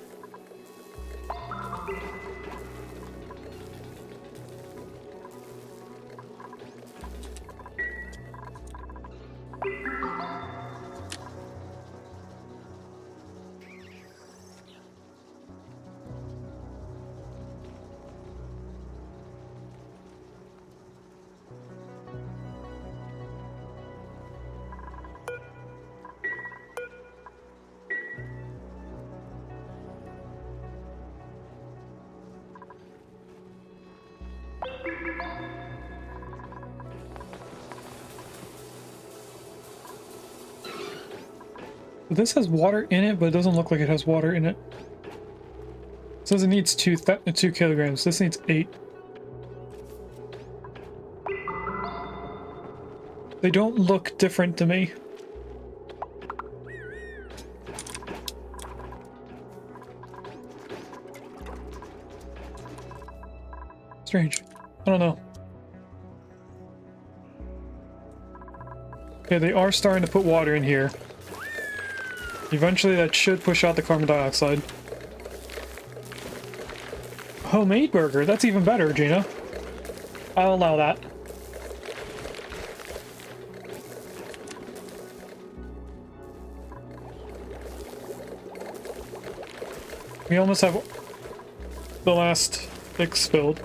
This has water in it, but it doesn't look like it has water in it. It says it needs 2 kilograms. This needs 8. They don't look different to me. Strange. I don't know. Okay, they are starting to put water in here. Eventually that should push out the carbon dioxide. Homemade burger, that's even better, Gina. I'll allow that. We almost have the last fix filled.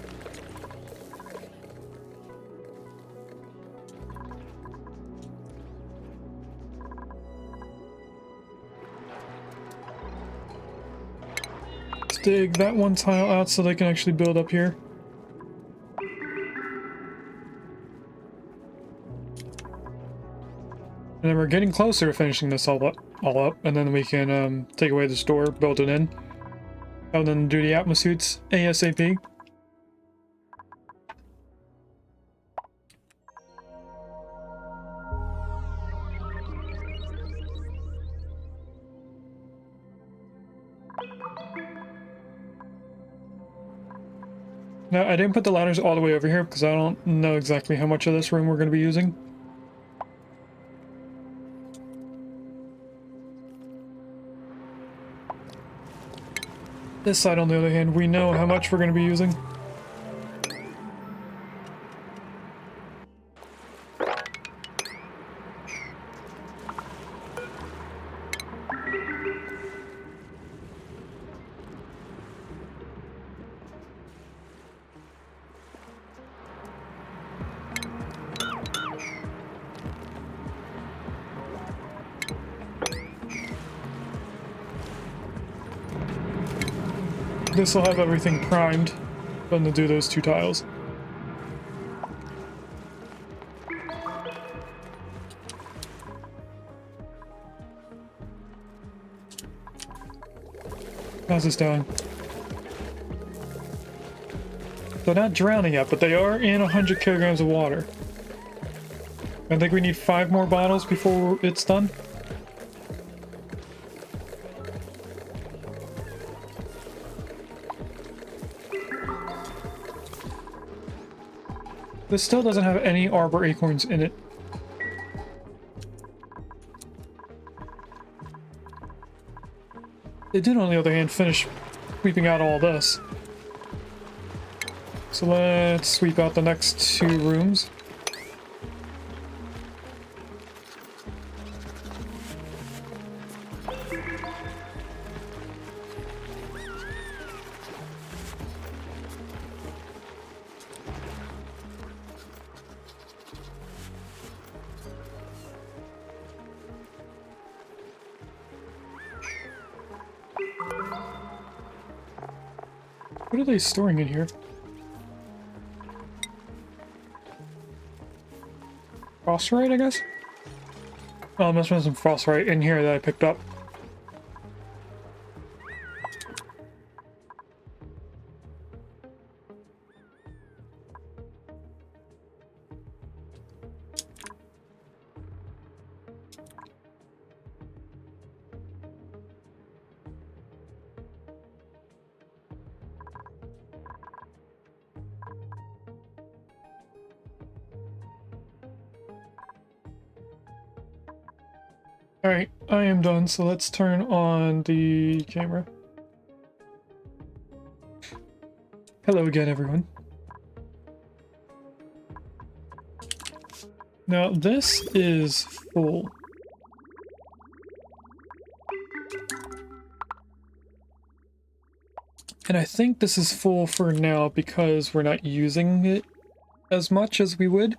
Dig that one tile out so they can actually build up here. And then we're getting closer to finishing this all up, and then we can take away this door, build it in, and then do the atmosuits ASAP. No, I didn't put the ladders all the way over here because I don't know exactly how much of this room we're going to be using. This side, on the other hand, we know how much we're going to be using. This will have everything primed, but to do those 2 tiles. How's this doing? They're not drowning yet, but they are in 100 kilograms of water. I think we need 5 more bottles before it's done. This still doesn't have any arbor acorns in it. It did, on the other hand, finish sweeping out all this. So let's sweep out the next 2 rooms. What are they storing in here? Frostite, I guess? Oh, there must have been some frostite in here that I picked up. Alright, I am done, so let's turn on the camera. Hello again, everyone. Now, this is full. And I think this is full for now because we're not using it as much as we would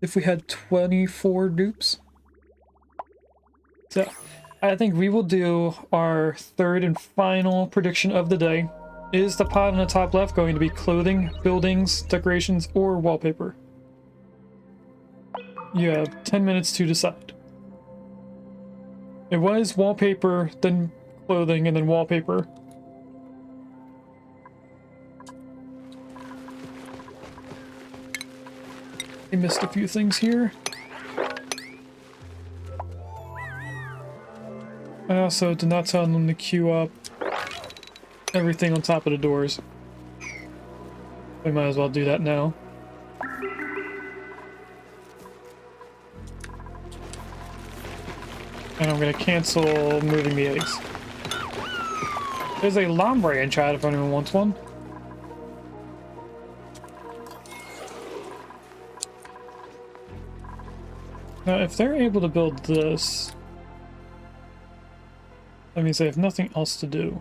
if we had 24 dupes. So, I think we will do our 3rd and final prediction of the day. Is the pot on the top left going to be clothing, buildings, decorations, or wallpaper? You have 10 minutes to decide. It was wallpaper, then clothing, and then wallpaper. I missed a few things here. I also did not tell them to queue up everything on top of the doors. We might as well do that now. And I'm gonna cancel moving the eggs. There's a lambre in chat if anyone wants one. Now, if they're able to build this, that means they have nothing else to do.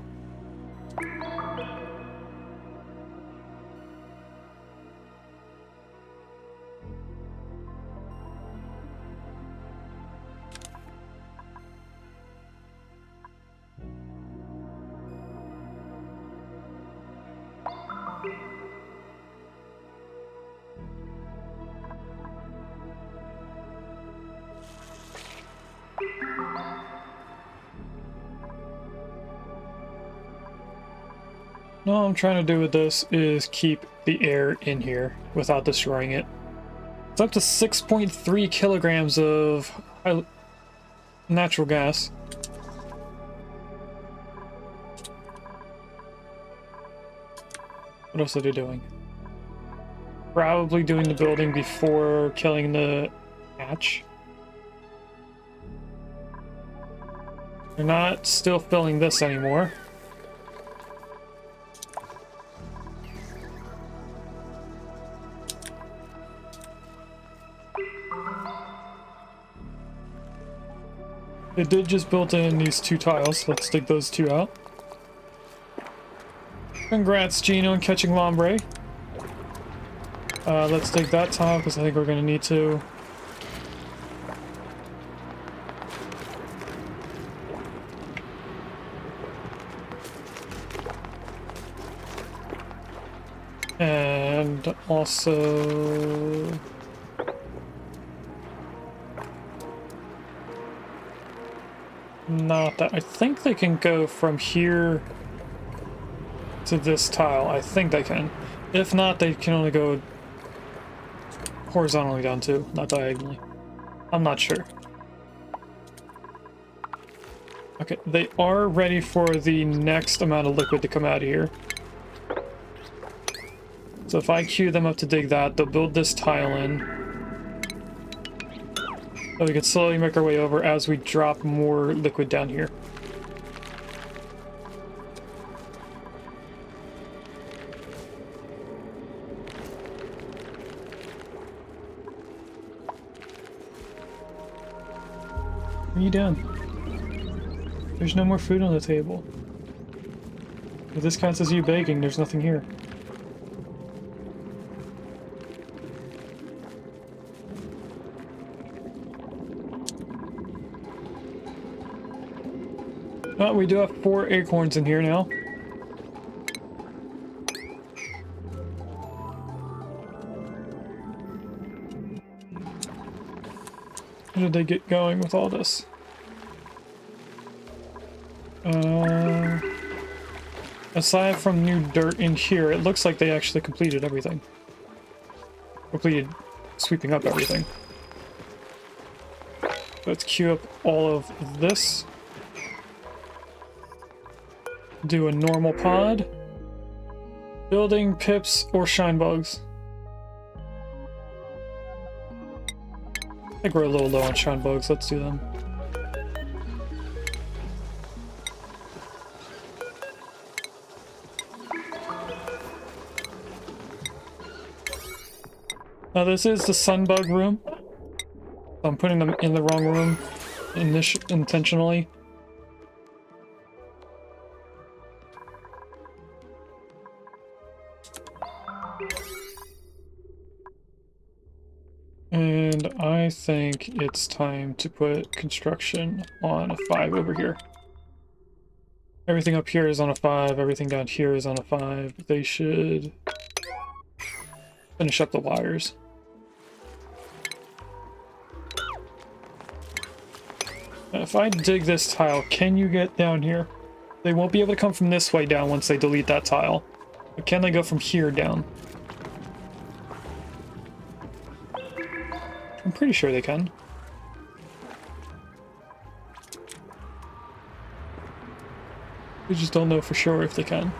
All I'm trying to do with this is keep the air in here without destroying it. It's up to 6.3 kilograms of natural gas. What else are they doing? Probably doing the building before killing the hatch. We're not still filling this anymore. It did just build in these 2 tiles. Let's dig those 2 out. Congrats, Gino, on catching Lombre. Let's dig that tile because I think we're going to need to. And also... Not that. I think they can go from here to this tile. I think they can. If not, they can only go horizontally down too, not diagonally. I'm not sure. Okay, they are ready for the next amount of liquid to come out of here. So if I queue them up to dig that, they'll build this tile in. So we can slowly make our way over as we drop more liquid down here. What are you doing? There's no more food on the table. If this counts as you begging, there's nothing here. Oh, we do have 4 acorns in here now. How did they get going with all this? Aside from new dirt in here, it looks like they actually completed everything. Completed sweeping up everything. Let's queue up all of this. Do a normal pod. Building, pips, or shine bugs. I think we're a little low on shine bugs. Let's do them. Now this is the sun bug room. I'm putting them in the wrong room intentionally. And I think it's time to put construction on a 5 over here. Everything up here is on a 5, everything down here is on a 5. They should finish up the wires. Now, if I dig this tile, can you get down here? They won't be able to come from this way down once they delete that tile. But can they go from here down? I'm pretty sure they can. We just don't know for sure if they can.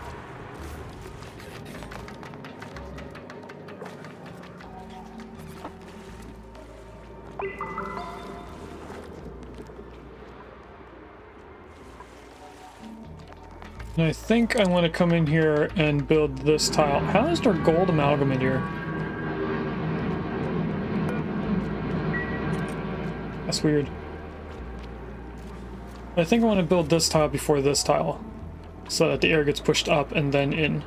And I think I want to come in here and build this tile. How is there gold amalgam in here? That's weird. I think I want to build this tile before this tile, so that the air gets pushed up and then in.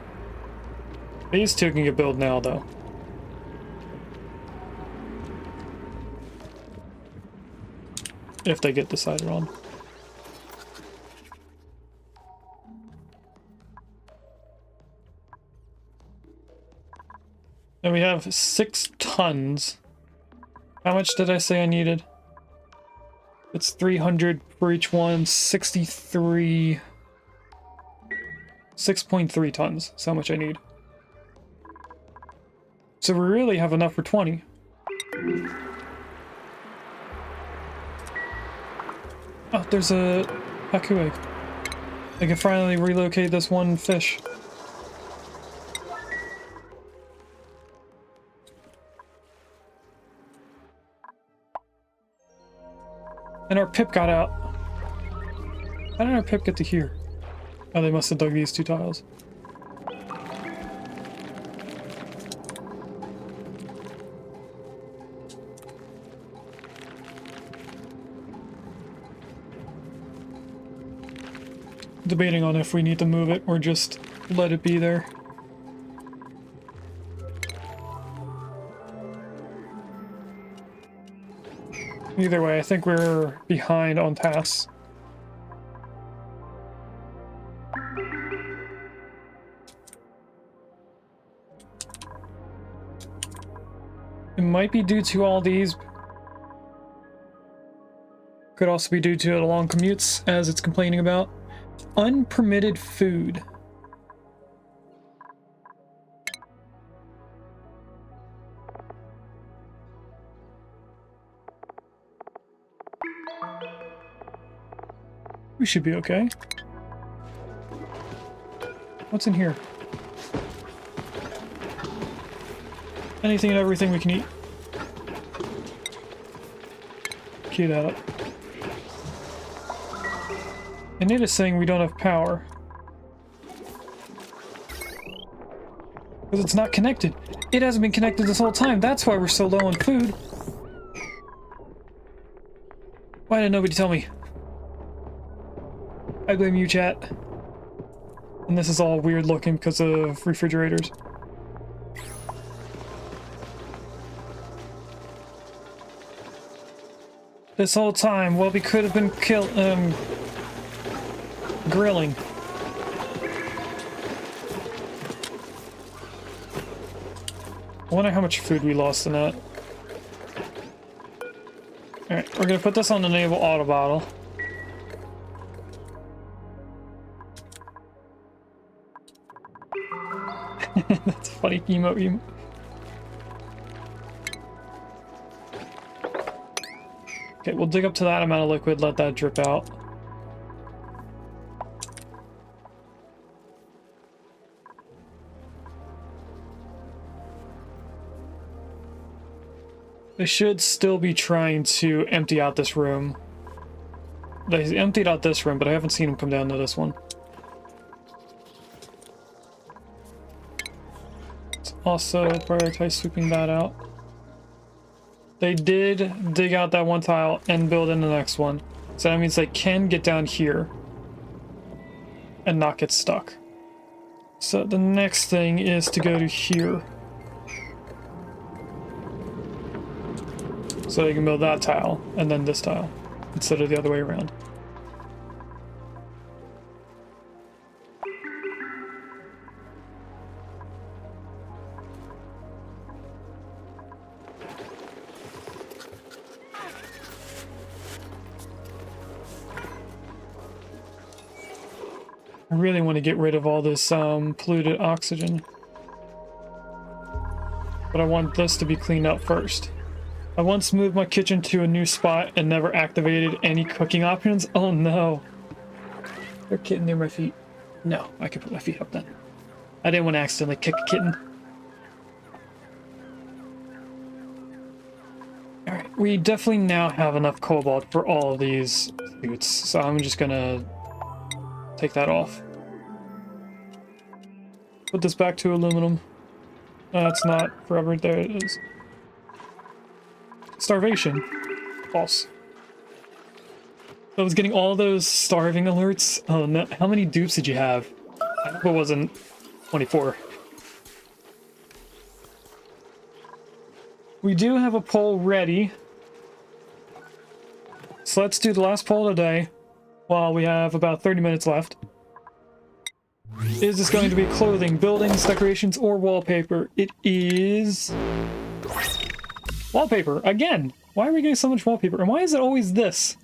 These 2 can get built now, though. If they get decided on. And we have 6 tons. How much did I say I needed? It's 300 for each one, 63... 6.3 tons, that's how much I need. So we really have enough for 20. Oh, there's a Haku egg. I can finally relocate this one fish. And our pip got out. How did our pip get to here? Oh, they must have dug these 2 tiles. Debating on if we need to move it or just let it be there. Either way, I think we're behind on tasks. It might be due to all these. Could also be due to the long commutes, as it's complaining about. Unpermitted food. We should be okay. What's in here? Anything and everything we can eat. Cue that up. And it is saying we don't have power. Because it's not connected. It hasn't been connected this whole time. That's why we're so low on food. Why did nobody tell me? I blame you, chat. And this is all weird looking because of refrigerators. This whole time, well, we could have been grilling. I wonder how much food we lost in that. Alright, we're gonna put this on the naval auto bottle. That's funny, emote. Okay, we'll dig up to that amount of liquid, let that drip out. They should still be trying to empty out this room. They emptied out this room, but I haven't seen them come down to this one. Let's also prioritize sweeping that out. They did dig out that one tile and build in the next one. So that means they can get down here and not get stuck. So the next thing is to go to here. So they can build that tile and then this tile instead of the other way around. I really want to get rid of all this polluted oxygen. But I want this to be cleaned up first. I once moved my kitchen to a new spot and never activated any cooking options. Oh no. There's a kitten near my feet. No, I can put my feet up then. I didn't want to accidentally kick a kitten. Alright, we definitely now have enough cobalt for all of these suits, so I'm just gonna take that off. Put this back to aluminum. It's not forever. There it is. Starvation. False. I was getting all those starving alerts. Oh no. How many dupes did you have? I hope it wasn't 24. We do have a poll ready. So let's do the last poll today while we have about 30 minutes left. Is this going to be clothing, buildings, decorations, or wallpaper? It is... wallpaper, again! Why are we getting so much wallpaper? And why is it always this?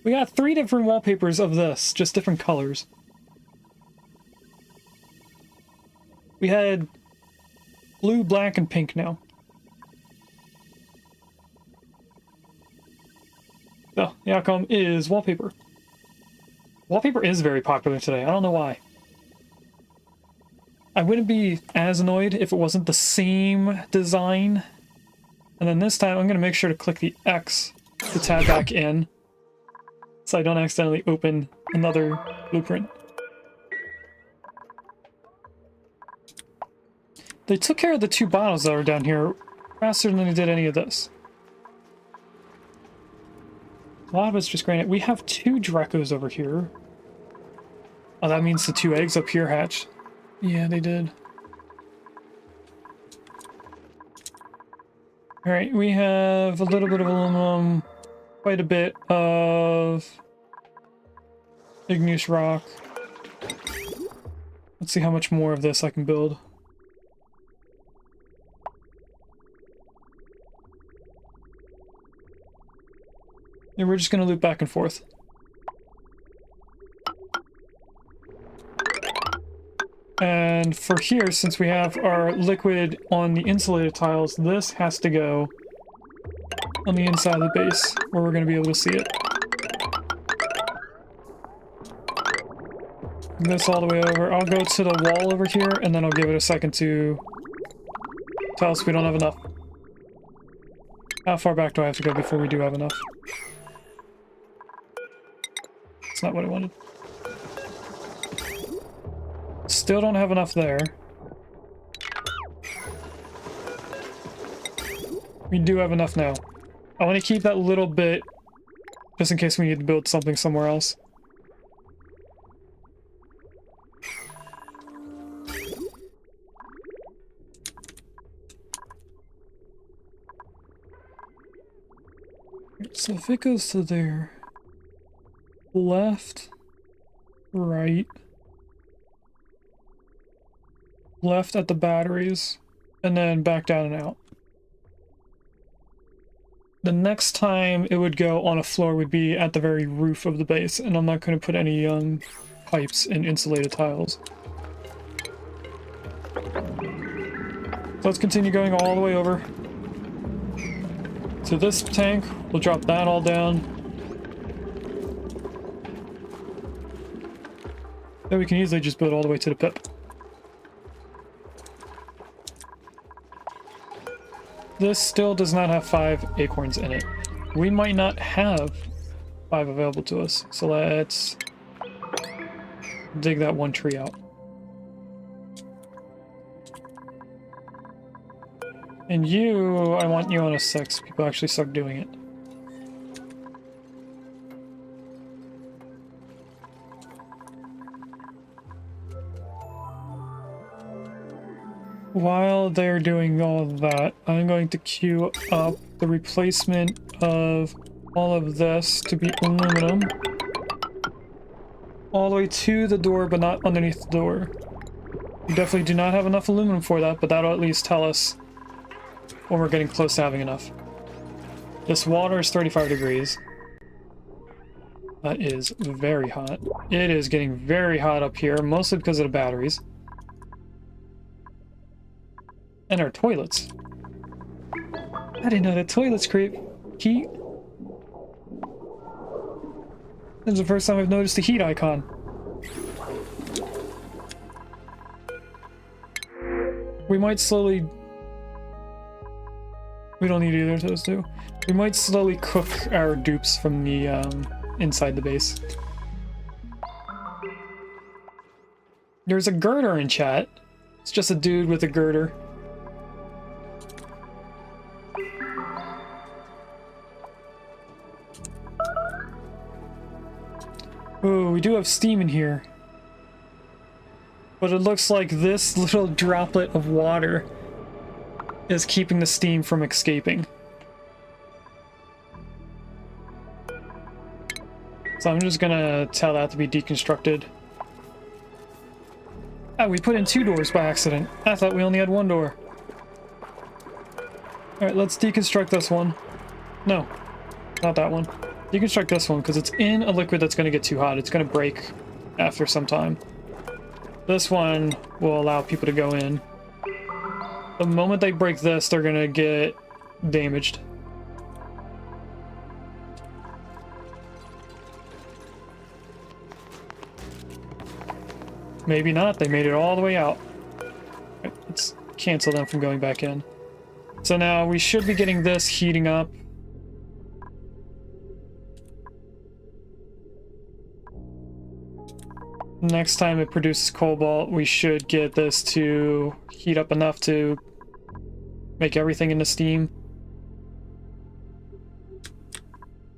We got 3 different wallpapers of this, just different colors. We had blue, black, and pink now. So, the outcome is wallpaper. Wallpaper is very popular today, I don't know why. I wouldn't be as annoyed if it wasn't the same design. And then this time I'm going to make sure to click the X the tab back in so I don't accidentally open another blueprint. They took care of the 2 bottles that are down here faster than they did any of this. A lot of it's just granite. We have 2 Drecos over here. Oh, that means the 2 eggs up here hatched. Yeah, they did. Alright, we have a little bit of aluminum, quite a bit of igneous rock. Let's see how much more of this I can build. And we're just going to loop back and forth. And for here, since we have our liquid on the insulated tiles, this has to go on the inside of the base, where we're going to be able to see it. This all the way over. I'll go to the wall over here, and then I'll give it a second to tell us we don't have enough. How far back do I have to go before we do have enough? That's not what I wanted. Still don't have enough there. We do have enough now. I want to keep that little bit just in case we need to build something somewhere else. So if it goes to there, left, right, left at the batteries, and then back down and out. The next time it would go on a floor would be at the very roof of the base, and I'm not going to put any pipes in insulated tiles. So let's continue going all the way over to this tank. We'll drop that all down. Then we can easily just build all the way to the pip. This still does not have 5 acorns in it. We might not have 5 available to us, so let's dig that 1 tree out. And you, I want you on a 6. People actually start doing it. While they're doing all of that, I'm going to queue up the replacement of all of this to be aluminum. All the way to the door, but not underneath the door. We definitely do not have enough aluminum for that, but that'll at least tell us when we're getting close to having enough. This water is 35 degrees. That is very hot. It is getting very hot up here, mostly because of the batteries. And our toilets. I didn't know that toilets create heat. This is the first time I've noticed the heat icon. We might slowly... We don't need either of those two. We might slowly cook our dupes from the inside the base. There's a girder in chat. It's just a dude with a girder. Oh, we do have steam in here. But it looks like this little droplet of water is keeping the steam from escaping. So I'm just gonna tell that to be deconstructed. Ah, we put in 2 doors by accident. I thought we only had 1 door. Alright, let's deconstruct this one. No, not that one. Deconstruct this one, because it's in a liquid that's going to get too hot. It's going to break after some time. This one will allow people to go in. The moment they break this, they're going to get damaged. Maybe not. They made it all the way out. Right, let's cancel them from going back in. So now we should be getting this heating up. Next time it produces cobalt, we should get this to heat up enough to make everything into steam.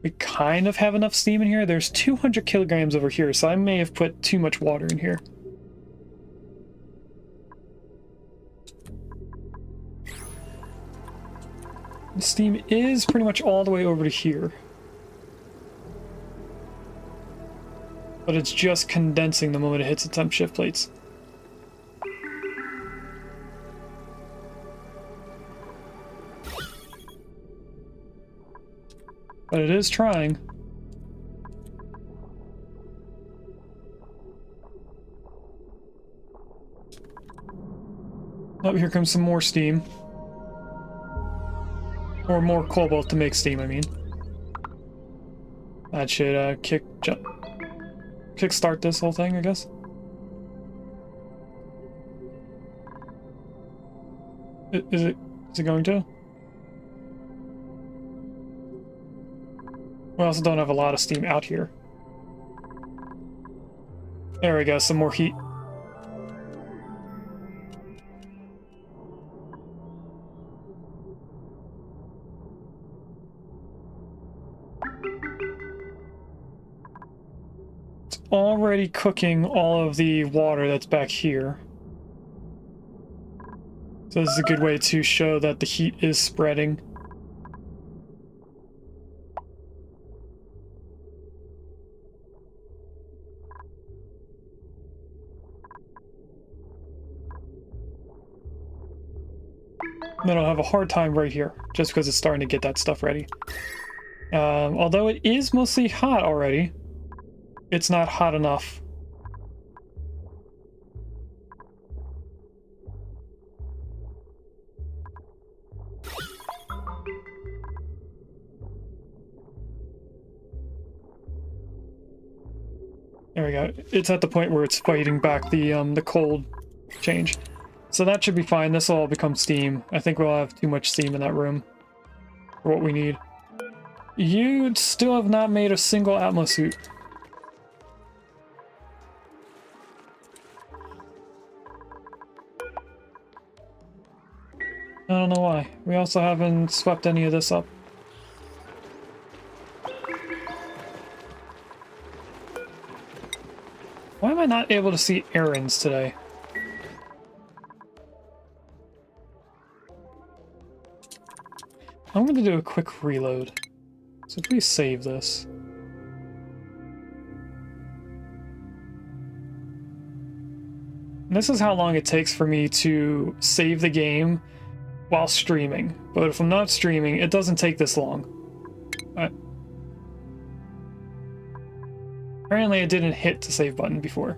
We kind of have enough steam in here. There's 200 kilograms over here, so I may have put too much water in here. The steam is pretty much all the way over to here. But it's just condensing the moment it hits the temp shift plates. But it is trying. Oh, here comes some more steam. Or more cobalt to make steam, I mean. That should kickstart this whole thing, I guess. Is it going to? We also don't have a lot of steam out here. There we go, some more heat. It's already cooking all of the water that's back here. So this is a good way to show that the heat is spreading. Then I'll have a hard time right here, just because it's starting to get that stuff ready. Although it is mostly hot already, it's not hot enough. There we go. It's at the point where it's fighting back the cold change. So that should be fine. This will all become steam. I think we'll have too much steam in that room for what we need. You still have not made a single atmosuit. I don't know why. We also haven't swept any of this up. Why am I not able to see errands today? I'm going to do a quick reload. So if we save this. And this is how long it takes for me to save the game while streaming. But if I'm not streaming, it doesn't take this long. Apparently it didn't hit the save button before.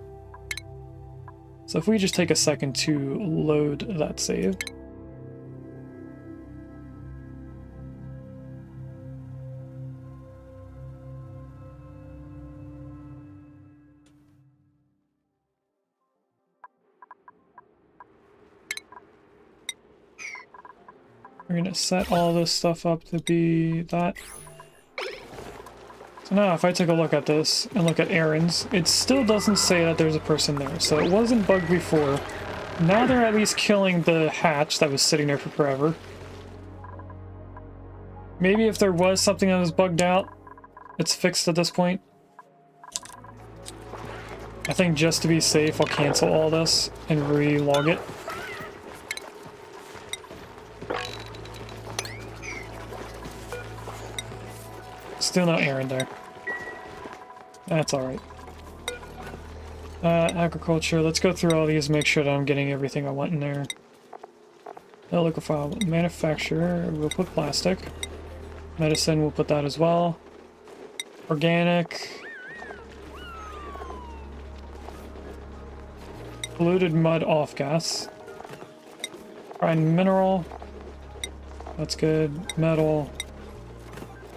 So if we just take a second to load that save. We're gonna set all this stuff up to be that. So now if I take a look at this and look at errands, it still doesn't say that there's a person there. So it wasn't bugged before. Now they're at least killing the hatch that was sitting there for forever. Maybe if there was something that was bugged out, it's fixed at this point. I think just to be safe, I'll cancel all this and re-log it. Still no errand there. That's alright. Agriculture, let's go through all these, make sure that I'm getting everything I want in there. Liquefiable manufacturer, we'll put plastic. Medicine, we'll put that as well. Organic. Polluted mud off gas. Fine mineral. That's good. Metal.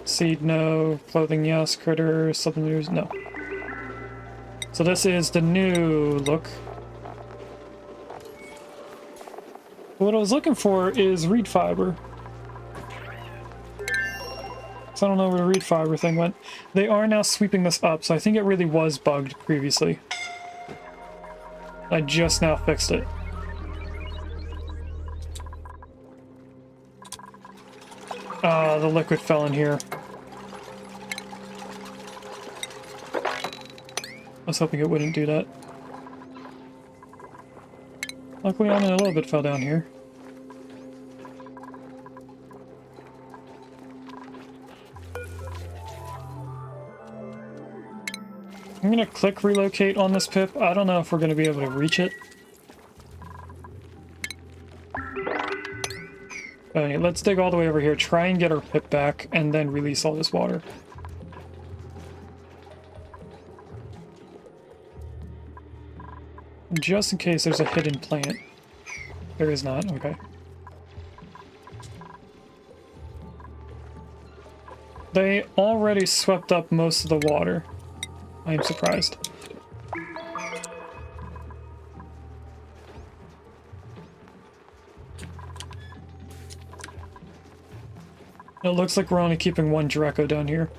Seed, no. Clothing, yes. Critter, supplementers, no. So this is the new look. What I was looking for is reed fiber. So I don't know where the reed fiber thing went. They are now sweeping this up, so I think it really was bugged previously. I just now fixed it. The liquid fell in here. I was hoping it wouldn't do that. Luckily, only a little bit fell down here. I'm gonna click relocate on this pip. I don't know if we're gonna be able to reach it. Okay, let's dig all the way over here, try and get our pip back, and then release all this water. Just in case there's a hidden plant. There is not, okay. They already swept up most of the water. I am surprised. It looks like we're only keeping one Draco down here.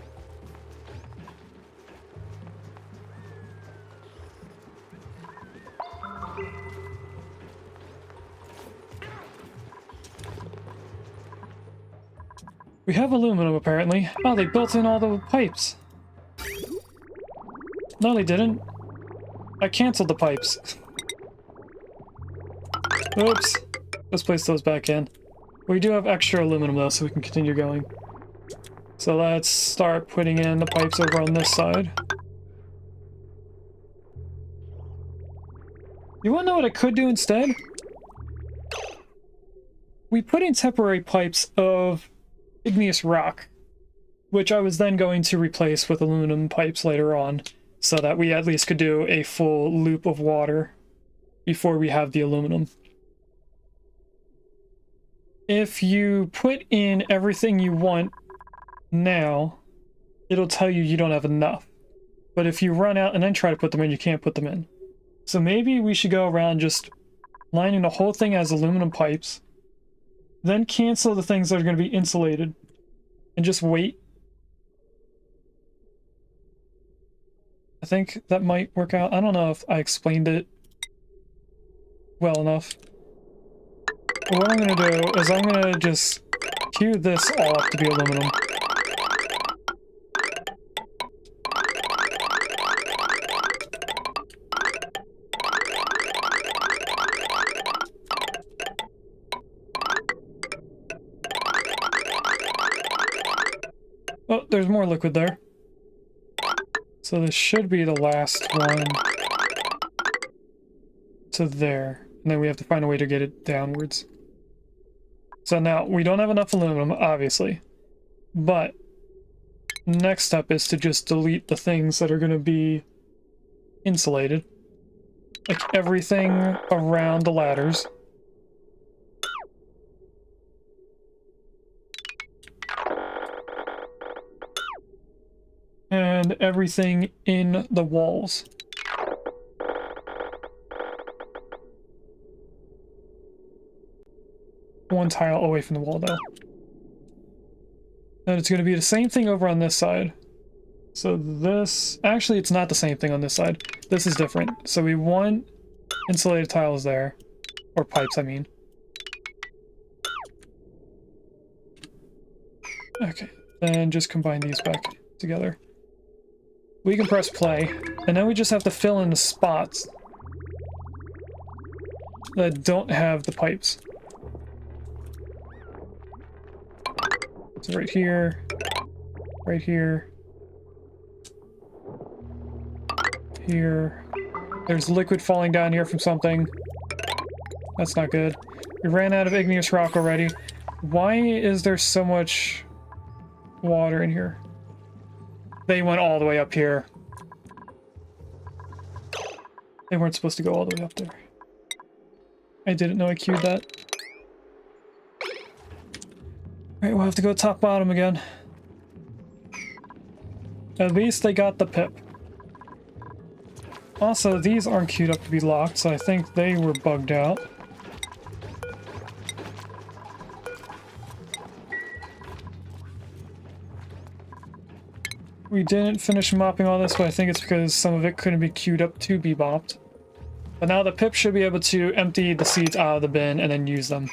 We have aluminum, apparently. Oh, they built in all the pipes. No, they didn't. I canceled the pipes. Oops. Let's place those back in. We do have extra aluminum, though, so we can continue going. So let's start putting in the pipes over on this side. You want to know what I could do instead? We put in temporary pipes of igneous rock, which I was then going to replace with aluminum pipes later on, so that we at least could do a full loop of water before we have the aluminum. If you put in everything you want now, it'll tell you you don't have enough. But if you run out and then try to put them in, you can't put them in. So maybe we should go around just lining the whole thing as aluminum pipes, then cancel the things that are going to be insulated, and just wait. I think that might work out. I don't know if I explained it well enough. But what I'm going to do is I'm going to just queue this all up to be aluminum. Oh, there's more liquid there. So this should be the last one to there. And then we have to find a way to get it downwards. So now, we don't have enough aluminum, obviously. But next step is to just delete the things that are going to be insulated. Like everything around the ladders. And everything in the walls. One tile away from the wall, though. And it's going to be the same thing over on this side. So this... Actually, it's not the same thing on this side. This is different. So we want insulated tiles there. Or pipes, I mean. Okay. Then just combine these back together. We can press play, and then we just have to fill in the spots that don't have the pipes. So right here, here. There's liquid falling down here from something. That's not good. We ran out of igneous rock already. Why is there so much water in here? They went all the way up here. They weren't supposed to go all the way up there. I didn't know I queued that. Alright, we'll have to go top bottom again. At least they got the pip. Also, these aren't queued up to be locked, so I think they were bugged out. We didn't finish mopping all this, but I think it's because some of it couldn't be queued up to be bopped. But now the pip should be able to empty the seeds out of the bin and then use them.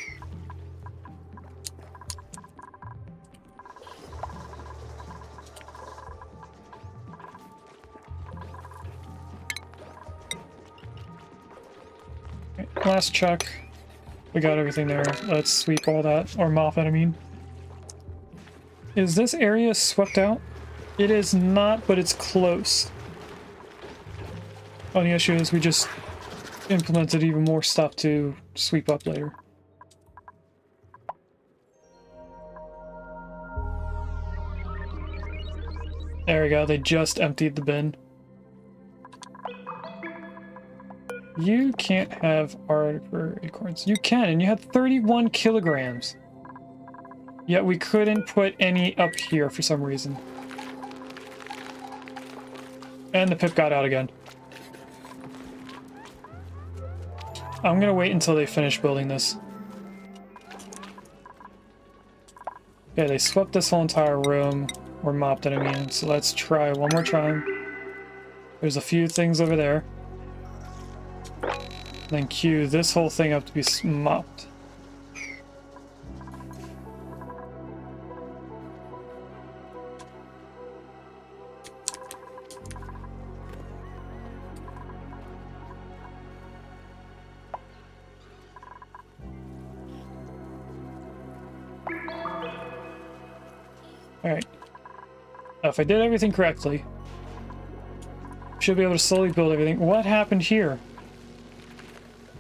Okay, last check. We got everything there. Let's sweep all that, or mop it, I mean. Is this area swept out? It is not, but it's close. Only issue is we just implemented even more stuff to sweep up later. There we go, they just emptied the bin. You can't have artificial acorns. You can, and you had 31 kilograms. Yet we couldn't put any up here for some reason. And the pip got out again. I'm gonna wait until they finish building this. Okay, they swept this whole entire room. Or mopped it, I mean. So let's try one more time. There's a few things over there. Then cue this whole thing up to be mopped. Alright. Now, if I did everything correctly, should be able to slowly build everything. What happened here?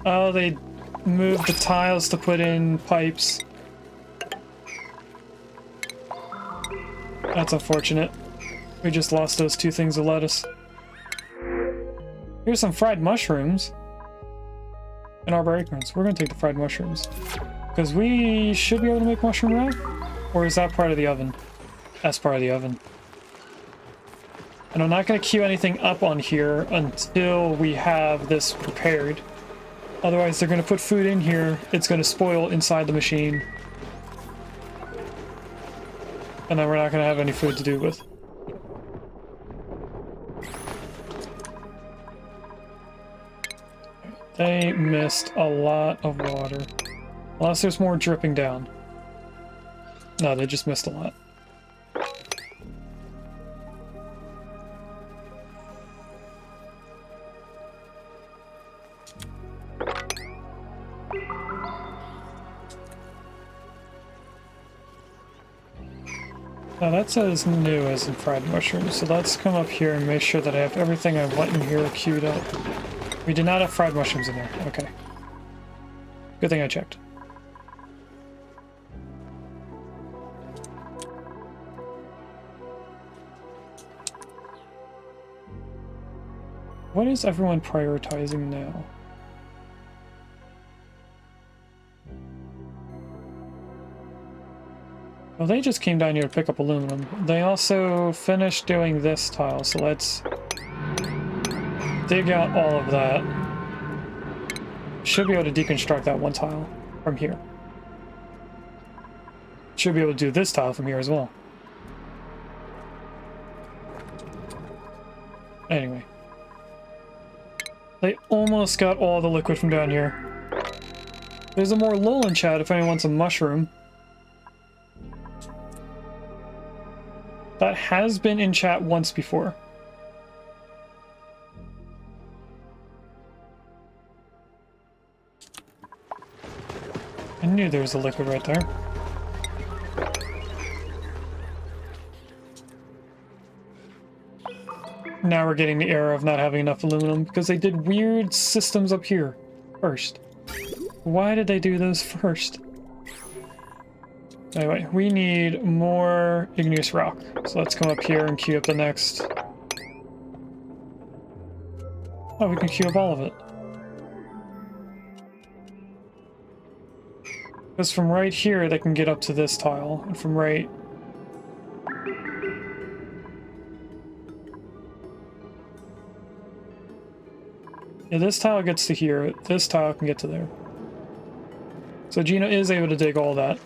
Oh, they moved the tiles to put in pipes. That's unfortunate. We just lost those two things of lettuce. Here's some fried mushrooms. And arbor acorns. We're gonna take the fried mushrooms. Because we should be able to make mushroom wrap? Or is that part of the oven? That's part of the oven. And I'm not going to queue anything up on here until we have this prepared. Otherwise, they're going to put food in here. It's going to spoil inside the machine. And then we're not going to have any food to do with. They missed a lot of water. Unless there's more dripping down. No, they just missed a lot. Now that says new as in fried mushrooms, so let's come up here and make sure that I have everything I want in here queued up. We did not have fried mushrooms in there. Okay. Good thing I checked. What is everyone prioritizing now? Well, they just came down here to pick up aluminum. They also finished doing this tile, so let's dig out all of that. Should be able to deconstruct that one tile from here. Should be able to do this tile from here as well. Anyway. They almost got all the liquid from down here. There's a more lull in chat if anyone wants a mushroom. That has been in chat once before. I knew there was a liquid right there. Now we're getting the error of not having enough aluminum because they did weird systems up here first. Why did they do those first? Anyway, we need more igneous rock. So let's come up here and queue up the next. Oh, we can queue up all of it. Because from right here, they can get up to this tile. And from right... Yeah, this tile gets to here. This tile can get to there. So Gina is able to dig all that.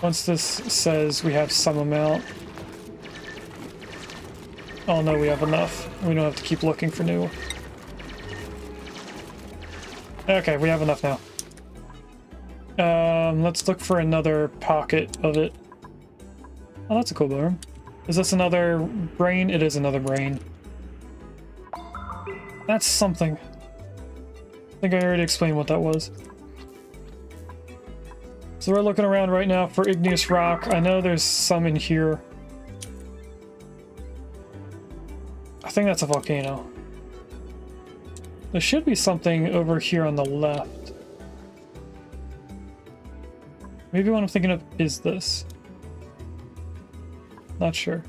Once this says we have some amount... Oh no, we have enough. We don't have to keep looking for new. Okay, we have enough now. Let's look for another pocket of it. Oh, that's a cool room. Is this another brain? It is another brain. That's something. I think I already explained what that was. So we're looking around right now for igneous rock. I know there's some in here. I think that's a volcano. There should be something over here on the left. Maybe what I'm thinking of is this. Not sure.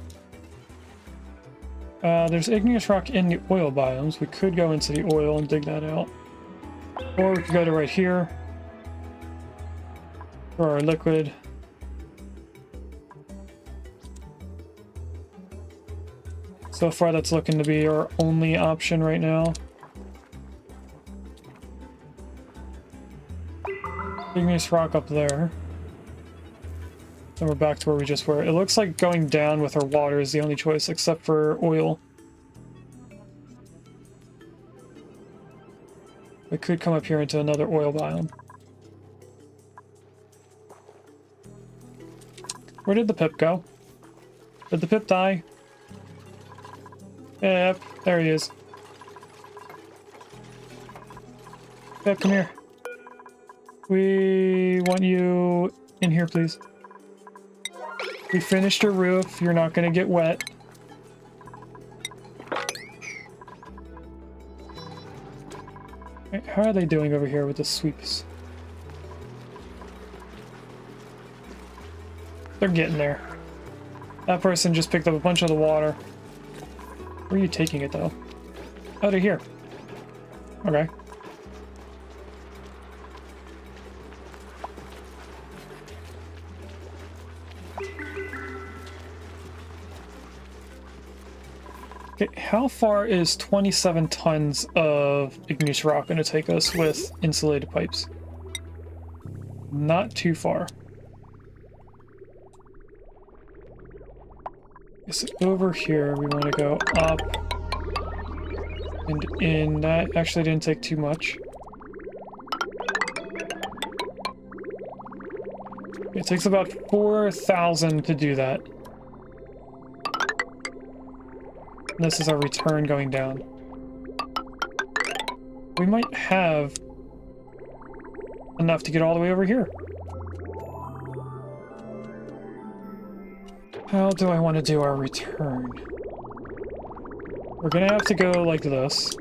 There's igneous rock in the oil biomes. We could go into the oil and dig that out. Or we could go to right here for our liquid. So far that's looking to be our only option right now. Igneous rock up there. Then we're back to where we just were. It looks like going down with our water is the only choice, except for oil. We could come up here into another oil biome. Where did the pip go? Did the pip die? Yep, there he is. Pip, come here. We want you in here, please. We finished your roof. You're not going to get wet. How are they doing over here with the sweeps? They're getting there. That person just picked up a bunch of the water. Where are you taking it, though? Out of here. Okay. Okay, how far is 27 tons of igneous rock going to take us with insulated pipes? Not too far. So over here, we want to go up and in. That actually didn't take too much. It takes about 4,000 to do that. This is our return going down. We might have enough to get all the way over here. How do I want to do our return? We're gonna have to go like this.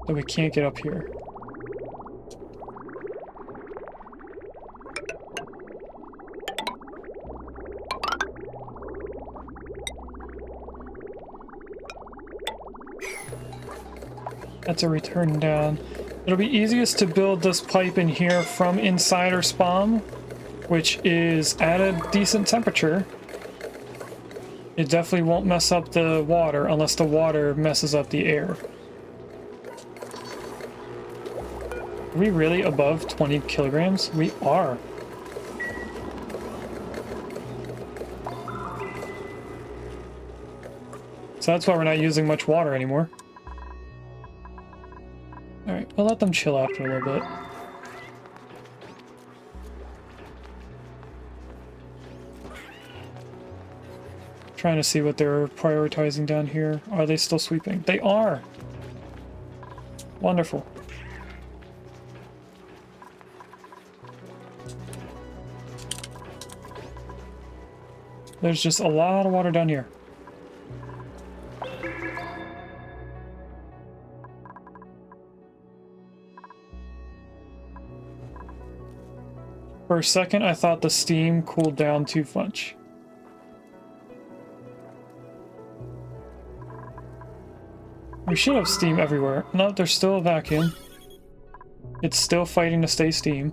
But we can't get up here. That's a return down. It'll be easiest to build this pipe in here from inside our spawn, which is at a decent temperature. It definitely won't mess up the water unless the water messes up the air. Are we really above 20 kilograms? We are. So that's why we're not using much water anymore. Alright, we'll let them chill out for a little bit. Trying to see what they're prioritizing down here. Are they still sweeping? They are! Wonderful. There's just a lot of water down here. For a second, I thought the steam cooled down too much. We should have steam everywhere. No, there's still a vacuum. It's still fighting to stay steam.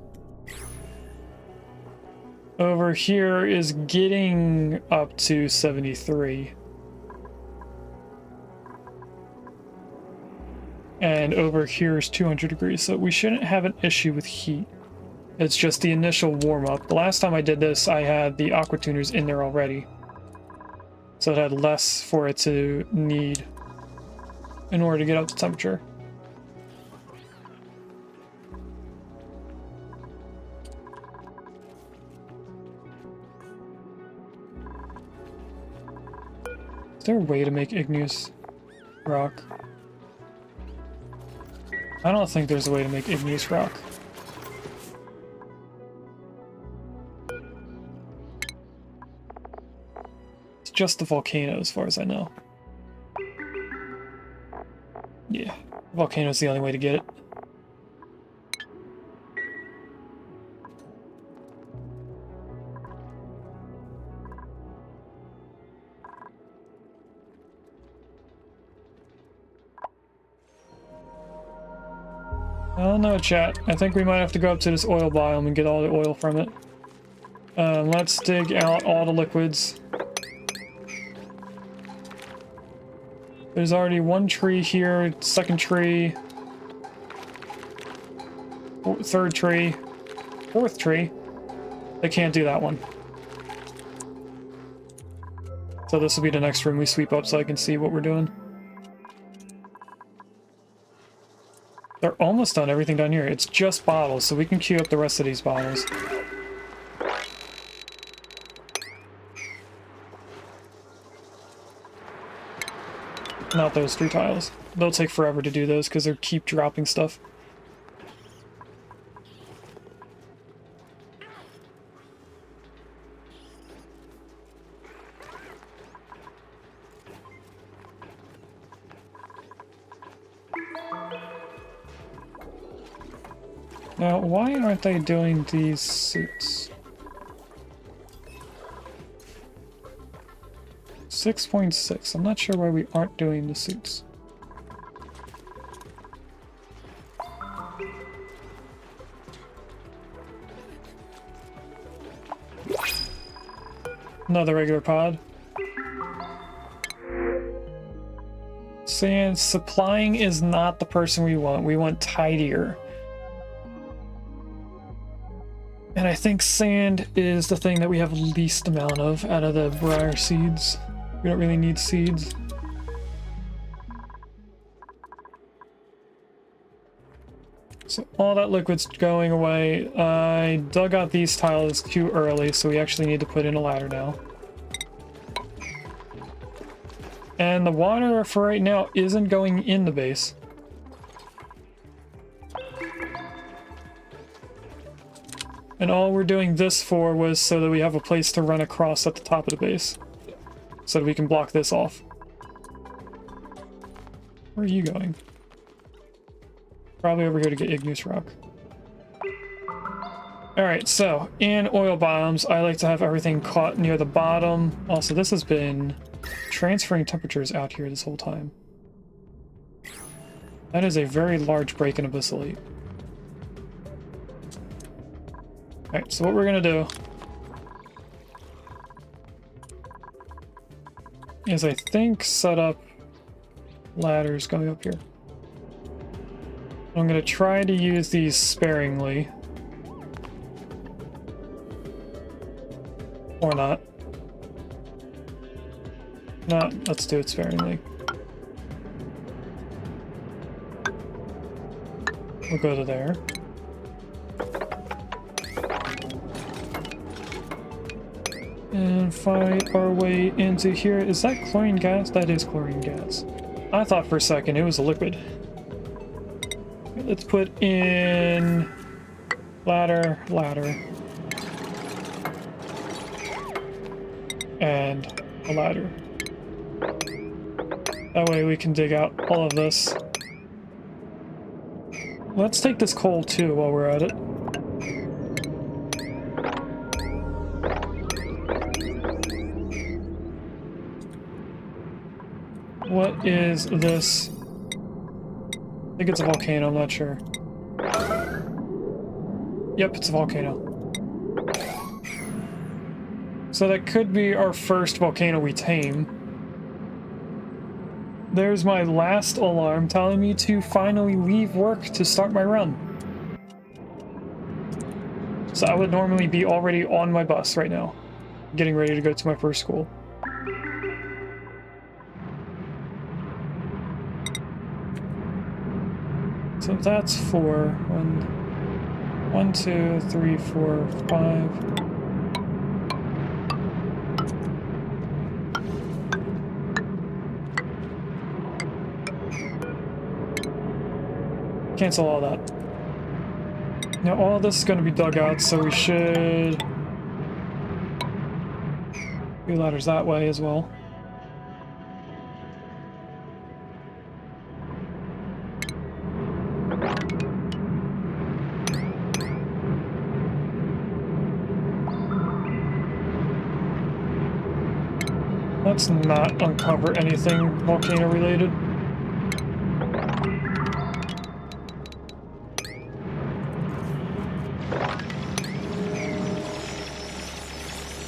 Over here is getting up to 73. And over here is 200 degrees, so we shouldn't have an issue with heat. It's just the initial warm-up. The last time I did this, I had the aqua tuners in there already. So it had less for it to need in order to get up to temperature. Is there a way to make igneous rock? I don't think there's a way to make igneous rock. It's just the volcano as far as I know. Yeah, volcano's the only way to get it. I don't know, chat. I think we might have to go up to this oil biome and get all the oil from it. Let's dig out all the liquids. There's already one tree here, second tree, third tree, fourth tree. They can't do that one. So this will be the next room we sweep up so I can see what we're doing. They're almost done everything down here. It's just bottles, so we can queue up the rest of these bottles. Not those 3 tiles. They'll take forever to do those because they keep dropping stuff. Now, why aren't they doing these suits? 6.6. I'm not sure why we aren't doing the suits. Another regular pod. Sand supplying is not the person we want. We want tidier. And I think sand is the thing that we have least amount of out of the briar seeds. We don't really need seeds. So all that liquid's going away. I dug out these tiles too early, so we actually need to put in a ladder now. And the water for right now isn't going in the base. And all we're doing this for was so that we have a place to run across at the top of the base. So that we can block this off. Where are you going? Probably over here to get igneous rock. Alright, so in oil biomes, I like to have everything caught near the bottom. Also, this has been transferring temperatures out here this whole time. That is a very large break in abyssal. Alright, so what we're gonna do is I think set up ladders going up here. I'm gonna try to use these sparingly. Or not. No, let's do it sparingly. We'll go to there. And fight our way into here. Is that chlorine gas? That is chlorine gas. I thought for a second it was a liquid. Let's put in ladder, and a ladder. That way we can dig out all of this. Let's take this coal too while we're at it. What is this? I think it's a volcano, I'm not sure. Yep, it's a volcano. So that could be our first volcano we tame. There's my last alarm telling me to finally leave work to start my run. So I would normally be already on my bus right now, getting ready to go to my first school. So that's 4. 1, 2, 3, 4, 5. Cancel all that. Now all this is going to be dug out, so we should do ladders that way as well. Let's not uncover anything volcano related.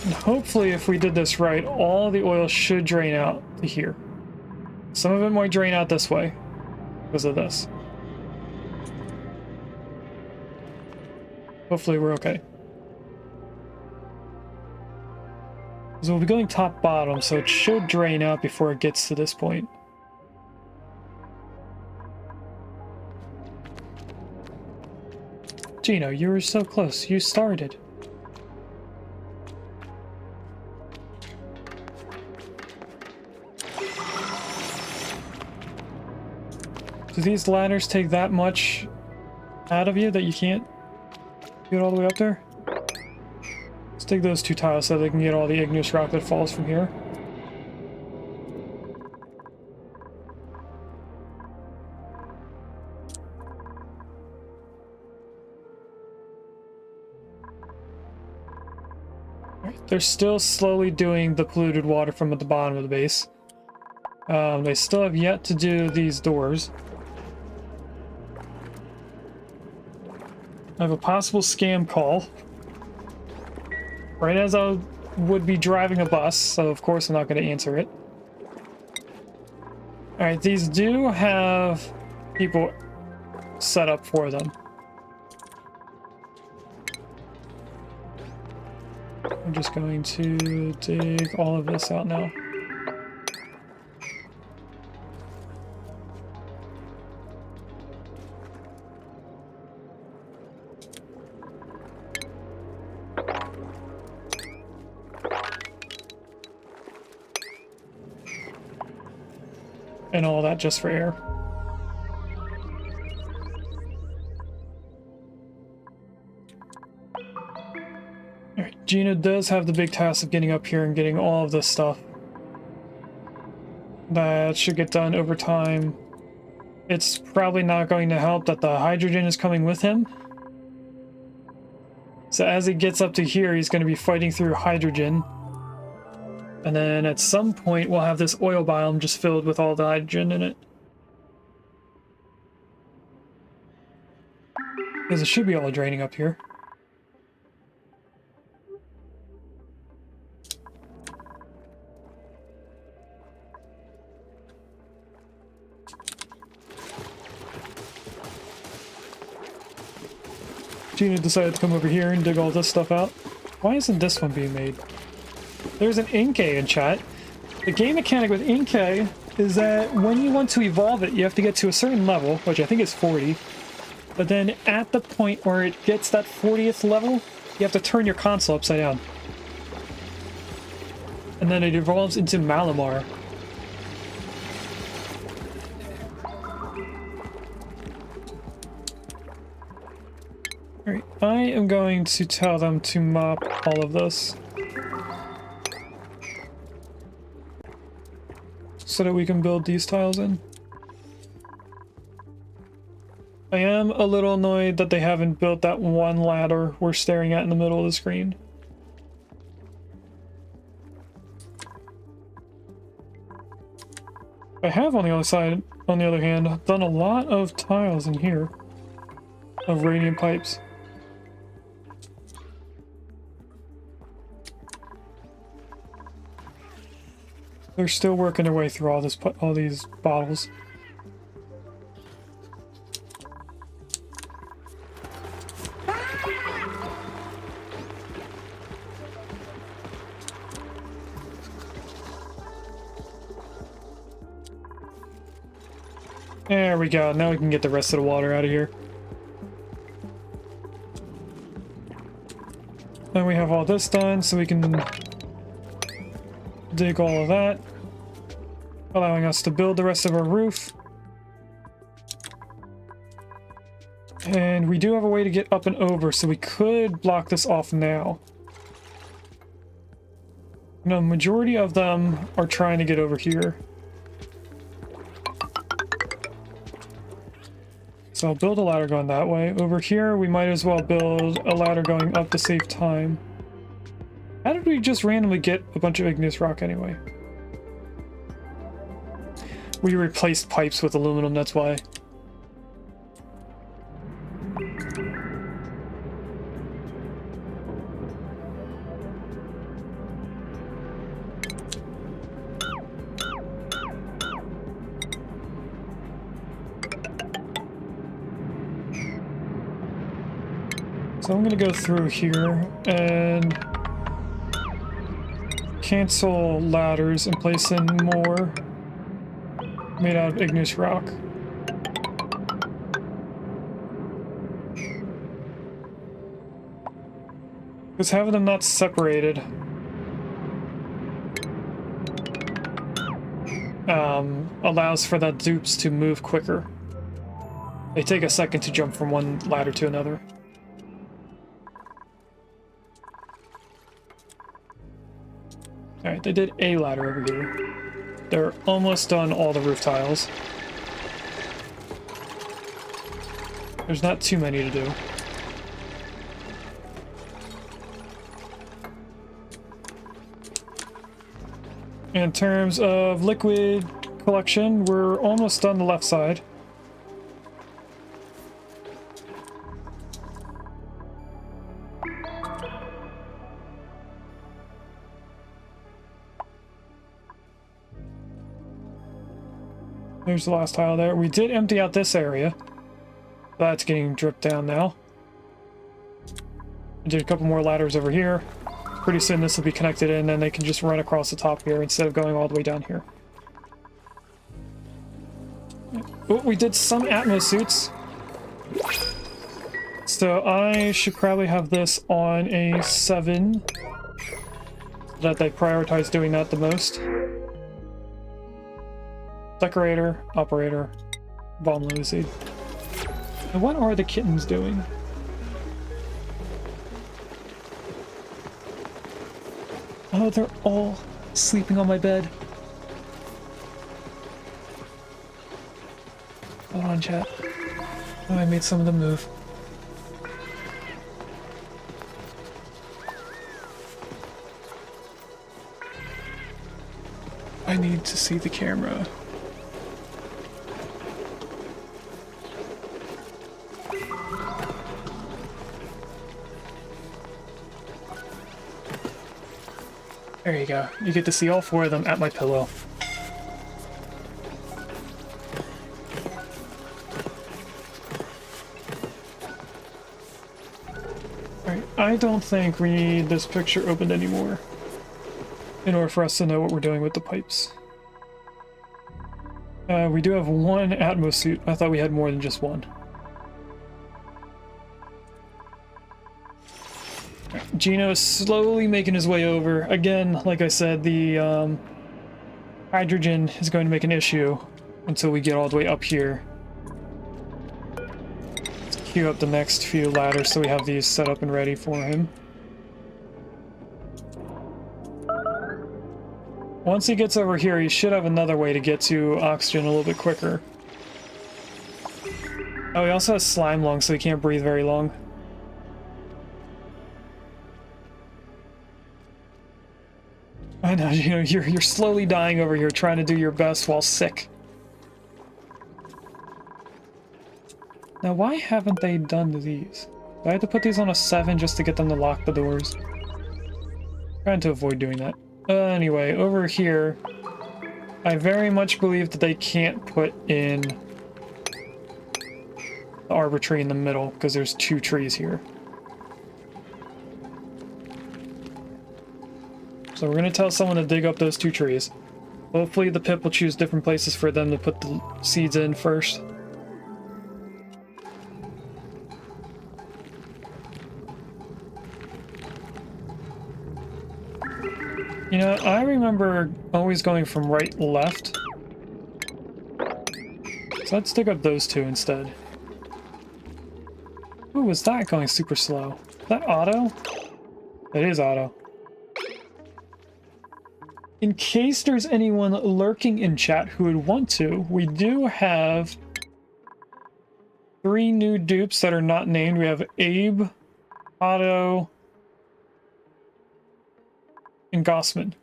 And hopefully if we did this right, all the oil should drain out to here. Some of it might drain out this way because of this. Hopefully we're okay. So we'll be going top bottom, so it should drain out before it gets to this point. Gino, you were so close. You started. Do these ladders take that much out of you that you can't get all the way up there? Let's dig those 2 tiles so they can get all the igneous rock that falls from here. They're still slowly doing the polluted water from at the bottom of the base. They still have yet to do these doors. I have a possible scam call. Right as I would be driving a bus, so of course I'm not going to answer it. Alright, these do have people set up for them. I'm just going to dig all of this out now. And all that just for air. Alright, Gina does have the big task of getting up here and getting all of this stuff. That should get done over time. It's probably not going to help that the hydrogen is coming with him. So as he gets up to here, he's going to be fighting through hydrogen. And then at some point, we'll have this oil biome just filled with all the hydrogen in it. Because it should be all draining up here. Gina decided to come over here and dig all this stuff out. Why isn't this one being made? There's an Inkay in chat. The game mechanic with Inkay is that when you want to evolve it, you have to get to a certain level, which I think is 40. But then at the point where it gets that 40th level, you have to turn your console upside down. And then it evolves into Malamar. Alright, I am going to tell them to mop all of this. So that we can build these tiles in. I am a little annoyed that they haven't built that one ladder we're staring at in the middle of the screen. I have on the other side, on the other hand, done a lot of tiles in here of radiant pipes. They're still working their way through all these bottles. There we go. Now we can get the rest of the water out of here. Then we have all this done, so we can dig all of that, allowing us to build the rest of our roof. And we do have a way to get up and over, so we could block this off now. No, the majority of them are trying to get over here. So I'll build a ladder going that way. Over here, we might as well build a ladder going up to save time. How did we just randomly get a bunch of igneous rock anyway? We replaced pipes with aluminum, that's why. So I'm gonna go through here and cancel ladders and place in more made out of igneous rock. Because having them not separated allows for the dupes to move quicker. They take a second to jump from one ladder to another. Alright, they did a ladder over here. They're almost done all the roof tiles. There's not too many to do. In terms of liquid collection, we're almost done the left side. There's the last tile there. We did empty out this area. That's getting dripped down now. I did a couple more ladders over here. Pretty soon this will be connected in, and they can just run across the top here instead of going all the way down here. Oh, we did some atmosuits. So I should probably have this on a 7. So that they prioritize doing that the most. Decorator, operator, bomb Lucy. And what are the kittens doing? Oh, they're all sleeping on my bed. Hold on, chat. Oh, I made some of them move. I need to see the camera. There you go. You get to see all 4 of them at my pillow. Alright, I don't think we need this picture opened anymore in order for us to know what we're doing with the pipes. We do have 1 atmosuit. I thought we had more than just 1. Gino is slowly making his way over. Again, like I said, the hydrogen is going to make an issue until we get all the way up here. Let's queue up the next few ladders so we have these set up and ready for him. Once he gets over here, he should have another way to get to oxygen a little bit quicker. Oh, he also has slime lungs, so he can't breathe very long. I know, you know, you're slowly dying over here trying to do your best while sick. Now, why haven't they done these? Do I have to put these on a 7 just to get them to lock the doors? Trying to avoid doing that. Anyway, over here, I very much believe that they can't put in the arbor tree in the middle because there's 2 trees here. So we're going to tell someone to dig up those 2 trees. Hopefully the pip will choose different places for them to put the seeds in first. You know, I remember always going from right to left. So let's dig up those 2 instead. Ooh, was that going super slow? Is that auto? It is auto. In case there's anyone lurking in chat who would want to, we do have 3 new dupes that are not named. We have Abe, Otto, and Gossman.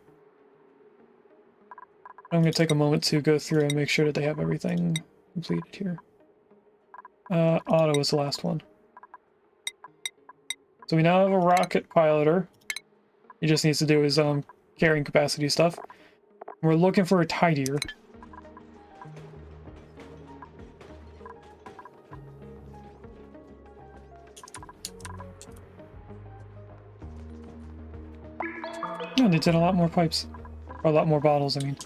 I'm going to take a moment to go through and make sure that they have everything completed here. Otto was the last one. So we now have a rocket piloter. He just needs to do his carrying capacity stuff. We're looking for a tidier. Yeah, they did a lot more pipes. Or a lot more bottles, I mean.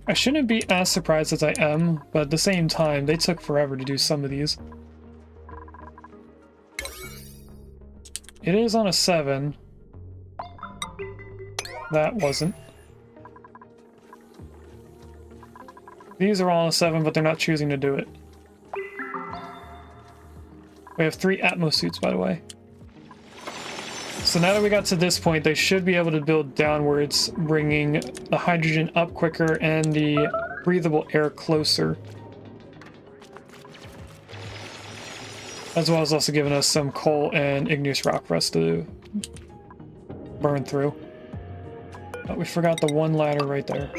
I shouldn't be as surprised as I am, but at the same time, they took forever to do some of these. It is on a 7. That wasn't. These are all on a 7, but they're not choosing to do it. We have 3 atmosuits, by the way. So now that we got to this point, they should be able to build downwards, bringing the hydrogen up quicker and the breathable air closer. As well as also giving us some coal and igneous rock for us to burn through. But we forgot the 1 ladder right there.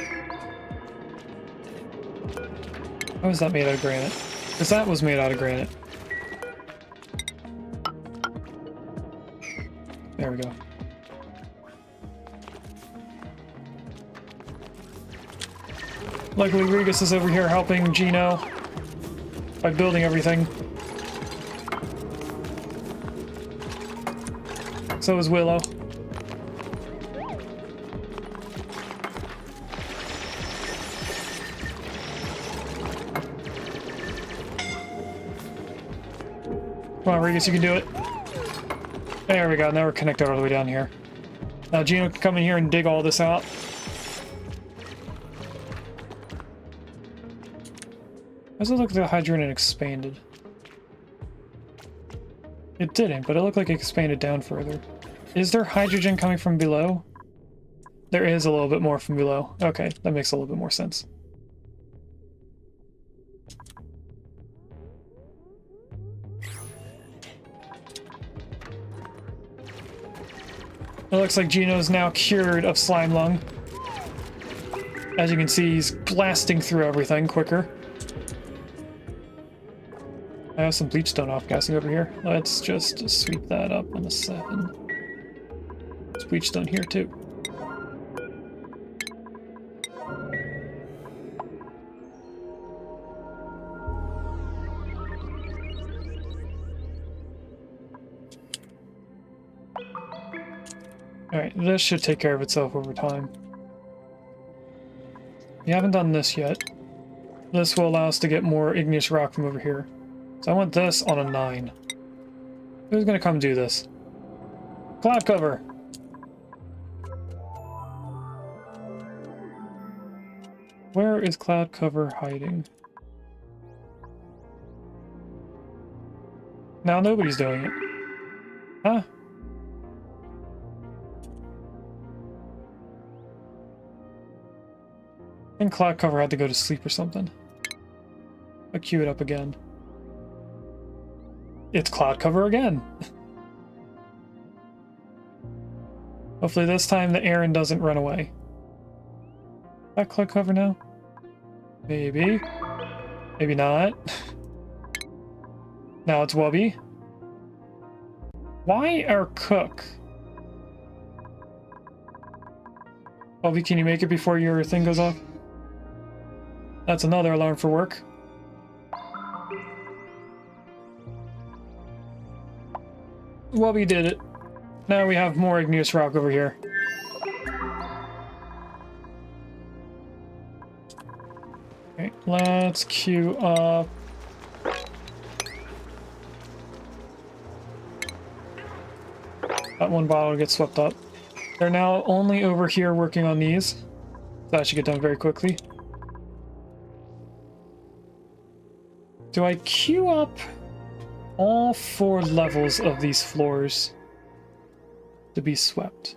How is that made out of granite? Because that was made out of granite. There we go. Luckily, Regus is over here helping Gino by building everything. So is Willow. Come on, Regus, you can do it. There we go, now we're connected all the way down here. Now Gino can come in here and dig all this out. Does it look like the hydrogen expanded? It didn't, but it looked like it expanded down further. Is there hydrogen coming from below? There is a little bit more from below. Okay, that makes a little bit more sense. It looks like Gino's now cured of slime lung. As you can see, he's blasting through everything quicker. I have some bleachstone off-gassing over here. Let's just sweep that up on a 7. There's bleachstone here too. Alright, this should take care of itself over time. We haven't done this yet. This will allow us to get more igneous rock from over here. So I want this on a 9. Who's gonna come do this? Cloud cover! Where is cloud cover hiding? Now nobody's doing it. Huh? I think cloud cover had to go to sleep or something. I'll queue it up again. It's cloud cover again. Hopefully this time the Aaron doesn't run away. Is that cloud cover now? Maybe. Maybe not. Now it's Wubby. Why our cook? Bobby, can you make it before your thing goes off? That's another alarm for work. Wubby did it. Now we have more igneous rock over here. Okay, let's queue up. That one bottle gets swept up. They're now only over here working on these. So that should get done very quickly. Do I queue up all 4 levels of these floors to be swept?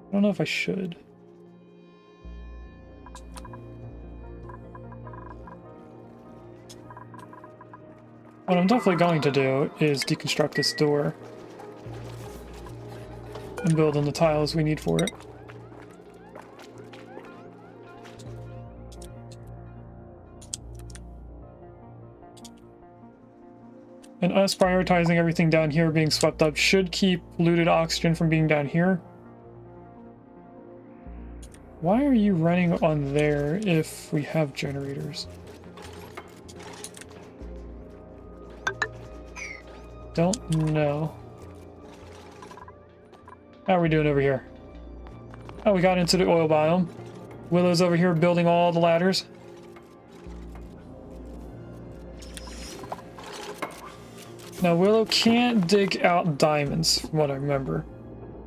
I don't know if I should. What I'm definitely going to do is deconstruct this door and build in the tiles we need for it. And us prioritizing everything down here being swept up should keep looted oxygen from being down here. Why are you running on there if we have generators? Don't know. How are we doing over here? Oh, we got into the oil biome. Willow's over here building all the ladders. Now, Willow can't dig out diamonds, from what I remember.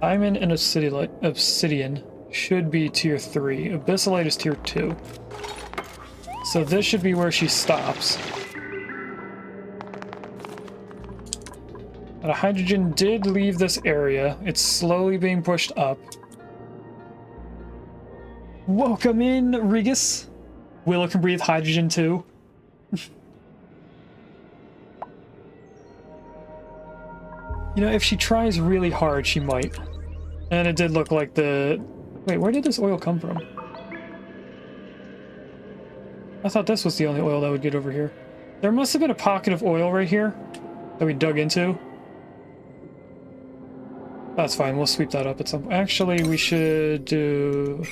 Diamond and obsidian should be tier 3. Abyssalite is tier 2. So this should be where she stops. But hydrogen did leave this area. It's slowly being pushed up. Welcome in, Regus. Willow can breathe hydrogen too. You know, if she tries really hard, she might. And it did look like the... Wait, where did this oil come from? I thought this was the only oil that would get over here. There must have been a pocket of oil right here that we dug into. That's fine, we'll sweep that up at some point. Actually, we should do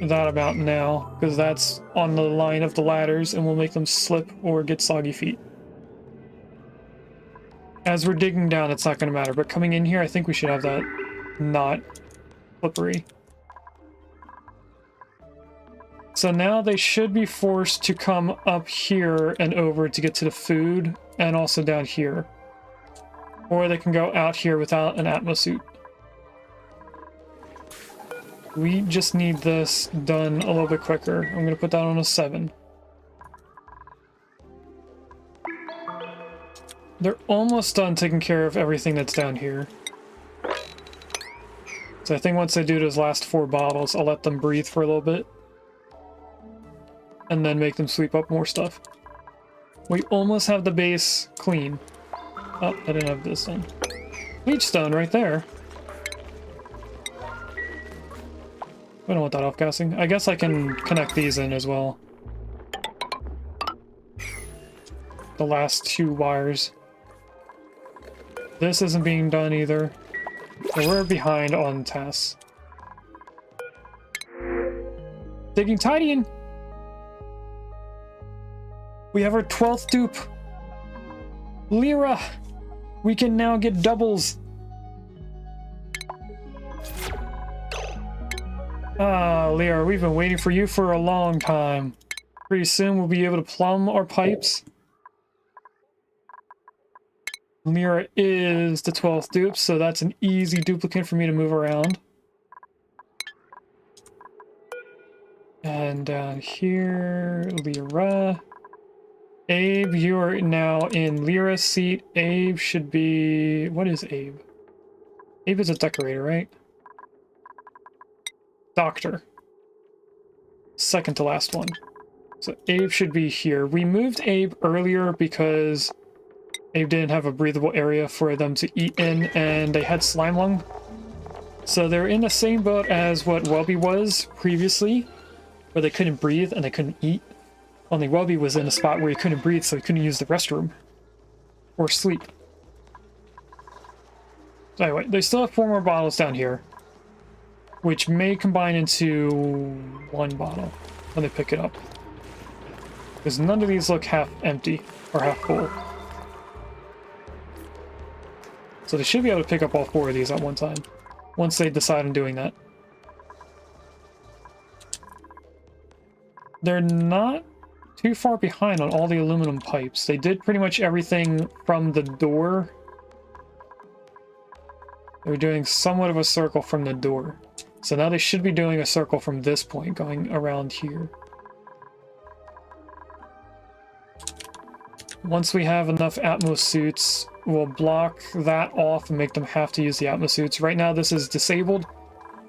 that amount now, because that's on the line of the ladders, and we'll make them slip or get soggy feet. As we're digging down, it's not going to matter, but coming in here, I think we should have that not slippery. So now they should be forced to come up here and over to get to the food, and also down here. Or they can go out here without an atmosuit. We just need this done a little bit quicker. I'm going to put that on a 7. They're almost done taking care of everything that's down here. So I think once they do those last 4 bottles, I'll let them breathe for a little bit. And then make them sweep up more stuff. We almost have the base clean. Oh, I didn't have this done. Bleach stone right there. We don't want that off-gassing. I guess I can connect these in as well. The last 2 wires. This isn't being done either. So we're behind on tasks. Digging tidying! We have our 12th dupe! Lyra! We can now get doubles! Ah, Lyra, we've been waiting for you for a long time. Pretty soon we'll be able to plumb our pipes. Lyra is the 12th dupe, so that's an easy duplicate for me to move around. And down here, Lyra. Abe, you are now in Lyra's seat. Abe should be... What is Abe? Abe is a decorator, right? Doctor. Second to last one. So Abe should be here. We moved Abe earlier because Abe didn't have a breathable area for them to eat in, and they had slime lung. So they're in the same boat as what Welby was previously, where they couldn't breathe and they couldn't eat. Only Welby was in a spot where he couldn't breathe, so he couldn't use the restroom. Or sleep. So anyway, they still have 4 more bottles down here, which may combine into 1 bottle when they pick it up. Because none of these look half empty or half full. So they should be able to pick up all 4 of these at one time, once they decide on doing that. They're not too far behind on all the aluminum pipes. They did pretty much everything from the door. They were doing somewhat of a circle from the door. So now they should be doing a circle from this point, going around here. Once we have enough atmosuits, we'll block that off and make them have to use the atmosuits. Right now this is disabled,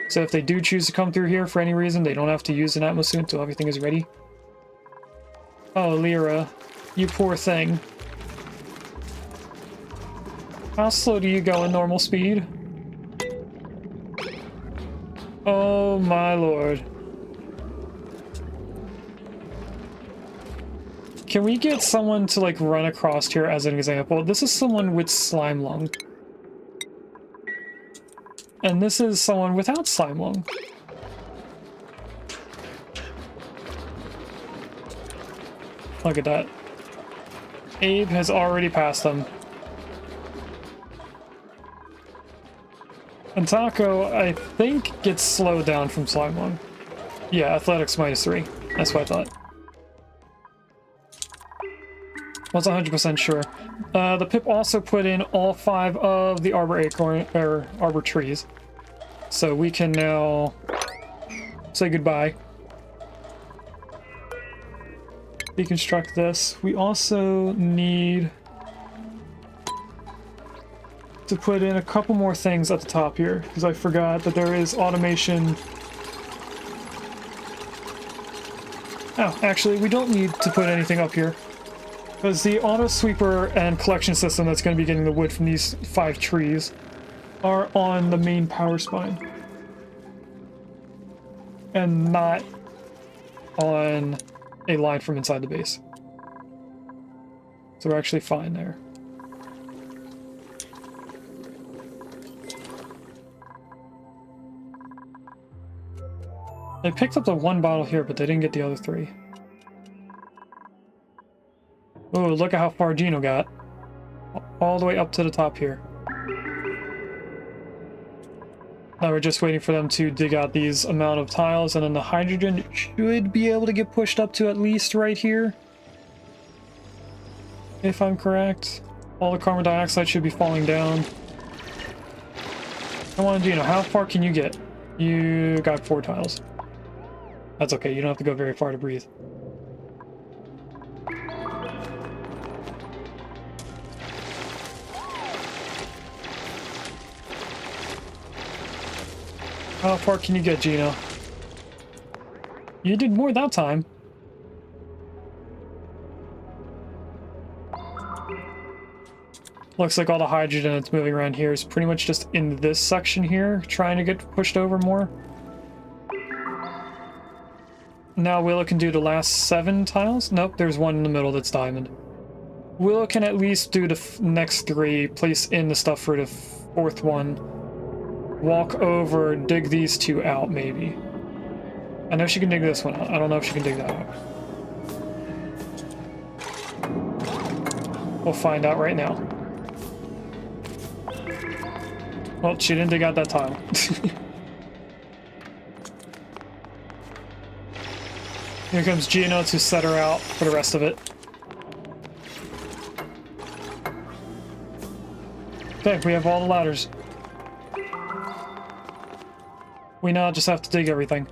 so if they do choose to come through here for any reason, they don't have to use an atmosuit until everything is ready. Oh, Lyra, you poor thing. How slow do you go in normal speed? Oh my lord. Can we get someone to like run across here as an example? This is someone with slime lung. And this is someone without slime lung. Look at that. Abe has already passed them. And Taco, I think, gets slowed down from slime lung. Yeah, athletics -3. That's what I thought. Wasn't 100% sure. The Pip also put in all 5 of the arbor acorn or arbor trees, so we can now say goodbye. Deconstruct this. We also need to put in a couple more things at the top here, because I forgot that there is automation. Oh, actually, we don't need to put anything up here, because the auto sweeper and collection system that's going to be getting the wood from these 5 trees are on the main power spine and not on a line from inside the base. So we're actually fine there. They picked up the 1 bottle here, but they didn't get the other 3. Oh, look at how far Gino got. All the way up to the top here. Now we're just waiting for them to dig out these amount of tiles, and then the hydrogen should be able to get pushed up to at least right here. If I'm correct. All the carbon dioxide should be falling down. Come on, Gino, how far can you get? You got 4 tiles. That's okay, you don't have to go very far to breathe. How far can you get, Gino? You did more that time. Looks like all the hydrogen that's moving around here is pretty much just in this section here, trying to get pushed over more. Now Willow can do the last 7 tiles. Nope, there's 1 in the middle that's diamond. Willow can at least do the next 3, place in the stuff for the 4th one. Walk over, dig these 2 out, maybe. I know she can dig this one out. I don't know if she can dig that out. We'll find out right now. Well, she didn't dig out that tile. Here comes Gino to set her out for the rest of it. Okay, we have all the ladders. We now just have to dig everything.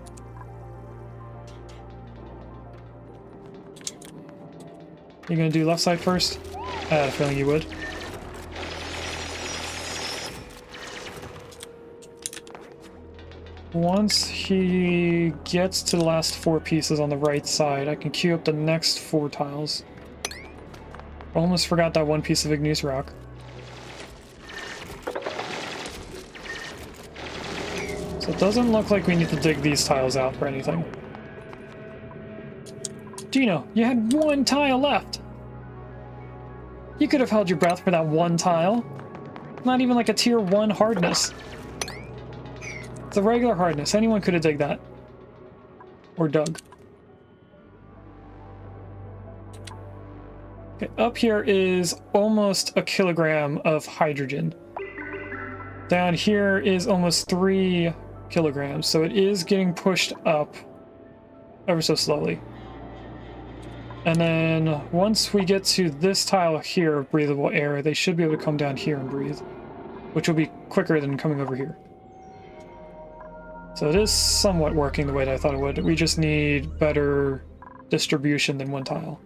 You gonna do left side first? I had a feeling you would. Once he gets to the last 4 pieces on the right side, I can queue up the next 4 tiles. Almost forgot that 1 piece of igneous rock. So it doesn't look like we need to dig these tiles out for anything. Gino, you had 1 tile left! You could have held your breath for that 1 tile. not even like a tier 1 hardness. It's a regular hardness. Anyone could have dug that. Or dug. Okay, up here is almost a kilogram of hydrogen. Down here is almost 3 kilograms, so it is getting pushed up ever so slowly. And then once we get to this tile here of breathable air, they should be able to come down here and breathe, which will be quicker than coming over here. So it is somewhat working the way that I thought it would. We just need better distribution than one tile.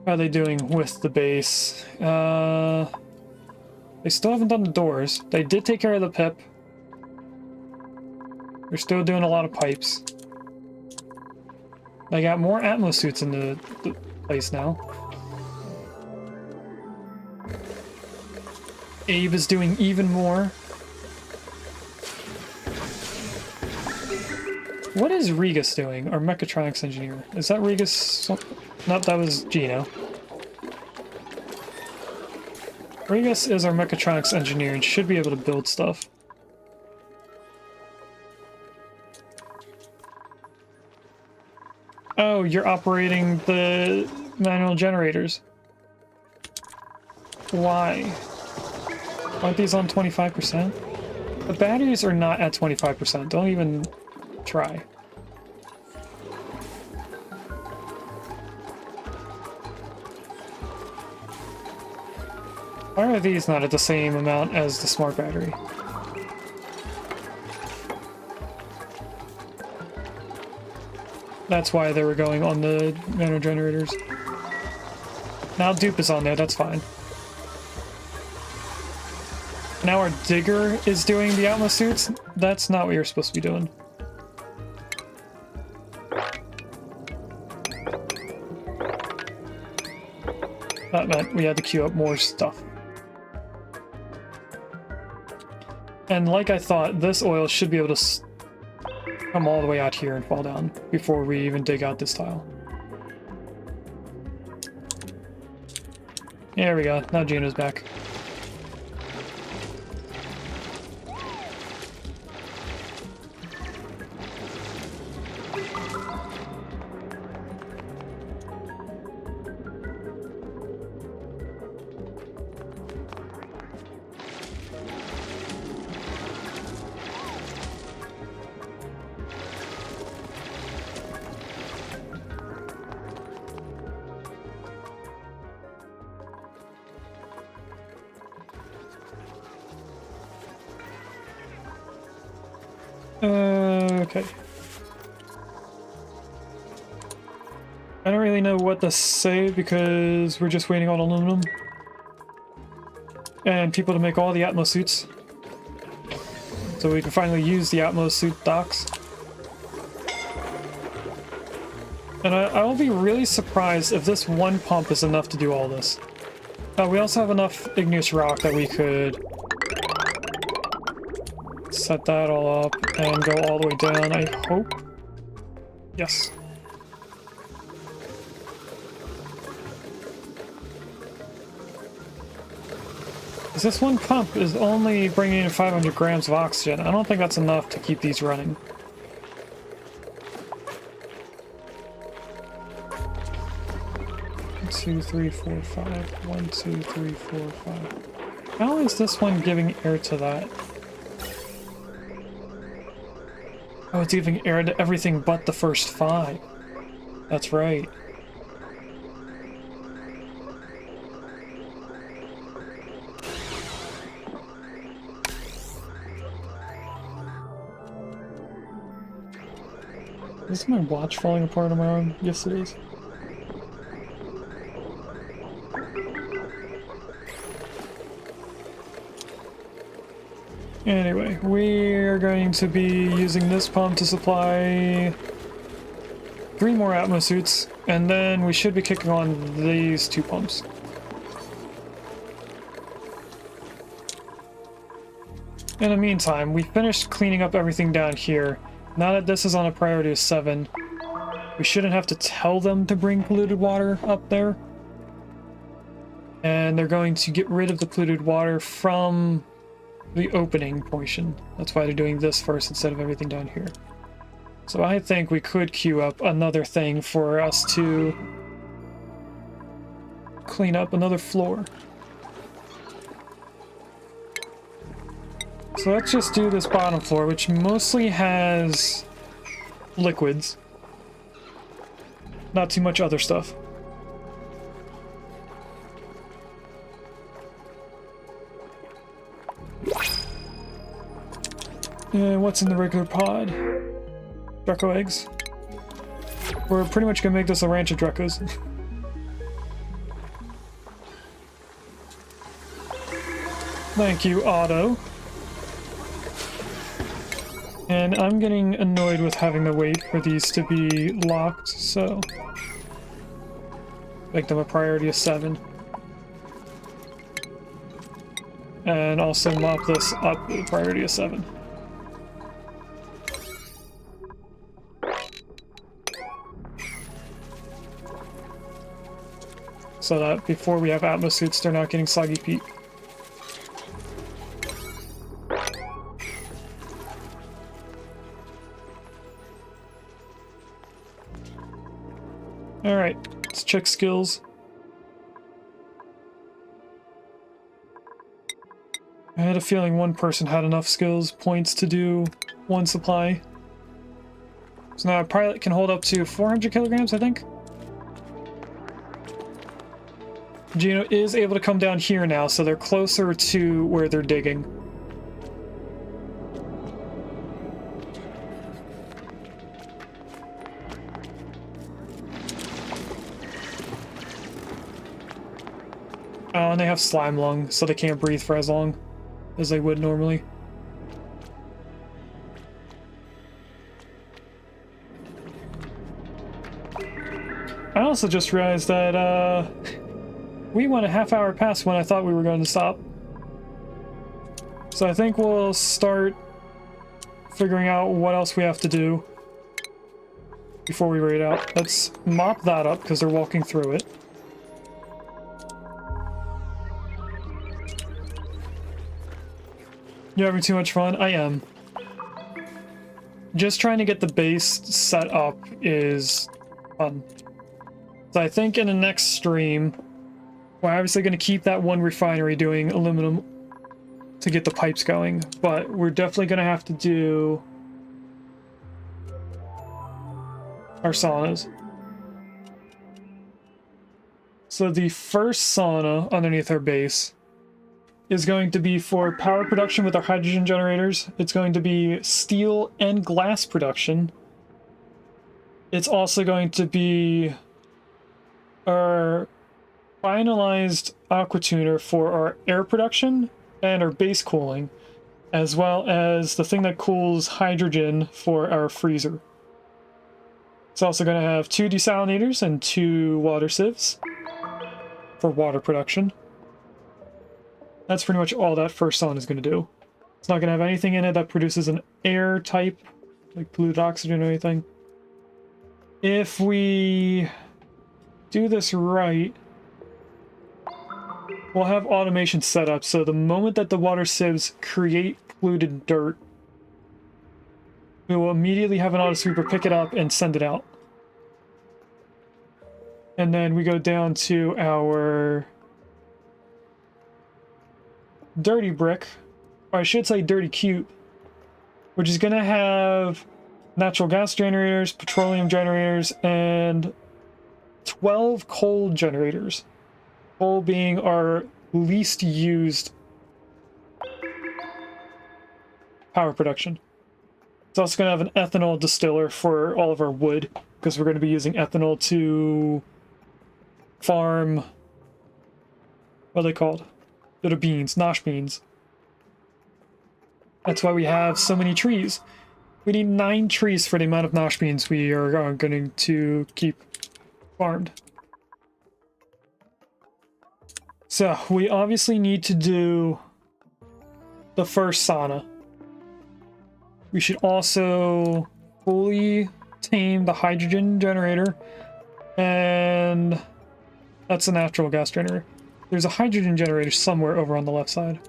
How are they doing with the base? They still haven't done the doors. They did take care of the pip. They're still doing a lot of pipes. They got more atmosuits in the place now. Abe is doing even more. What is Regus doing? Our mechatronics engineer. Is that Regus? Nope, that was Gino. Regus is our mechatronics engineer and should be able to build stuff. Oh, you're operating the manual generators. Why? Aren't these on 25%? The batteries are not at 25%. Don't even try. Why are these not at the same amount as the smart battery? That's why they were going on the nano generators. Now dupe is on there, that's fine. Now our digger is doing the atmosuits. That's not what you're supposed to be doing. That meant we had to queue up more stuff. And like I thought, this oil should be able to come all the way out here and fall down before we even dig out this tile. There we go. Now Gino's back. Okay. I don't really know what to say because we're just waiting on aluminum and people to make all the atmosuits so we can finally use the atmosuit docks. And I will be really surprised if this one pump is enough to do all this. We also have enough igneous rock that we could set that all up and go all the way down, I hope. Yes. This one pump is only bringing in 500 grams of oxygen. I don't think that's enough to keep these running. One, two, three, four, five. 1, 2, 3, 4, 5. How is this one giving air to that? Oh, it's giving air to everything but the first 5. That's right. Is my watch falling apart on my arm? Yes, it is. Anyway, we are going to be using this pump to supply 3 more atmosuits, and then we should be kicking on these 2 pumps. In the meantime, we finished cleaning up everything down here. Now that this is on a priority of 7, we shouldn't have to tell them to bring polluted water up there. And they're going to get rid of the polluted water from the opening portion. That's why they're doing this first instead of everything down here. So I think we could queue up another thing for us to clean up another floor. So let's just do this bottom floor, which mostly has liquids. Not too much other stuff. And what's in the regular pod? Draco eggs. We're pretty much gonna make this a ranch of Dracos. Thank you, Otto. And I'm getting annoyed with having to wait for these to be locked, so make them a priority of 7. And also mop this up with a priority of 7. So that before we have atmosuits, they're not getting soggy feet. Alright, let's check skills. I had a feeling one person had enough skills points to do one supply. So now a pilot can hold up to 400 kilograms, I think. Gino is able to come down here now, so they're closer to where they're digging. Oh, and they have slime lung, so they can't breathe for as long as they would normally. I also just realized that, we went a half hour past when I thought we were going to stop. So I think we'll start figuring out what else we have to do before we raid out. Let's mop that up because they're walking through it. You having too much fun? I am. Just trying to get the base set up is fun. So I think in the next stream, we're obviously going to keep that one refinery doing aluminum to get the pipes going, but we're definitely going to have to do our saunas. So the first sauna underneath our base is going to be for power production with our hydrogen generators. It's going to be steel and glass production. It's also going to be our finalized aqua tuner for our air production and our base cooling, as well as the thing that cools hydrogen for our freezer. It's also going to have 2 desalinators and 2 water sieves for water production. That's pretty much all that first sauna is going to do. It's not going to have anything in it that produces an air type, like polluted oxygen or anything. If we do this right, we'll have automation set up, so the moment that the water sieves create polluted dirt, we will immediately have an auto sweeper pick it up and send it out. And then we go down to our dirty brick, or I should say dirty cube, which is going to have natural gas generators, petroleum generators, and 12 coal generators. Coal being our least used power production. It's also going to have an ethanol distiller for all of our wood, because we're going to be using ethanol to farm, what are they called? Little beans, nosh beans. That's why we have so many trees. We need 9 trees for the amount of nosh beans we are going to keep farmed. So, we obviously need to do the first sauna. We should also fully tame the hydrogen generator, and that's a natural gas generator. There's a hydrogen generator somewhere over on the left side.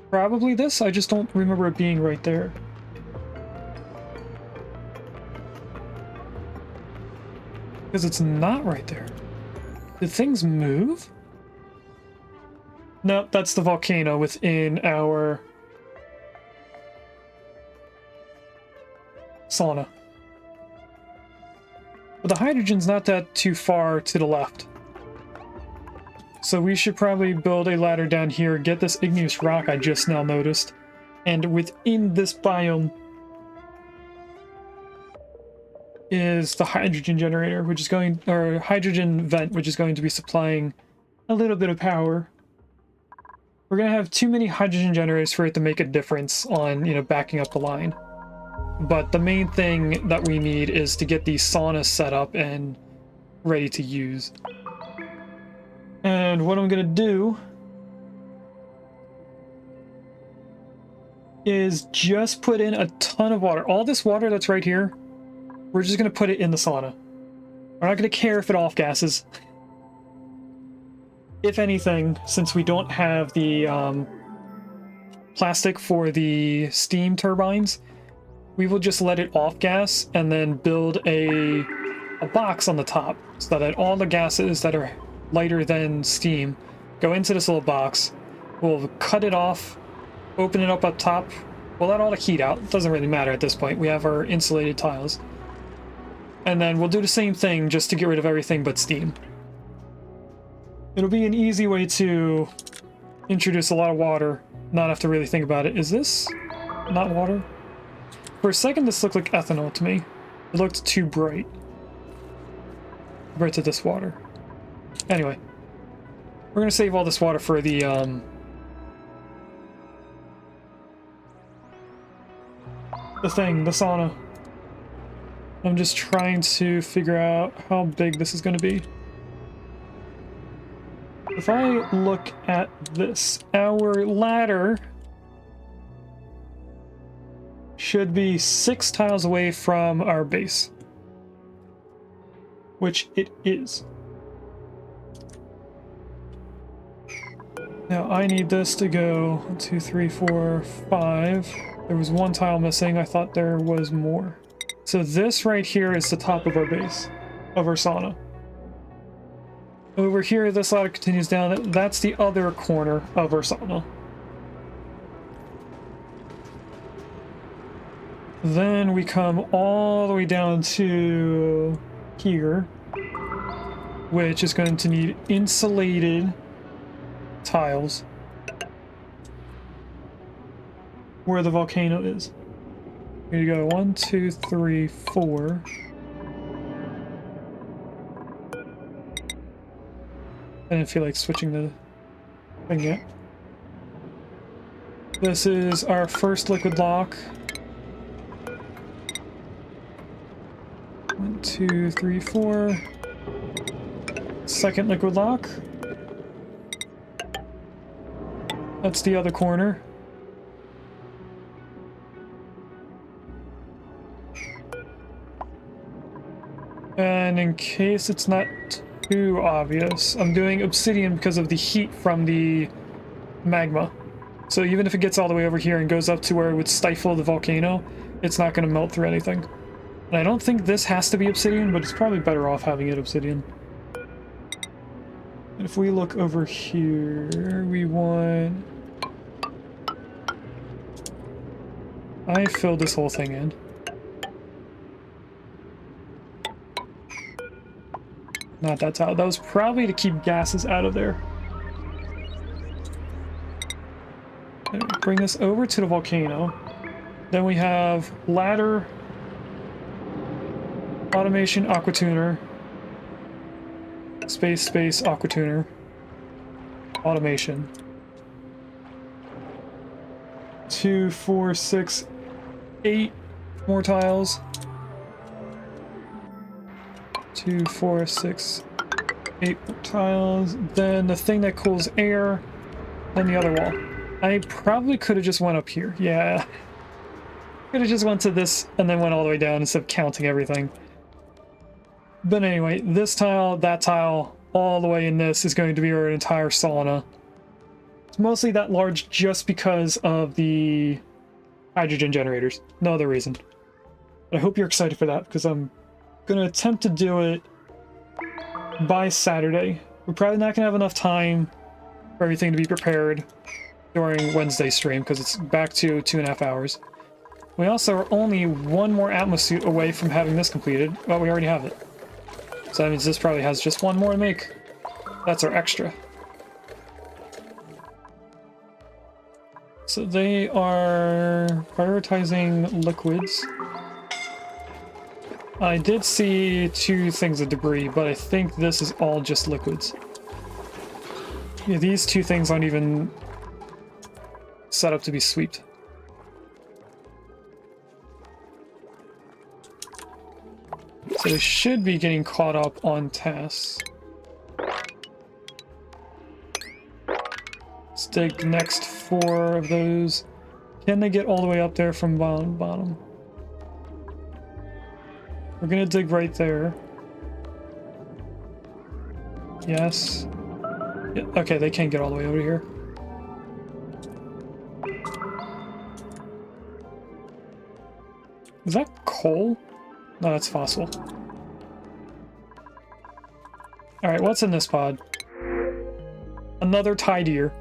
Probably this, I just don't remember it being right there. Because it's not right there. Did things move? No, that's the volcano within our sauna. But the hydrogen's not that too far to the left. So we should probably build a ladder down here, get this igneous rock I just now noticed. And within this biome is the hydrogen generator, which is going, or hydrogen vent, which is going to be supplying a little bit of power. We're going to have too many hydrogen generators for it to make a difference on, you know, backing up the line. But the main thing that we need is to get these saunas set up and ready to use. And what I'm going to do is just put in a ton of water. All this water that's right here, we're just going to put it in the sauna. We're not going to care if it off-gasses. If anything, since we don't have the plastic for the steam turbines, we will just let it off-gas and then build a box on the top so that all the gases that are lighter than steam go into this little box. We'll cut it off, open it up top. We'll let all the heat out. It doesn't really matter at this point. We have our insulated tiles. And then we'll do the same thing just to get rid of everything but steam. It'll be an easy way to introduce a lot of water, not have to really think about it. Is this not water? For a second, this looked like ethanol to me. It looked too bright compared to this water. Anyway, we're going to save all this water for the sauna. I'm just trying to figure out how big this is going to be. If I look at this, our ladder should be 6 tiles away from our base, which it is. Now I need this to go 1, 2, 3, 4, 5. There was 1 tile missing. I thought there was more. So this right here is the top of our base, of our sauna. Over here, this ladder continues down. That's the other corner of our sauna. Then we come all the way down to here, which is going to need insulated tiles where the volcano is. Here you go. 1, 2, 3, 4. I didn't feel like switching the thing yet. This is our first liquid lock. 1, 2, 3, 4. Second liquid lock. That's the other corner. And in case it's not too obvious, I'm doing obsidian because of the heat from the magma. So even if it gets all the way over here and goes up to where it would stifle the volcano, it's not going to melt through anything. And I don't think this has to be obsidian, but it's probably better off having it obsidian. And if we look over here, we want... I filled this whole thing in. Not that tile. That was probably to keep gases out of there. Anyway, bring this over to the volcano. Then we have ladder, automation, aquatuner, space, aquatuner, automation. 2, 4, 6, 8 more tiles. 2, 4, 6, 8 tiles. Then the thing that cools air. Then the other wall. I probably could have just went up here. Yeah. Could have just went to this and then went all the way down instead of counting everything. But anyway, this tile, that tile, all the way in this is going to be our entire sauna. It's mostly that large just because of the hydrogen generators. No other reason. But I hope you're excited for that, because I'm going to attempt to do it by Saturday. We're probably not going to have enough time for everything to be prepared during Wednesday's stream, because it's back to 2.5 hours. We also are only one more atmosuit away from having this completed. Well, we already have it. So that means this probably has just one more to make. That's our extra. So they are prioritizing liquids. I did see 2 things of debris, but I think this is all just liquids. Yeah, these 2 things aren't even set up to be swept. So they should be getting caught up on tasks. Let's dig the next 4 of those. Can they get all the way up there from bottom? We're gonna dig right there. Yes. Yeah, okay, they can't get all the way over here. Is that coal? No, that's fossil. Alright, what's in this pod? Another tidier.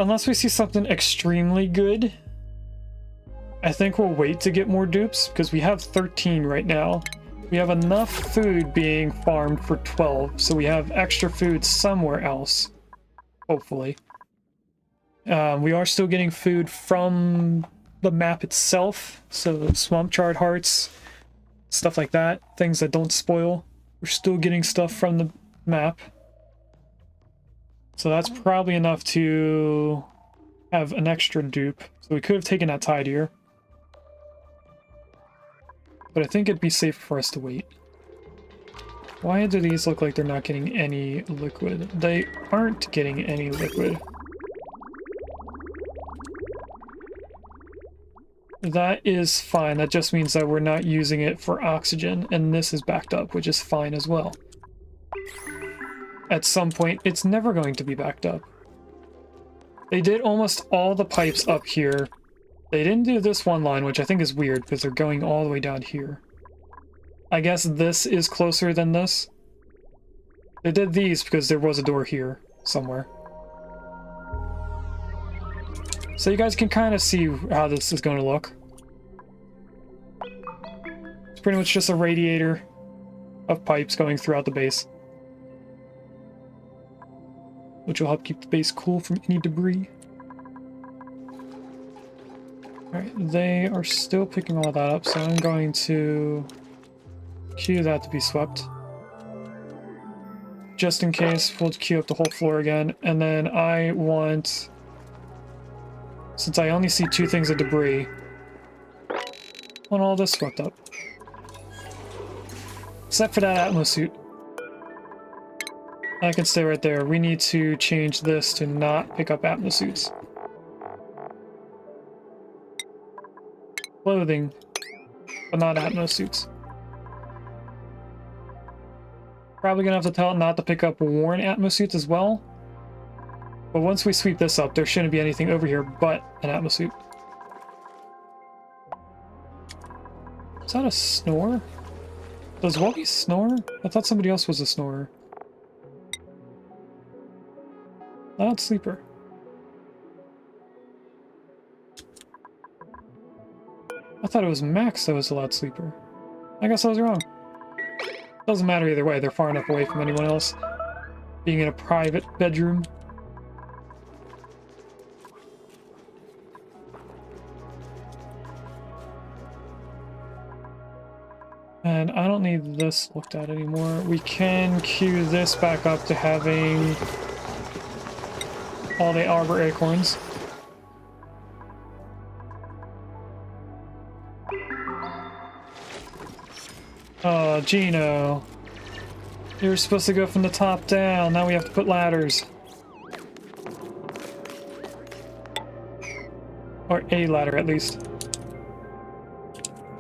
Unless we see something extremely good, I think we'll wait to get more dupes, because we have 13 right now. We have enough food being farmed for 12, so we have extra food somewhere else. Hopefully. We are still getting food from the map itself, so swamp chard hearts, stuff like that, things that don't spoil. We're still getting stuff from the map. So that's probably enough to have an extra dupe. So we could have taken that tidier. But I think it'd be safer for us to wait. Why do these look like they're not getting any liquid? They aren't getting any liquid. That is fine. That just means that we're not using it for oxygen, and this is backed up, which is fine as well. At some point, it's never going to be backed up. They did almost all the pipes up here. They didn't do this one line, which I think is weird, because they're going all the way down here. I guess this is closer than this. They did these because there was a door here somewhere. So you guys can kind of see how this is going to look. It's pretty much just a radiator of pipes going throughout the base, which will help keep the base cool from any debris. Alright, they are still picking all that up, so I'm going to queue that to be swept. Just in case, we'll queue up the whole floor again, and then I want... Since I only see 2 things of debris, I want all this swept up. Except for that atmosuit. I can stay right there. We need to change this to not pick up atmosuits. Clothing, but not atmosuits. Probably gonna have to tell it not to pick up worn atmosuits as well. But once we sweep this up, there shouldn't be anything over here but an atmosuit. Is that a snore? Does Wubby snore? I thought somebody else was a snorer. Loud sleeper. I thought it was Max that was a loud sleeper. I guess I was wrong. Doesn't matter either way, they're far enough away from anyone else. Being in a private bedroom. And I don't need this looked at anymore. We can queue this back up to having all the arbor acorns. Oh, Gino. You were supposed to go from the top down. Now we have to put ladders. Or a ladder, at least.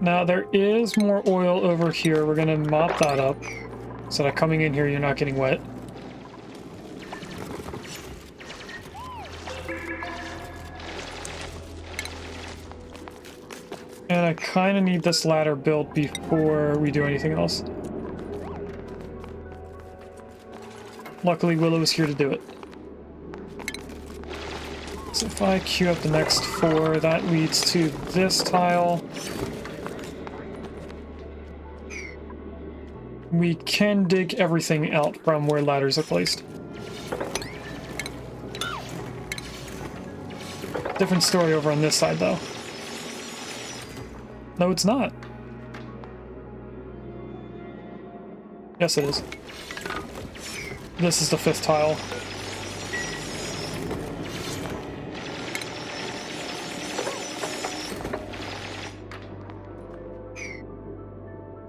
Now there is more oil over here. We're gonna mop that up so that coming in here you're not getting wet. And I kind of need this ladder built before we do anything else. Luckily, Willow is here to do it. So if I queue up the next 4, that leads to this tile. We can dig everything out from where ladders are placed. Different story over on this side, though. No, it's not. Yes, it is. This is the 5th tile.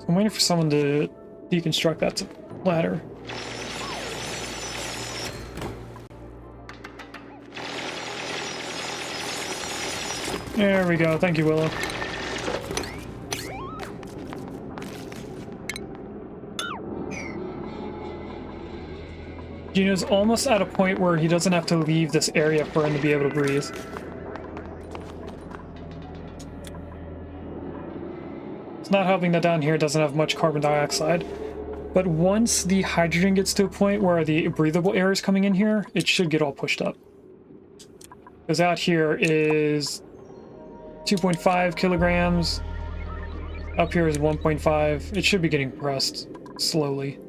I'm waiting for someone to deconstruct that ladder. There we go. Thank you, Willow. Gino's almost at a point where he doesn't have to leave this area for him to be able to breathe. It's not helping that down here doesn't have much carbon dioxide, but once the hydrogen gets to a point where the breathable air is coming in here, it should get all pushed up. Because out here is 2.5 kilograms, up here is 1.5. It should be getting pressed slowly.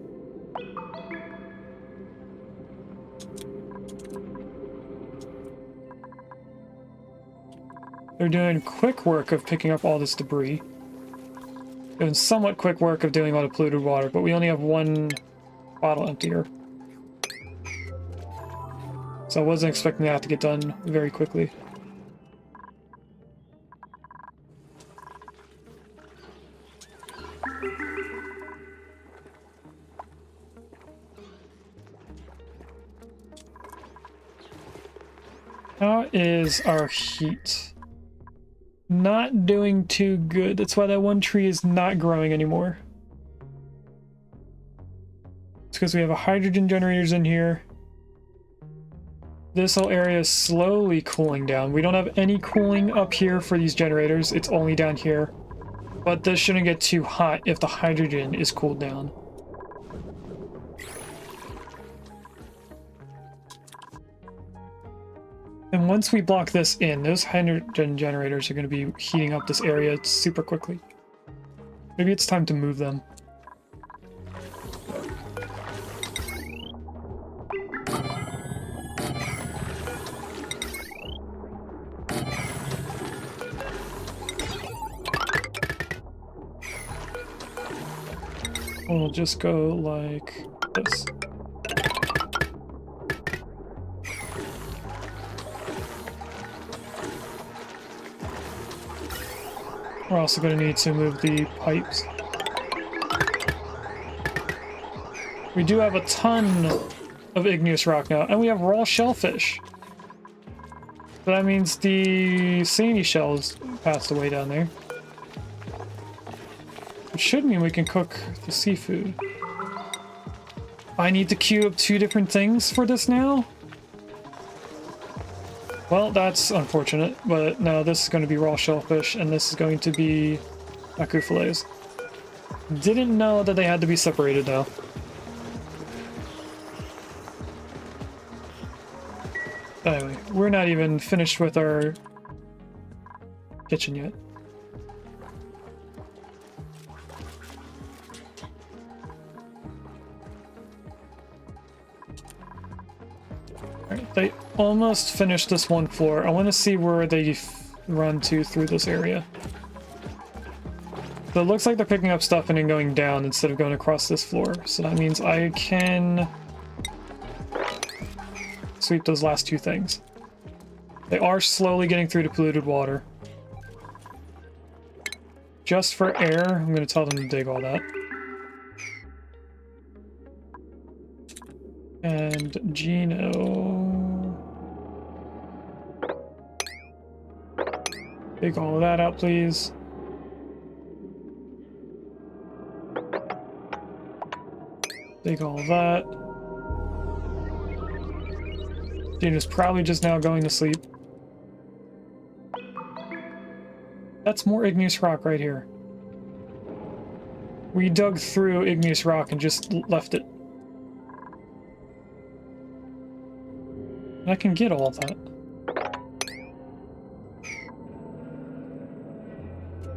They're doing quick work of picking up all this debris. Doing somewhat quick work of doing all the polluted water, but we only have 1 bottle emptier. So I wasn't expecting that to get done very quickly. How is our heat? Not doing too good. That's why that one tree is not growing anymore. It's because we have a hydrogen generators in here. This whole area is slowly cooling down. We don't have any cooling up here for these generators. It's only down here. But this shouldn't get too hot if the hydrogen is cooled down. And once we block this in, those hydrogen generators are going to be heating up this area super quickly. Maybe it's time to move them. We'll just go like this. We're also going to need to move the pipes. We do have a ton of igneous rock now, and we have raw shellfish. So that means the sandy shells passed away down there. Which should mean we can cook the seafood. I need to queue up 2 different things for this now? Well, that's unfortunate, but no, this is going to be raw shellfish, and this is going to be aku fillets. Didn't know that they had to be separated, though. Anyway, we're not even finished with our kitchen yet. Alright, they almost finished this one floor. I want to see where they run to through this area. So it looks like they're picking up stuff and then going down instead of going across this floor. So that means I can sweep those last 2 things. They are slowly getting through the polluted water. Just for air, I'm going to tell them to dig all that. And Gino... Dig all of that out, please. Dig all that. Gina's probably just now going to sleep. That's more igneous rock right here. We dug through igneous rock and just left it. I can get all that.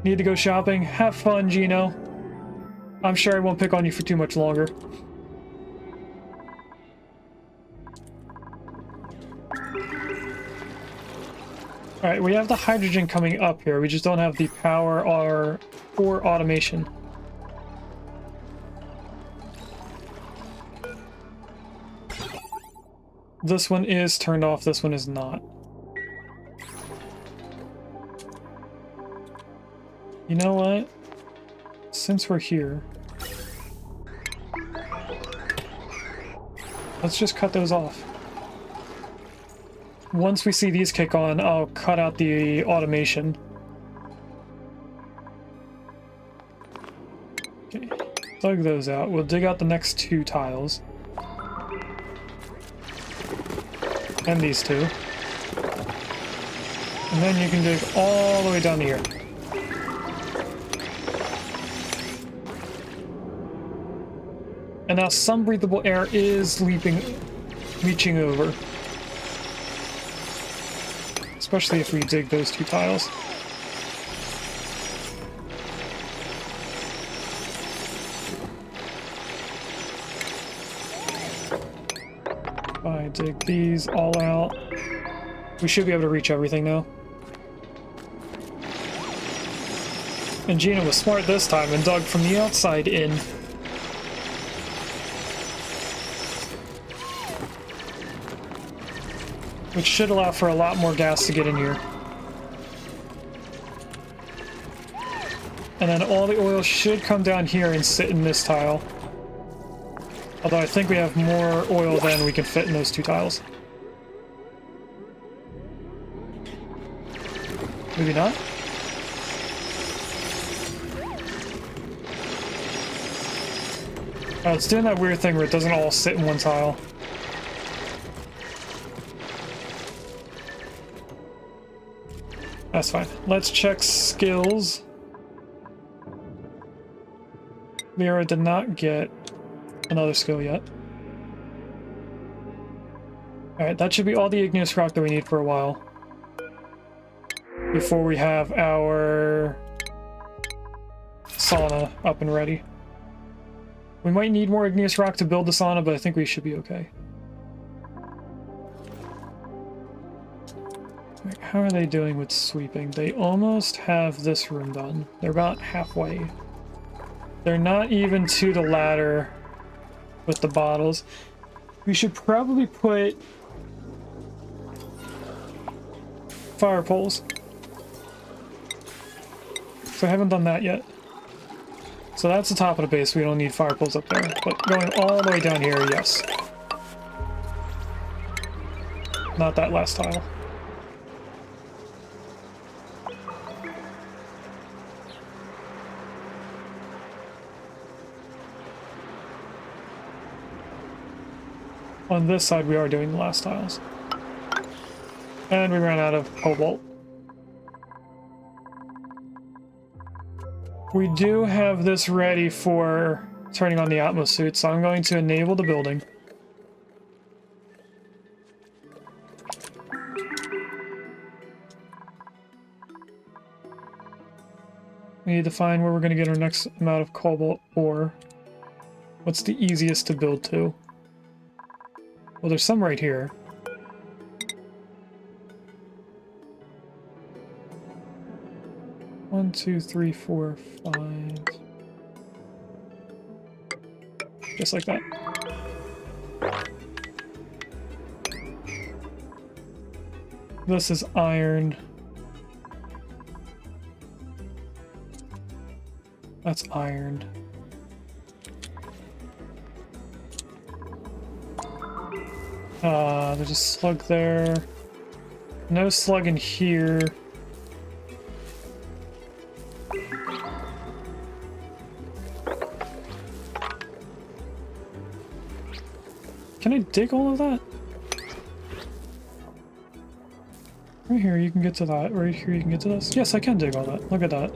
Need to go shopping? Have fun, Gino. I'm sure I won't pick on you for too much longer. Alright, we have the hydrogen coming up here. We just don't have the power or automation. This one is turned off, this one is not. You know what? Since we're here, let's just cut those off. Once we see these kick on, I'll cut out the automation. Okay, dug those out. We'll dig out the next 2 tiles. And these 2. And then you can dig all the way down to here. And now some breathable air is leaching over. Especially if we dig those 2 tiles. If I dig these all out, we should be able to reach everything now. And Gina was smart this time and dug from the outside in. Which should allow for a lot more gas to get in here. And then all the oil should come down here and sit in this tile. Although I think we have more oil than we can fit in those 2 tiles. Maybe not? Oh, it's doing that weird thing where it doesn't all sit in one tile. That's fine. Let's check skills. Vera did not get another skill yet. Alright, that should be all the igneous rock that we need for a while. Before we have our sauna up and ready. We might need more igneous rock to build the sauna, but I think we should be okay. How are they doing with sweeping? They almost have this room done. They're about halfway. They're not even to the ladder with the bottles. We should probably put fire poles. So I haven't done that yet. So that's the top of the base. We don't need fire poles up there. But going all the way down here, yes. Not that last tile. On this side, we are doing the last tiles. And we ran out of cobalt. We do have this ready for turning on the atmosuit, so I'm going to enable the building. We need to find where we're going to get our next amount of cobalt ore. What's the easiest to build to? Well, there's some right here. One, two, three, four, 5. Just like that. This is iron. That's iron. There's a slug there. No slug in here. Can I dig all of that? Right here you can get to that. Right here you can get to this. Yes, I can dig all that. Look at that.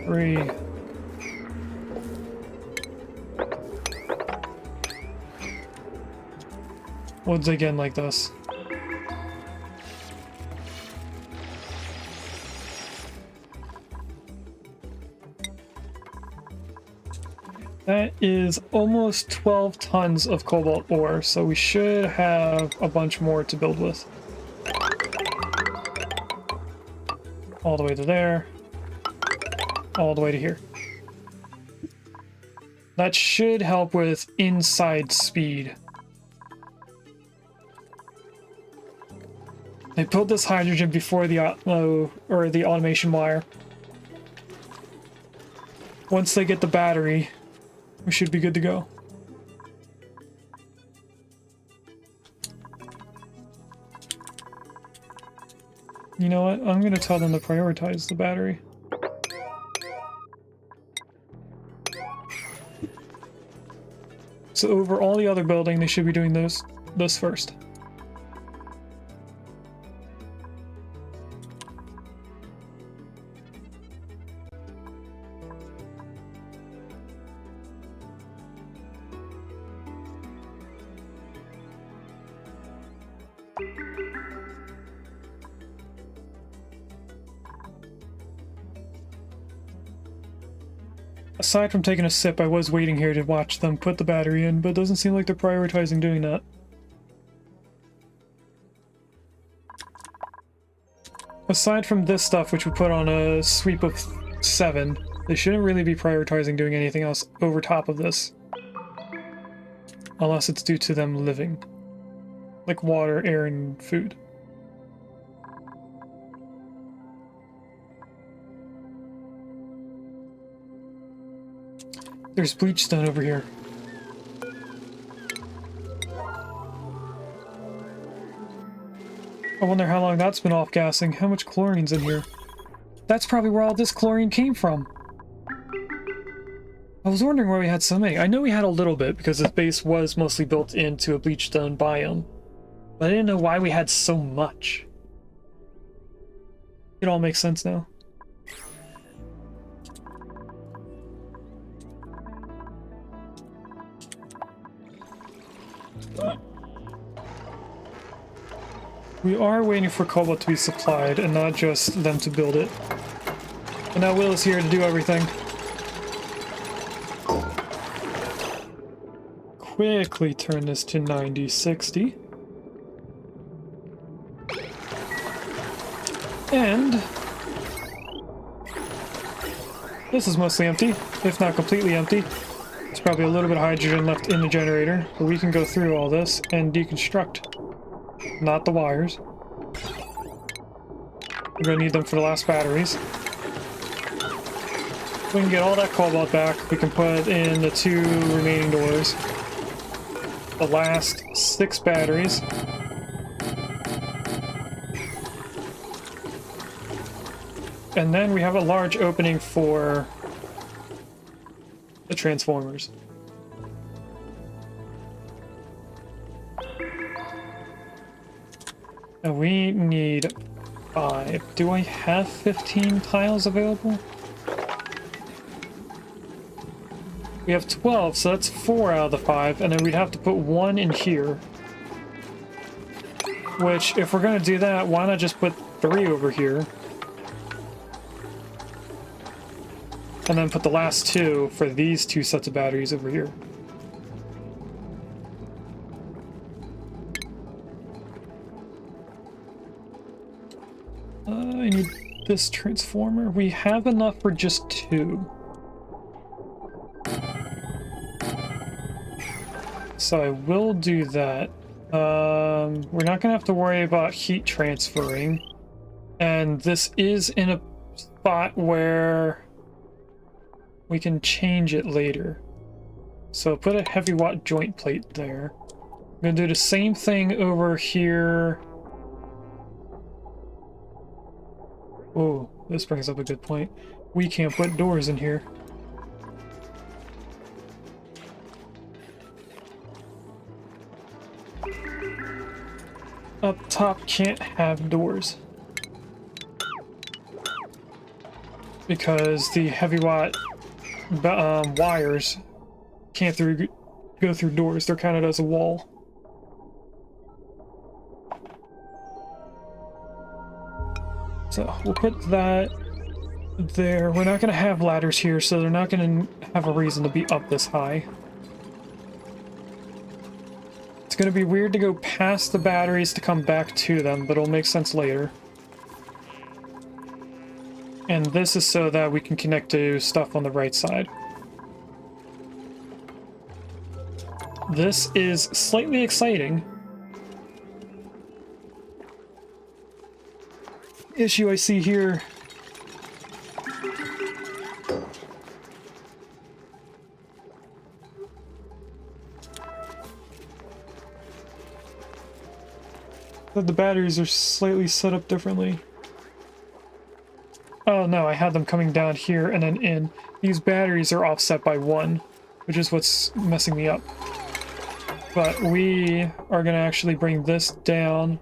3. We'll dig in like this. That is almost 12 tons of cobalt ore, so we should have a bunch more to build with. All the way to there. All the way to here. That should help with inside speed. They built this hydrogen before the the automation wire. Once they get the battery, we should be good to go. You know what? I'm going to tell them to prioritize the battery. So over all the other building, they should be doing this first. Aside from taking a sip, I was waiting here to watch them put the battery in, but it doesn't seem like they're prioritizing doing that. Aside from this stuff, which we put on a sweep of 7, they shouldn't really be prioritizing doing anything else over top of this. Unless it's due to them living. Like water, air, and food. There's bleach stone over here. I wonder how long that's been off-gassing. How much chlorine's in here? That's probably where all this chlorine came from. I was wondering why we had so many. I know we had a little bit because this base was mostly built into a bleach stone biome. But I didn't know why we had so much. It all makes sense now. We are waiting for cobalt to be supplied and not just them to build it. And now Will is here to do everything. Quickly turn this to 90-60. And this is mostly empty, if not completely empty. There's probably a little bit of hydrogen left in the generator, but we can go through all this and deconstruct. Not the wires. We're gonna need them for the last batteries. We can get all that cobalt back. We can put in the 2 remaining doors. The last 6 batteries. And then we have a large opening for the transformers. And we need 5. Do I have 15 tiles available? We have 12, so that's 4 out of the 5, and then we'd have to put 1 in here. Which, if we're gonna do that, why not just put 3 over here? And then put the last 2 for these 2 sets of batteries over here. I need this transformer. We have enough for just 2. So I will do that. We're not gonna have to worry about heat transferring. And this is in a spot where we can change it later. So put a heavy watt joint plate there. I'm gonna do the same thing over here. Oh, this brings up a good point. We can't put doors in here. up top can't have doors. Because the heavy watt wires can't go through doors. They're counted as a wall. So we'll put that there. We're not going to have ladders here, so they're not going to have a reason to be up this high. It's going to be weird to go past the batteries to come back to them, but it'll make sense later. And this is so that we can connect to stuff on the right side. This is slightly exciting. Issue I see here. That the batteries are slightly set up differently. Oh no, I had them coming down here and then in. These batteries are offset by 1, which is what's messing me up. But we are going to actually bring this down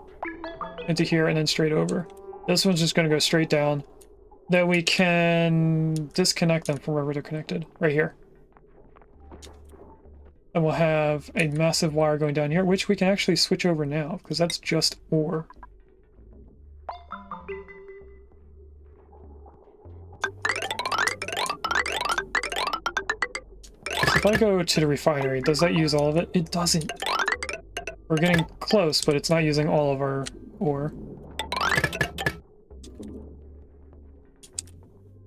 into here and then straight over. This one's just going to go straight down. Then we can disconnect them from wherever they're connected. Right here. And we'll have a massive wire going down here, which we can actually switch over now, because that's just ore. If I go to the refinery, does that use all of it? It doesn't. We're getting close, but it's not using all of our ore.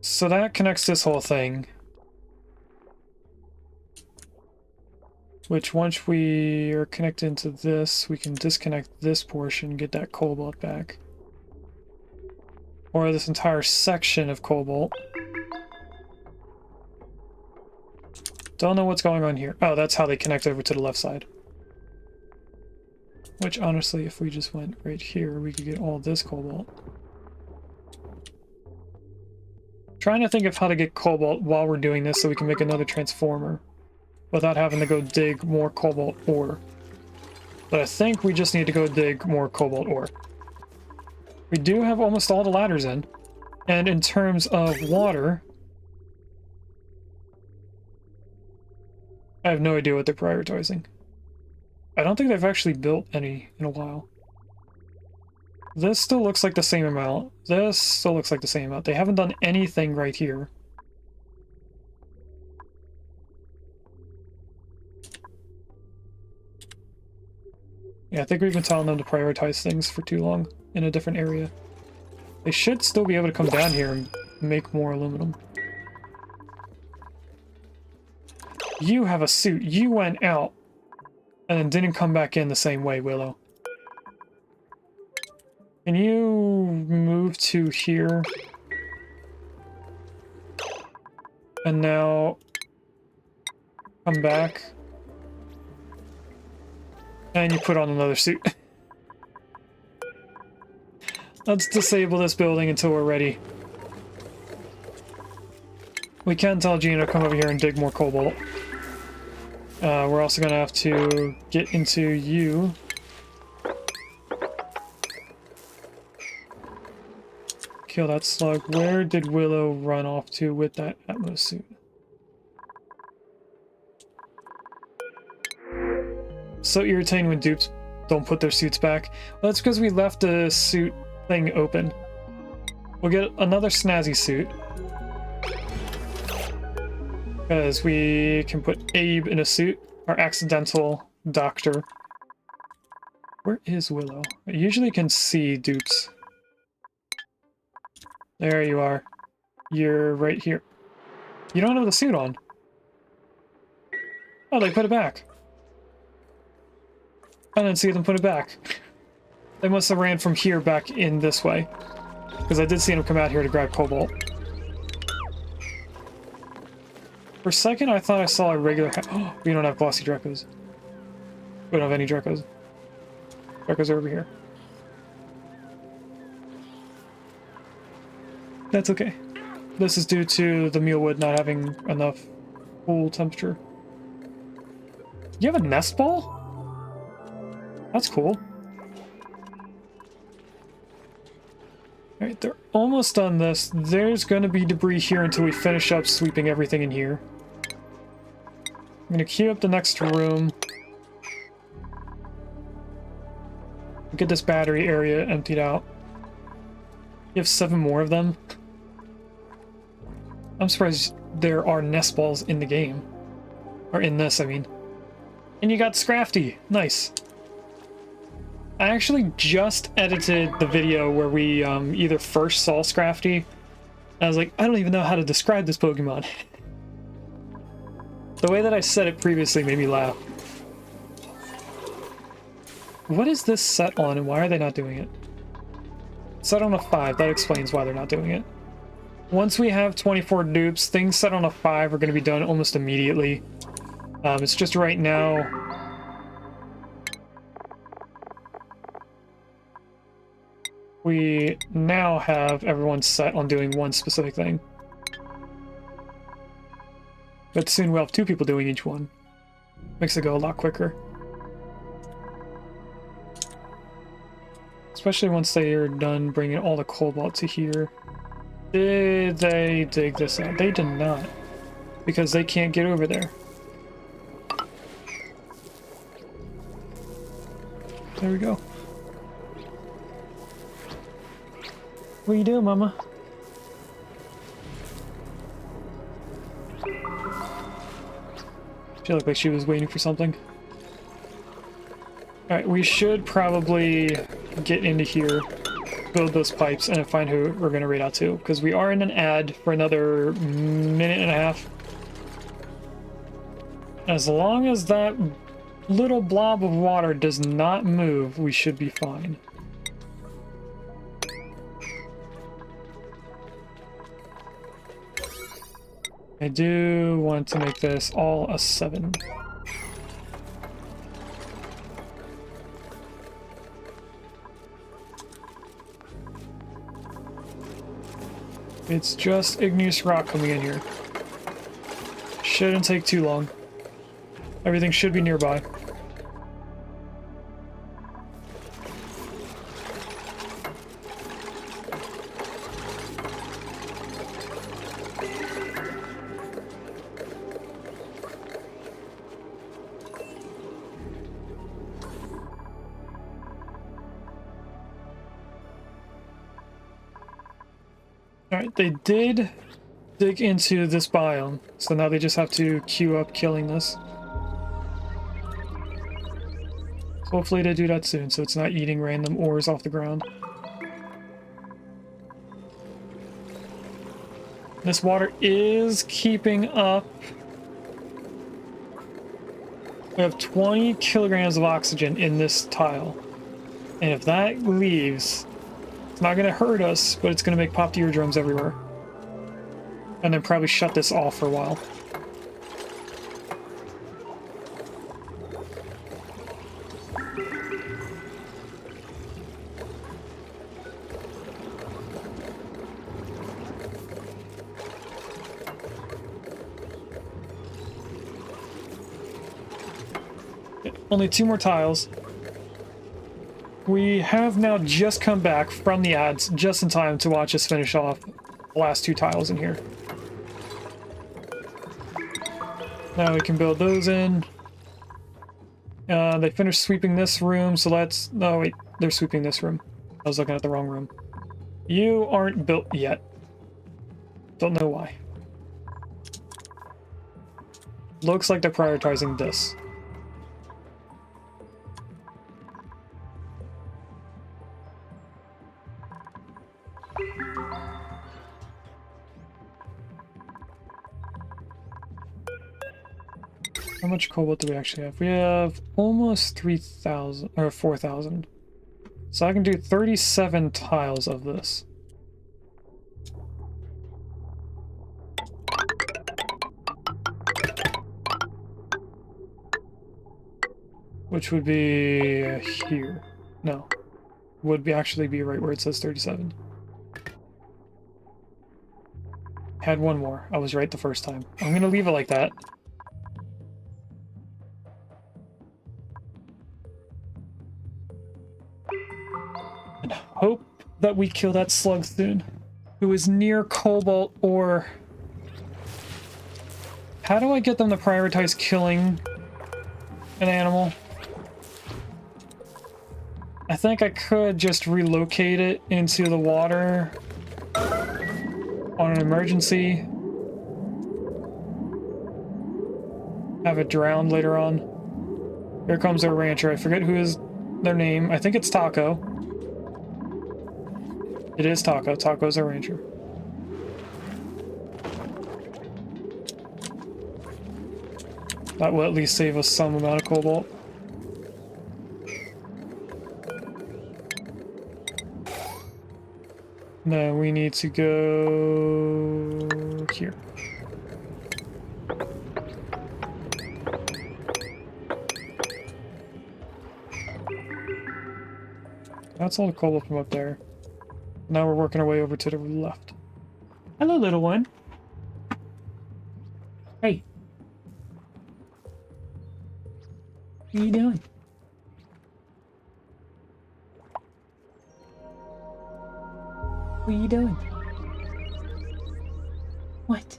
So that connects this whole thing. Which once we are connected into this, we can disconnect this portion, get that cobalt back. Or this entire section of cobalt. Don't know what's going on here. Oh, that's how they connect over to the left side. Which, honestly, if we just went right here, we could get all this cobalt. Trying to think of how to get cobalt while we're doing this so we can make another transformer without having to go dig more cobalt ore. But I think we just need to go dig more cobalt ore. We do have almost all the ladders in. And in terms of water, I have no idea what they're prioritizing. I don't think they've actually built any in a while. This still looks like the same amount. This still looks like the same amount. They haven't done anything right here. Yeah, I think we've been telling them to prioritize things for too long in a different area. They should still be able to come down here and make more aluminum. You have a suit. You went out and then didn't come back in the same way, Willow. Can you move to here? And now come back. And you put on another suit. Let's disable this building until we're ready. We can tell Gina to come over here and dig more cobalt. We're also going to have to get into you. Kill that slug. Where did Willow run off to with that atmosuit? So irritating when dupes don't put their suits back. Well, that's because we left the suit thing open. We'll get another snazzy suit. Because we can put Abe in a suit. Our accidental doctor. Where is Willow? I usually can see dupes. There you are. You're right here. You don't have the suit on. Oh, they put it back. I didn't see them put it back. They must have ran from here back in this way. Because I did see them come out here to grab cobalt. For a second, I thought I saw a regular... Oh, we don't have glossy Drecos. We don't have any Drecos. Drecos are over here. That's okay. This is due to the mealwood not having enough cool temperature. You have a nest ball? That's cool. Alright, they're almost done this. There's going to be debris here until we finish up sweeping everything in here. I'm going to queue up the next room. Get this battery area emptied out. You have 7 more of them. I'm surprised there are nest balls in the game. Or in this, I mean. And you got Scrafty. Nice. I actually just edited the video where we either first saw Scrafty. I was like, I don't even know how to describe this Pokemon. The way that I said it previously made me laugh. What is this set on and why are they not doing it? Set on a 5, that explains why they're not doing it. Once we have 24 dupes, things set on a 5 are going to be done almost immediately. It's just right now... we now have everyone set on doing one specific thing. But soon we'll have 2 people doing each one. Makes it go a lot quicker. Especially once they are done bringing all the cobalt to here. Did they dig this out? They did not. Because they can't get over there. There we go. What you doing, Mama? She looked like she was waiting for something. Alright, we should probably get into here, build those pipes, and find who we're going to raid out to. Because we are in an ad for another minute and a half. As long as that little blob of water does not move, we should be fine. I do want to make this all a 7. It's just igneous rock coming in here. Shouldn't take too long. Everything should be nearby. Alright, they did dig into this biome, so now they just have to queue up killing this. Hopefully they do that soon, so it's not eating random ores off the ground. This water is keeping up. We have 20 kilograms of oxygen in this tile. And if that leaves, it's not going to hurt us, but it's going to make popped eardrums everywhere. And then probably shut this off for a while. Only 2 more tiles. We have now just come back from the ads just in time to watch us finish off the last 2 tiles in here. Now we can build those in. They finished sweeping this room, so let's... No, wait, they're sweeping this room. I was looking at the wrong room. You aren't built yet. Don't know why. Looks like they're prioritizing this. How much cobalt do we actually have? We have almost 3,000 or 4,000. So I can do 37 tiles of this. Which would be here. No. Would be actually be right where it says 37. Had 1 more. I was right the first time. I'm gonna leave it like that. And hope that we kill that slug soon, who is near cobalt ore. How do I get them to prioritize killing an animal? I think I could just relocate it into the water on an emergency. Have it drowned later on. Here comes our rancher. I forget who is their name. I think it's Taco. It is Taco. Taco's our rancher. That will at least save us some amount of cobalt. Then we need to go here. That's all the cobalt from up there. Now we're working our way over to the left. Hello, little one. Hey. What are you doing? What are you doing? What?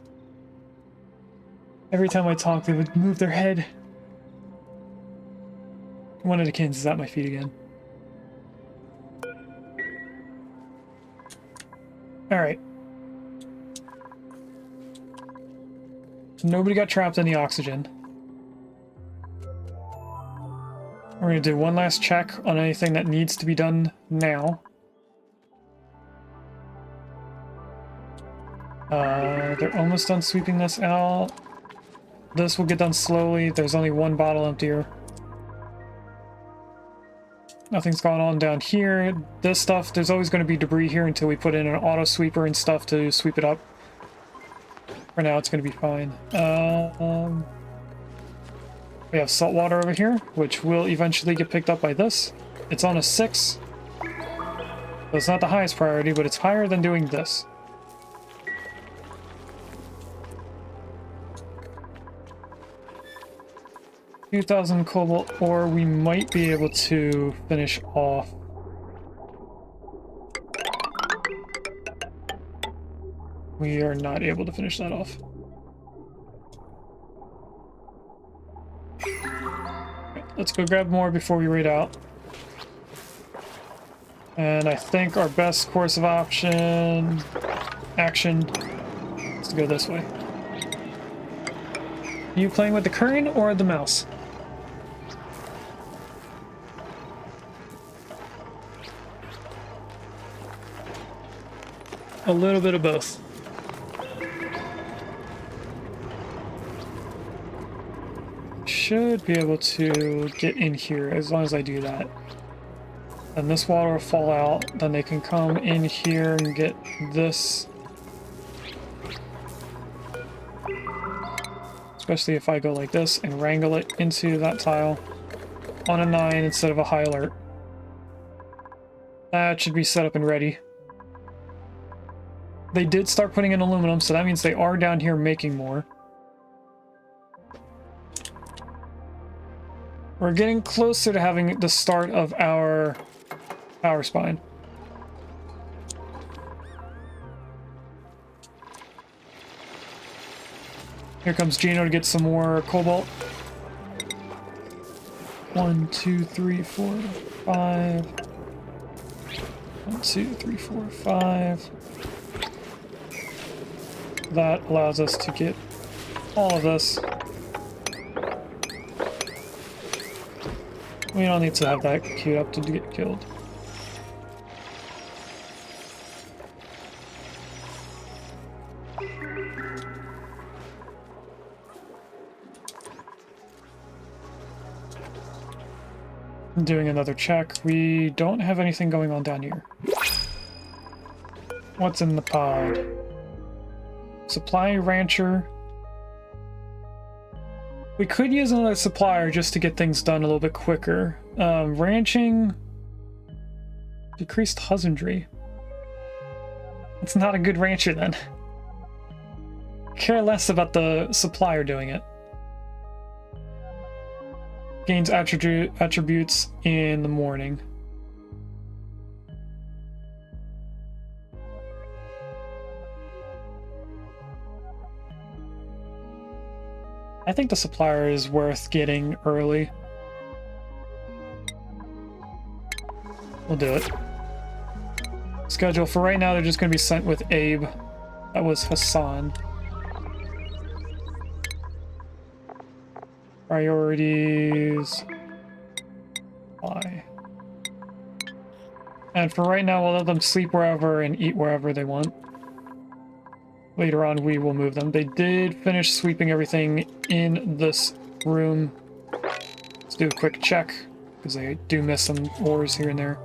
Every time I talk, they would move their head. One of the kids is at my feet again. Alright. So nobody got trapped in the oxygen. We're going to do one last check on anything that needs to be done now. They're almost done sweeping this out. This will get done slowly. There's only one bottle emptier. Nothing's going on down here. This stuff, there's always going to be debris here until we put in an auto sweeper and stuff to sweep it up. For now, it's going to be fine. We have salt water over here, which will eventually get picked up by this. It's on a 6. So it's not the highest priority, but it's higher than doing this. $2,000 cobalt ore, we might be able to finish off. We are not able to finish that off. Let's go grab more before we raid out. And I think our best course of action is to go this way. Are you playing with the current or the mouse? A little bit of both. Should be able to get in here as long as I do that. And this water will fall out, then they can come in here and get this. Especially if I go like this and wrangle it into that tile on a 9 instead of a high alert. That should be set up and ready. They did start putting in aluminum, so that means they are down here making more. We're getting closer to having the start of our power spine. Here comes Gino to get some more cobalt. 1, 2, 3, 4, 5. 1, 2, 3, 4, 5. That allows us to get all of this. We don't need to have that queued up to get killed. Doing another check. We don't have anything going on down here. What's in the pod? Supply rancher. We could use another supplier just to get things done a little bit quicker. Ranching. Decreased husbandry. It's not a good rancher then. Care less about the supplier doing it. Gains attributes in the morning. I think the supplier is worth getting early. We'll do it. Schedule for right now, they're just going to be sent with Abe. That was Hassan. Priorities. Why? And for right now, we'll let them sleep wherever and eat wherever they want. Later on, we will move them. They did finish sweeping everything in this room. Let's do a quick check, because they do miss some ores here and there.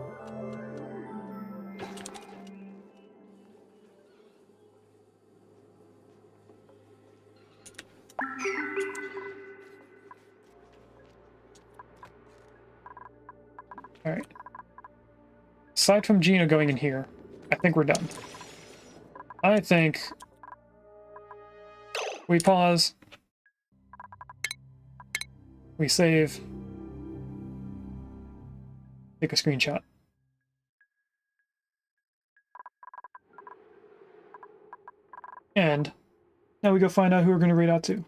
Alright. Aside from Gina going in here, I think we're done. I think we pause. We save. Take a screenshot. And now we go find out who we're going to raid out to.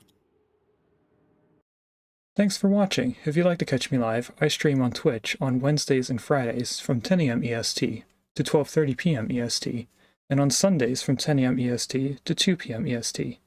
Thanks for watching. If you'd like to catch me live, I stream on Twitch on Wednesdays and Fridays from 10 AM EST to 12:30 PM EST, and on Sundays from 10 AM EST to 2 PM EST.